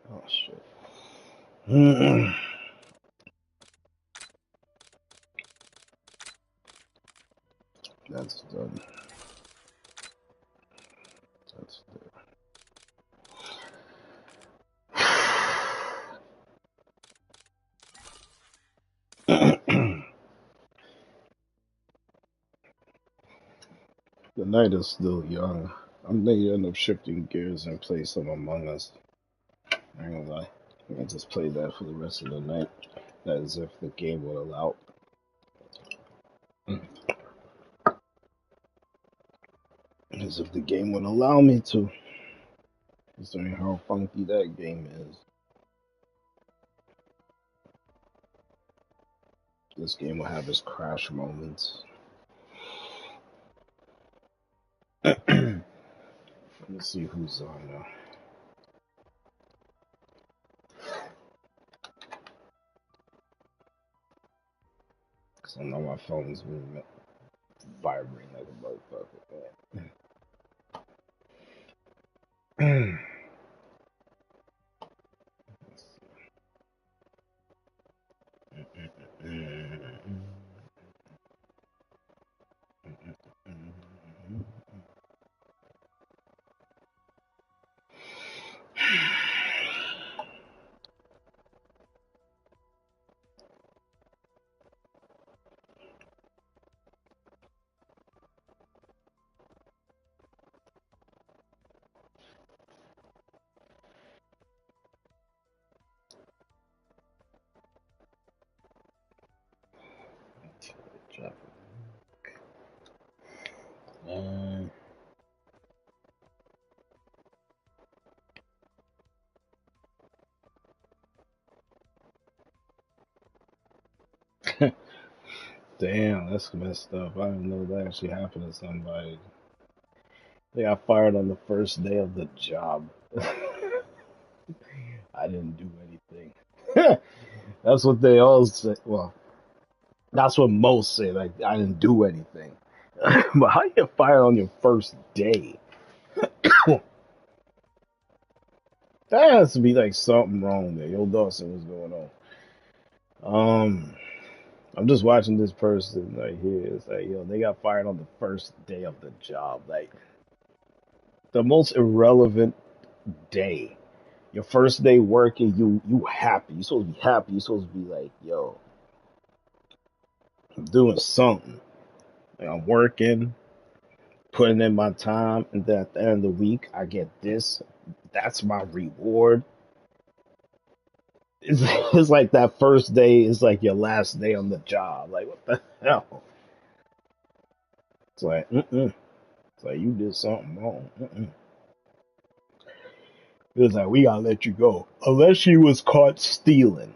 Oh shit. That's done. That's there. The night is still young. I may end up shifting gears and play some Among Us. I ain't gonna lie. I can just play that for the rest of the night. As if the game would allow. As if the game would allow me to. Considering how funky that game is. This game will have its crash moments. Let me see who's on now. Cause I know my phone's been vibrating like a motherfucker. Man. Damn, that's messed up. I didn't know that actually happened to somebody. They got fired on the first day of the job. I didn't do anything. That's what they all say. Well, that's what most say. Like, I didn't do anything. But how you get fired on your first day? That has to be like something wrong there. Yo, Dawson, what's going on? I'm just watching this person right here. It's like, yo, they got fired on the first day of the job. Like, the most irrelevant day. Your first day working, you happy. You're supposed to be happy. You're supposed to be like, yo, I'm doing something. Like, I'm working, putting in my time, and then at the end of the week, I get this. That's my reward. It's like that first day is like your last day on the job. Like, what the hell? It's like, It's like, you did something wrong. It's like, we gotta let you go. Unless you was caught stealing.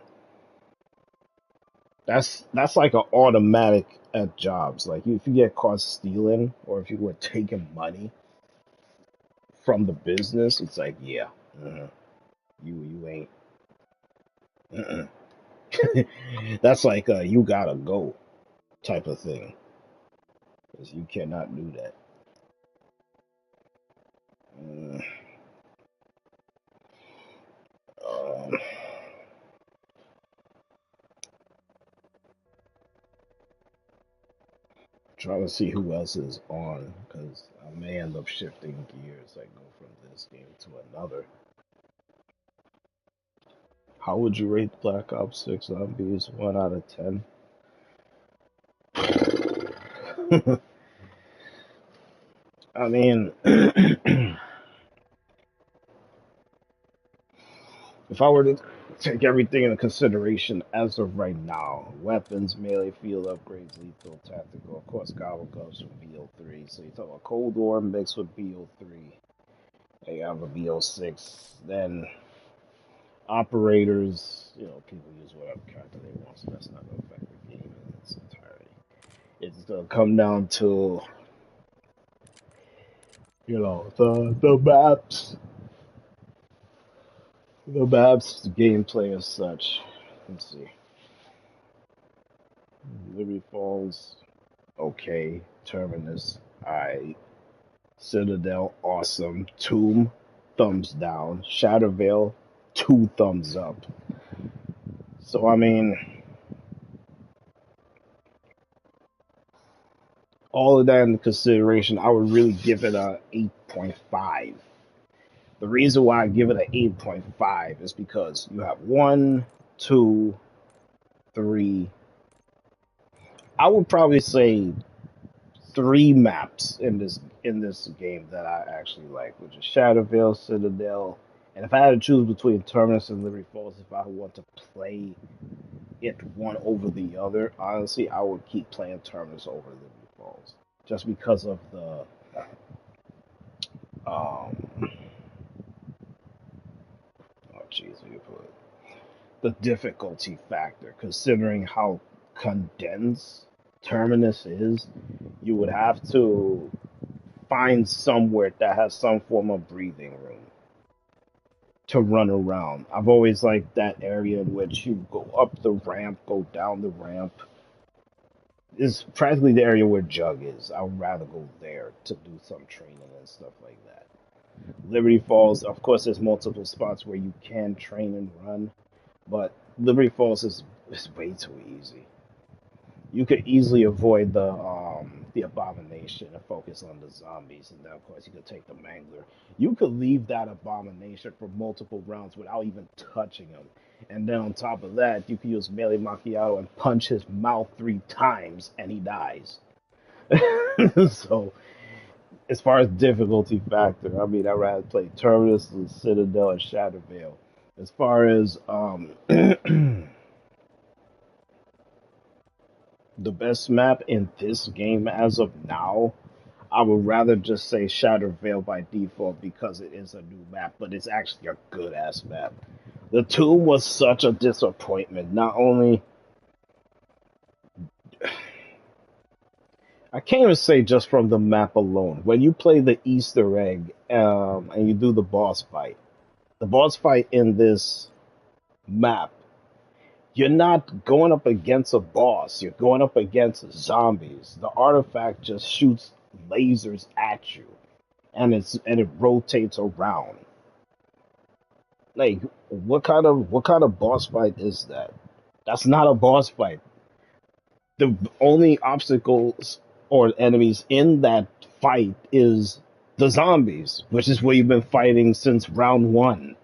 That's like an automatic at jobs. Like, if you get caught stealing, or if you were taking money from the business, it's like, yeah, you ain't. That's like a you gotta go type of thing. 'Cause you cannot do that. Trying to see who else is on, because I may end up shifting gears. Like, go from this game to another. How would you rate Black Ops 6 Zombies? 1 out of 10. I mean, if I were to take everything into consideration as of right now, weapons, melee, field upgrades, lethal, tactical, of course, gobblegups from BO3. So you talk about Cold War mixed with BO3. They have a BO6. Then operators, people use whatever character they want, so that's not going to affect the game in its entirety. It's going to come down to, the maps. The maps, the gameplay as such. Let's see. Liberty Falls, okay. Terminus, alright. Citadel, awesome. Tomb, thumbs down. Shadowvale, 2 thumbs up. So, I mean, all of that in consideration, I would really give it a 8.5. The reason why I give it an 8.5 is because you have 1, 2, 3. I would probably say 3 maps in this game that I actually like, which is Shadowvale, Citadel, and if I had to choose between Terminus and Liberty Falls, if I want to play it one over the other, honestly, I would keep playing Terminus over Liberty Falls, just because of the the difficulty factor, considering how condensed Terminus is. You would have to find somewhere that has some form of breathing room to run around. I've always liked that area in which you go up the ramp, go down the ramp. It's practically the area where Jug is. I would rather go there to do some training and stuff like that. Liberty Falls, of course, there's multiple spots where you can train and run, but Liberty Falls is way too easy. You could easily avoid the abomination and focus on the zombies, and then of course you could take the mangler. You could leave that abomination for multiple rounds without even touching him, and then on top of that, you could use melee macchiato and punch his mouth 3 times, and he dies. So, as far as difficulty factor, I mean, I'd rather play Terminus, Citadel, and Shadowvale. As far as the best map in this game as of now, I would rather just say Shadowvale by default because it is a new map, but it's actually a good-ass map. The Tomb was such a disappointment. Not only I can't even say just from the map alone. When you play the Easter egg and you do the boss fight in this map, you're not going up against a boss. You're going up against zombies. The artifact just shoots lasers at you, and it rotates around. Like, what kind of boss fight is that? That's not a boss fight. The only obstacles or enemies in that fight is the zombies, which is what you've been fighting since round one.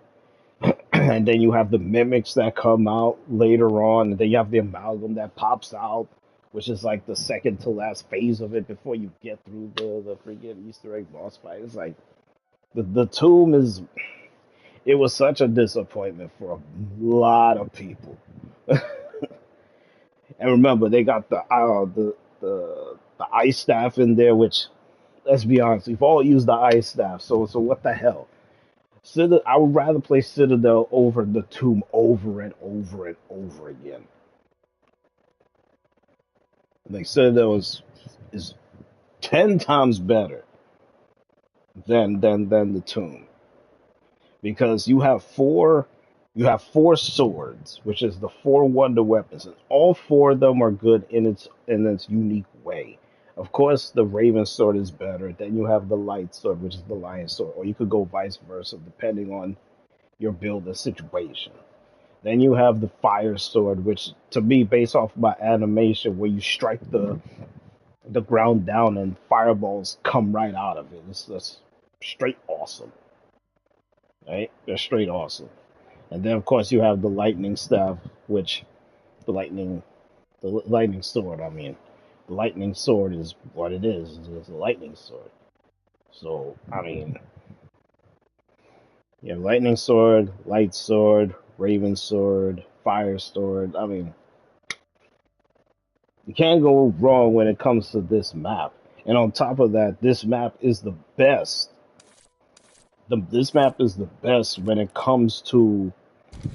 And then you have the mimics that come out later on, and then you have the amalgam that pops out, which is like the second to last phase of it before you get through the freaking Easter egg boss fight. It's like the tomb is. It was such a disappointment for a lot of people. And remember, they got the ice staff in there, which, let's be honest, we've all used the ice staff. So what the hell? I would rather play Citadel over the tomb over and over and over again. Like, Citadel is 10 times better than the tomb, because you have four swords, which is the 4 wonder weapons, and all 4 of them are good in its unique way. Of course, the Raven sword is better. Then you have the light sword, which is the lion sword, or you could go vice versa, depending on your build or situation. Then you have the fire sword, which, to me, based off my animation, where you strike the ground down and fireballs come right out of it. That's straight awesome. Right? They're straight awesome. And then, of course, you have the lightning staff, which the lightning sword. I mean, the lightning sword is what it is. It's a lightning sword. So, I mean, you have lightning sword, light sword, raven sword, fire sword. I mean, you can't go wrong when it comes to this map. And on top of that, this map is the best. This map is the best when it comes to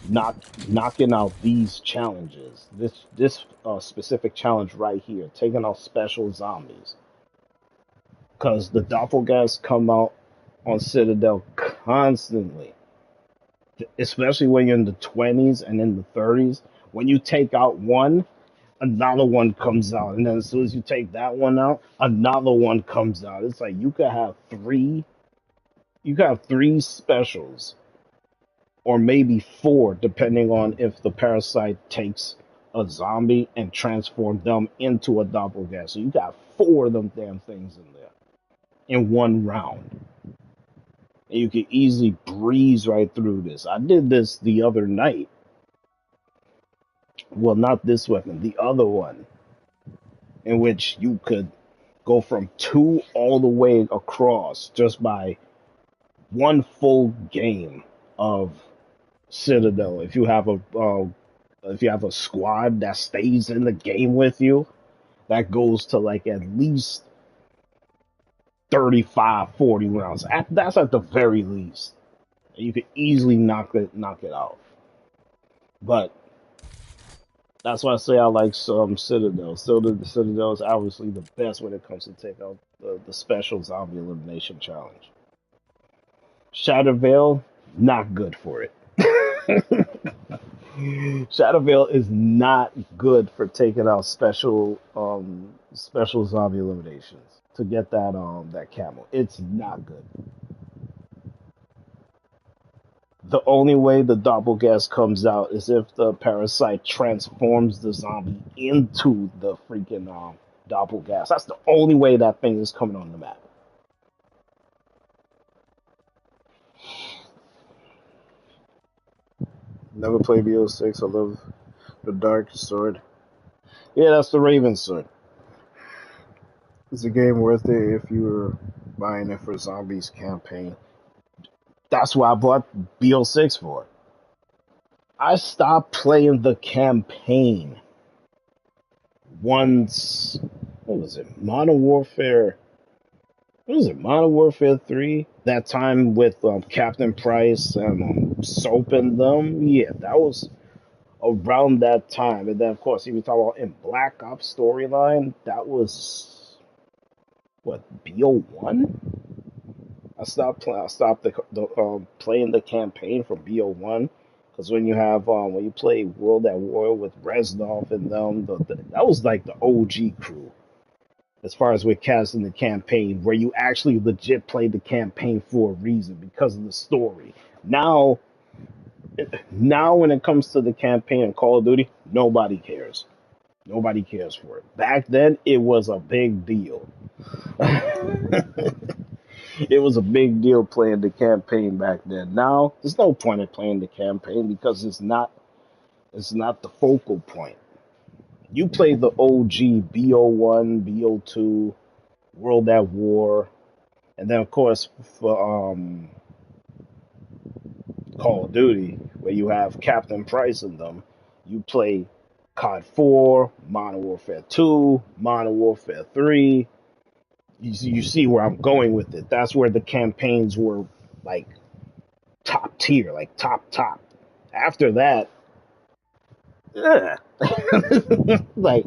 knocking out these challenges. This specific challenge right here, taking out special zombies. Because the doppelgangers come out on Citadel constantly. Especially when you're in the 20s and in the 30s. When you take out one, another one comes out. And then as soon as you take that one out, another one comes out. It's like you could have three specials, or maybe 4, depending on if the parasite takes a zombie and transforms them into a doppelganger. So you got 4 of them damn things in there in one round. And you can easily breeze right through this. I did this the other night. Well, not this weapon, the other one, in which you could go from 2 all the way across just by one full game of Citadel. If you have a squad that stays in the game with you, that goes to like at least 35, 40 rounds. That's at the very least. You could easily knock it out. But that's why I say I like Citadel. So the Citadel is obviously the best when it comes to take out the special zombie elimination challenge. Shadowvale, not good for it. Shadowvale is not good for taking out special zombie eliminations to get that camo. It's not good. The only way the doppelganger comes out is if the parasite transforms the zombie into the freaking doppelganger. That's the only way that thing is coming on the map. Never played BO6. I love the dark sword. Yeah, that's the Raven sword. It's a game worth it if you were buying it for Zombies campaign. That's what I bought BO6 for. I stopped playing the campaign once. What was it? Modern Warfare. What was it? Modern Warfare 3? That time with Captain Price and Soap and them? Yeah, that was around that time. And then, of course, if you talk about in Black Ops storyline, that was what, BO1? I stopped playing the campaign for BO1 because when you play World at War with Reznov and them, that was like the OG crew as far as with casting the campaign, where you actually legit played the campaign for a reason because of the story. Now when it comes to the campaign in Call of Duty, nobody cares. Nobody cares for it. Back then, it was a big deal. It was a big deal playing the campaign back then. Now, there's no point in playing the campaign because it's not the focal point. You play the OG BO1, BO2, World at War, and then of course for Call of Duty, where you have Captain Price in them, you play COD 4, Modern Warfare 2, Modern Warfare 3. You see where I'm going with it. That's where the campaigns were like top tier, like top. After that, like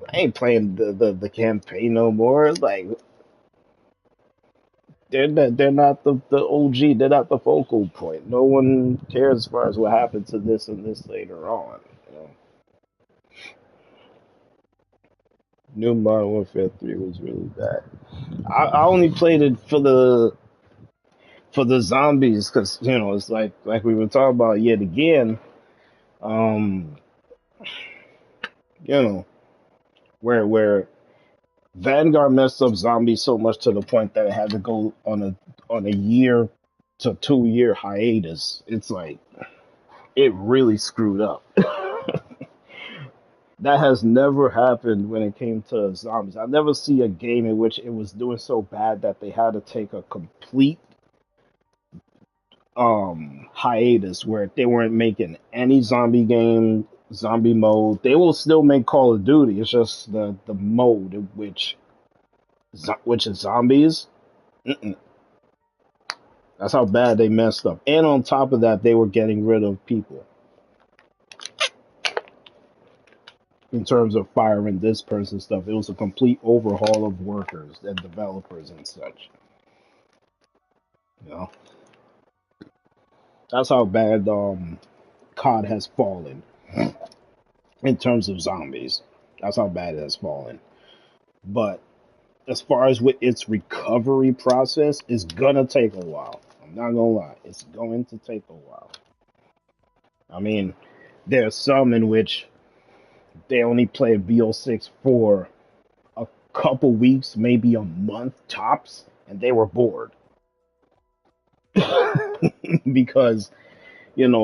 I ain't playing the campaign no more. Like they're not the OG. They're not the focal point. No one cares as far as what happened to this and this later on. You know? New Modern Warfare 3 was really bad. I only played it for the zombies because it's like we were talking about yet again. Where Vanguard messed up zombies so much to the point that it had to go on a year to 2 year hiatus. It's like it really screwed up. That has never happened when it came to zombies. I never see a game in which it was doing so bad that they had to take a complete hiatus where they weren't making any zombie game, zombie mode. They will still make Call of Duty. It's just the mode in which is zombies. That's how bad they messed up. And on top of that, they were getting rid of people. In terms of firing this person stuff, it was a complete overhaul of workers and developers and such. That's how bad COD has fallen in terms of zombies. That's how bad it has fallen. But as far as with its recovery process, it's gonna take a while. I'm not gonna lie, it's going to take a while. I mean, there's some in which they only play BO6 for a couple weeks, maybe a month tops, and they were bored. Because,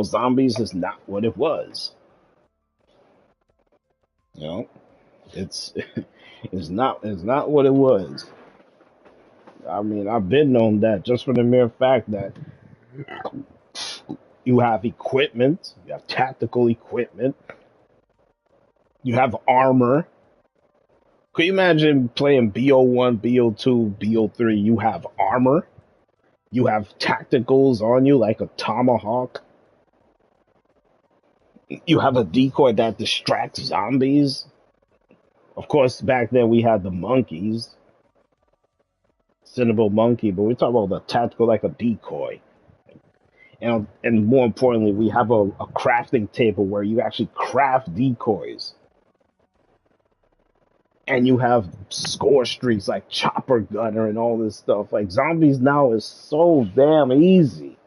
zombies is not what it was. It's not what it was. I mean, I've been known that just for the mere fact that you have equipment, you have tactical equipment, you have armor. Could you imagine playing BO1, BO2, BO3? You have armor. You have tacticals on you like a tomahawk. You have a decoy that distracts zombies. Of course, back then we had the monkeys. Cinnamon monkey, but we're talking about the tactical like a decoy. And more importantly, we have a crafting table where you actually craft decoys. And you have score streaks like chopper gunner and all this stuff. Like zombies now is so damn easy.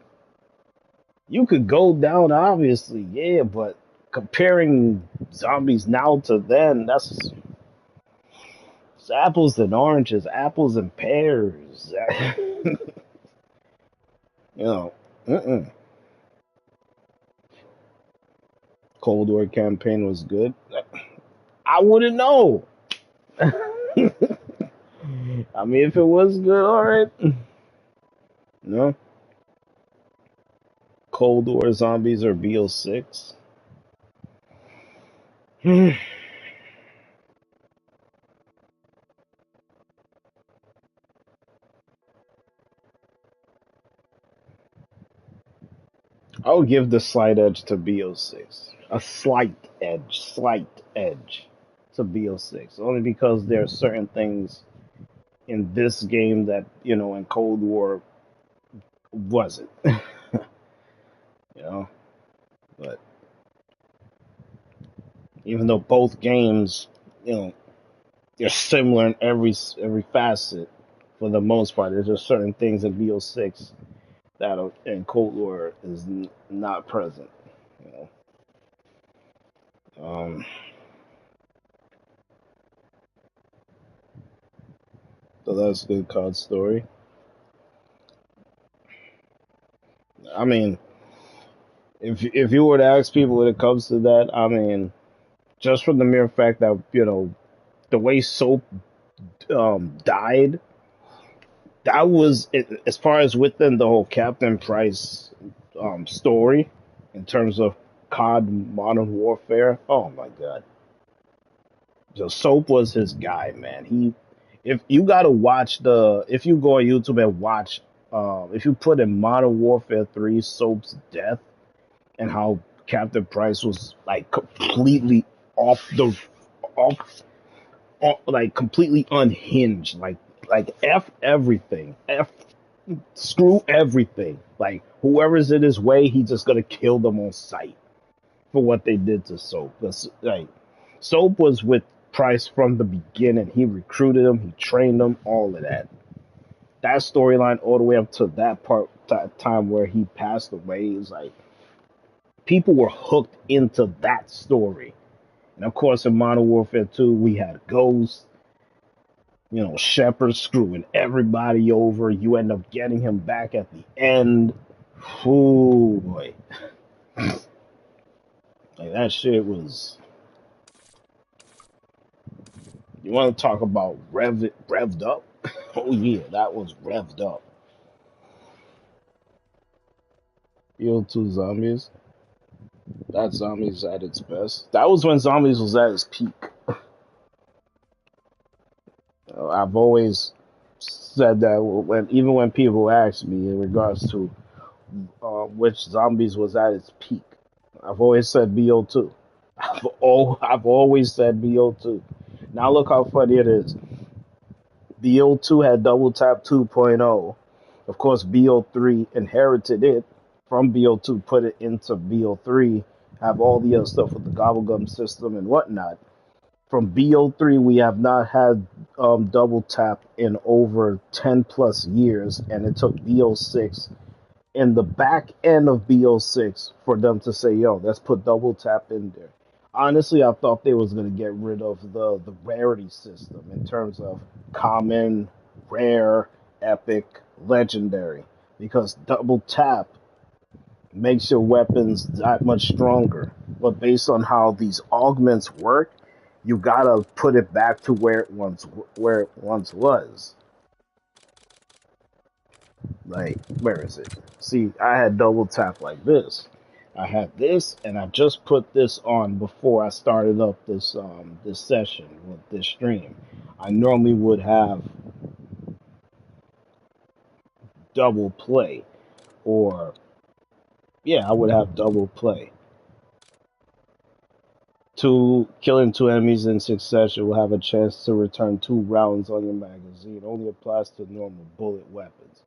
You could go down, obviously, yeah, but comparing zombies now to then, it's apples and oranges, apples and pears. Cold War campaign was good. I wouldn't know. I mean, if it was good, alright. No. Cold War zombies or BO6. I would give the slight edge to BO6. A slight edge to BO6. Only because there are certain things in this game that, you know, in Cold War wasn't. You know, but even though both games, you know, they're similar in every facet for the most part. There's just certain things in BO6 that are, in Cold War is not present. You know, so that's a good COD story. I mean, if you were to ask people when it comes to that, I mean, just from the mere fact that, you know, the way Soap died, that was, as far as within the whole Captain Price story, in terms of COD Modern Warfare. Oh my God, so Soap was his guy, man. If you gotta watch if you go on YouTube and watch, if you put in Modern Warfare 3 Soap's death and how Captain Price was like completely off the off like completely unhinged, like F everything, screw everything. Like whoever's in his way, he's just gonna kill them on sight for what they did to Soap. Like Soap was with Price from the beginning. He recruited him, he trained him, all of that. That storyline all the way up to that time where he passed away, is like people were hooked into that story. And of course, in Modern Warfare 2, we had Ghost, you know, Shepard screwing everybody over. You end up getting him back at the end. Ooh, boy. Like, that shit was... You want to talk about revved up? Oh, yeah, that was revved up. BO2 Zombies. That Zombies at its best. That was when Zombies was at its peak. I've always said that even when people ask me in regards to which Zombies was at its peak, I've always said BO2. I've always said BO2. Now look how funny it is. BO2 had Double Tap 2.0. Of course, BO3 inherited it from BO2, put it into BO3, have all the other stuff with the Gobblegum system and whatnot. From BO3, we have not had Double Tap in over 10 plus years, and it took BO6 in the back end of BO6 for them to say, yo, let's put Double Tap in there. Honestly, I thought they was going to get rid of the rarity system in terms of common, rare, epic, legendary, because Double Tap makes your weapons that much stronger. But based on how these augments work, you gotta put it back to where it once was. Like, where is it? See, I had Double Tap like this. I had this, and I just put this on before I started up this this session with this stream. I normally would have double play, or yeah, I would have double play. Killing two enemies in succession will have a chance to return 2 rounds on your magazine. Only applies to normal bullet weapons.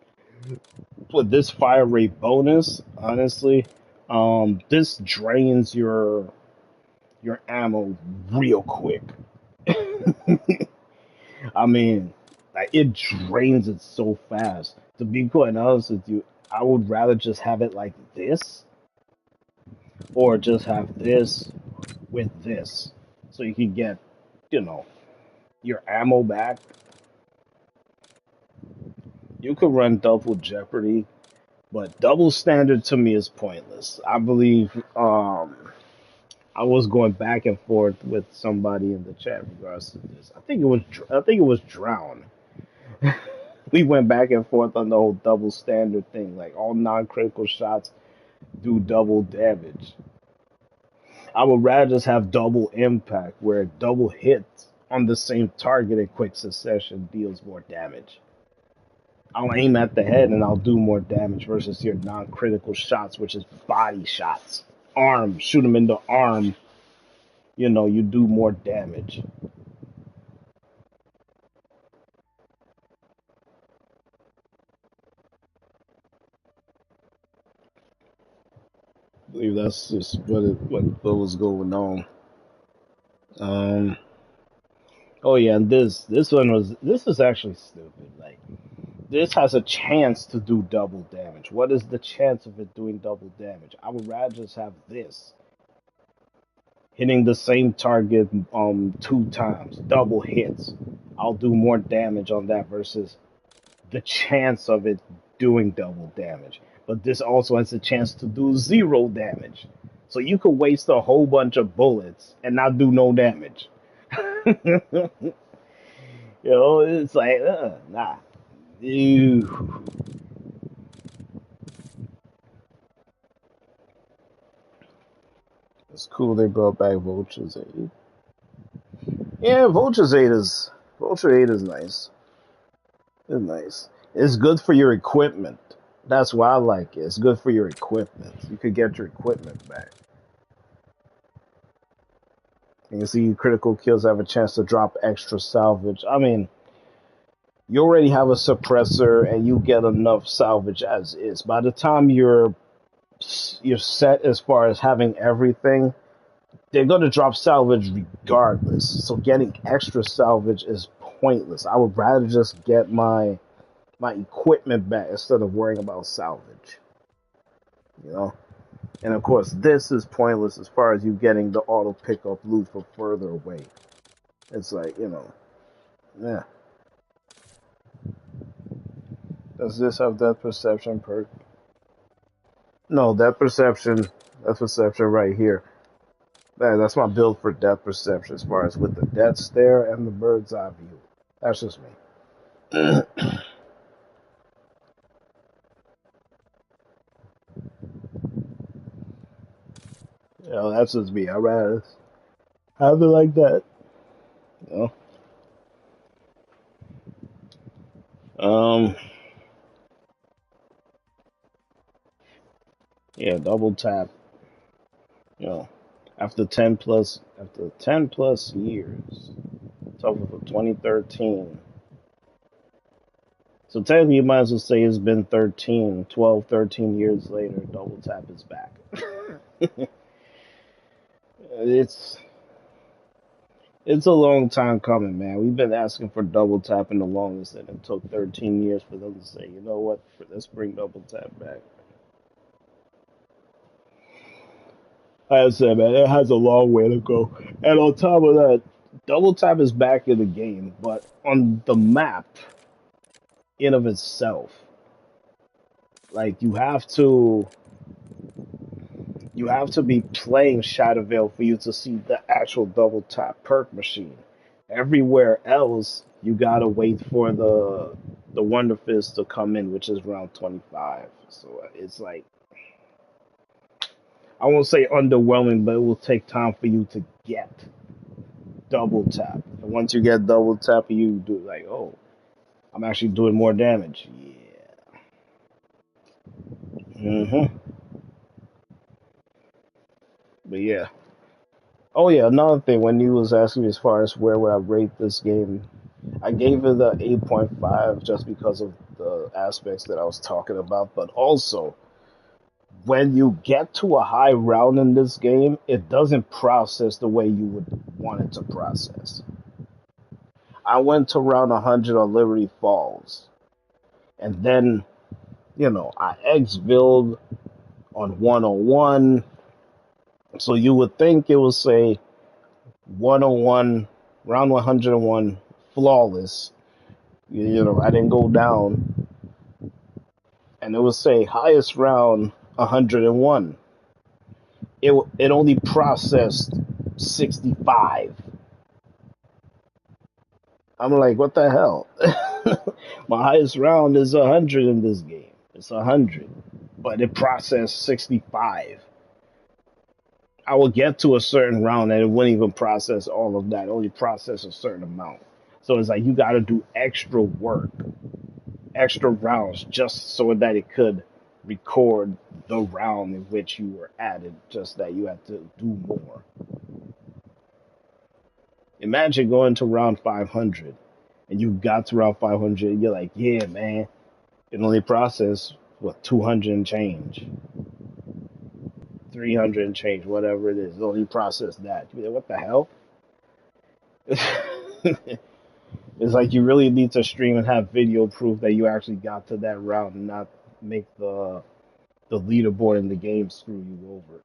With this fire rate bonus, honestly, this drains your ammo real quick. I mean, like, it drains it so fast. To be quite honest with you, I would rather just have it like this, or just have this with this, so you can get, you know, your ammo back. You could run double jeopardy, but double standard to me is pointless. I believe I was going back and forth with somebody in the chat in regards to this. I think it was Drown. We went back and forth on the whole double standard thing, like all non-critical shots do double damage. I would rather just have double impact, where double hits on the same target in quick succession deals more damage. I'll aim at the head and I'll do more damage versus your non-critical shots, which is body shots. Arm, shoot him in the arm, you know, you do more damage. I believe that's just what was going on. Oh yeah, and this is actually stupid. Like, this has a chance to do double damage. What is the chance of it doing double damage? I would rather just have this hitting the same target 2 times, double hits. I'll do more damage on that versus the chance of it doing double damage. But this also has a chance to do 0 damage. So you could waste a whole bunch of bullets and not do no damage. You know, it's like, nah. Ew. It's cool they brought back Vulture's 8. Yeah, Vulture's 8 is... Vulture 8 is nice. It's nice. It's good for your equipment. That's why I like it. It's good for your equipment. You could get your equipment back. And you see critical kills have a chance to drop extra salvage. I mean, you already have a suppressor and you get enough salvage as is. By the time you're set as far as having everything, they're going to drop salvage regardless. So getting extra salvage is pointless. I would rather just get my equipment back instead of worrying about salvage. You know? And of course, this is pointless as far as you getting the auto pickup loot for further away. It's like, you know, yeah. Does this have depth perception perk? No, depth perception right here. That's my build for depth perception as far as with the death stare and the bird's eye view. That's just me. You know, that's just me. I'd rather have it like that. You know? Yeah, double tap. You know, after 10 plus years. Talking for 2013. So technically you might as well say it's been 12, 13 years later, double tap is back. It's a long time coming, man. We've been asking for double tapping the longest, and it took 13 years for them to say, you know what, let's bring double tap back. Like I said, man, it has a long way to go. And on top of that, double tap is back in the game, but on the map in of itself, like you have to be playing Shadowvale for you to see the actual double tap perk machine. Everywhere else, you gotta wait for the Wonder Fist to come in, which is round 25. So it's like, I won't say underwhelming, but it will take time for you to get double tap. And once you get double tap, you do like, oh, I'm actually doing more damage. Yeah. But yeah. Oh yeah, another thing, when you was asking me as far as where would I rate this game, I gave it a 8.5 just because of the aspects that I was talking about, but also, when you get to a high round in this game, it doesn't process the way you would want it to process. I went to round 100 on Liberty Falls, and then, you know, I exfilled on 101, so you would think it would say 101, round 101, flawless. You know, I didn't go down, and it would say highest round 101. It only processed 65. I'm like, what the hell? My highest round is 100 in this game. It's 100, but it processed 65. I would get to a certain round and it wouldn't even process all of that. It only process a certain amount. So it's like you got to do extra work, extra rounds, just so that it could record the round in which you were added, just that you had to do more. Imagine going to round 500 and you got to round 500 and you're like, yeah, man, it only processed, 200 and change. 300 and change, whatever it is. Oh, he processed that. You be like, what the hell? It's like you really need to stream and have video proof that you actually got to that round and not make the leaderboard in the game screw you over.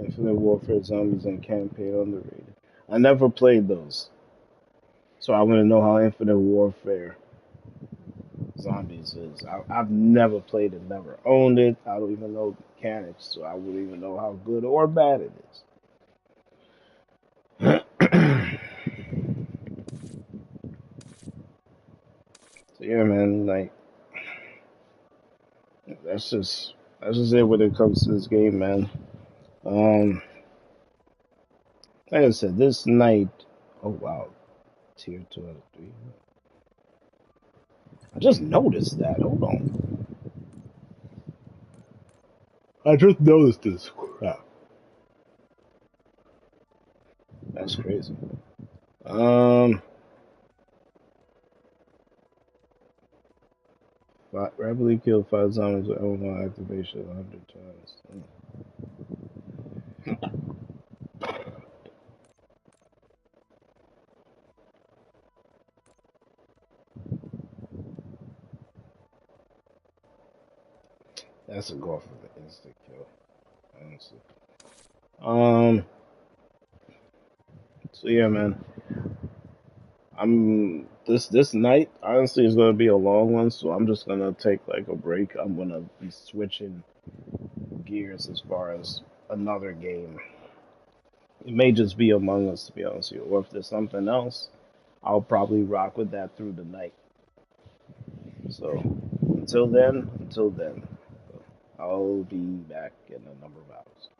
Infinite Warfare Zombies and Campaign underrated. I never played those, so I want to know how Infinite Warfare Zombies is. I've never played it, never owned it. I don't even know the mechanics, so I wouldn't even know how good or bad it is. So yeah, man, like that's just it when it comes to this game, man. Like I said, this night. Oh wow, tier 2 out of 3. I just noticed that. Hold on. I just noticed this crap. That's crazy. Rapidly kill 5 zombies with L1 activation 100 times. That's a goal for the instant kill, honestly. So yeah, man. This night honestly is gonna be a long one, so I'm just gonna take like a break. I'm gonna be switching gears as far as another game. It may just be Among Us, to be honest with you, or if there's something else, I'll probably rock with that through the night. So until then, I'll be back in a number of hours.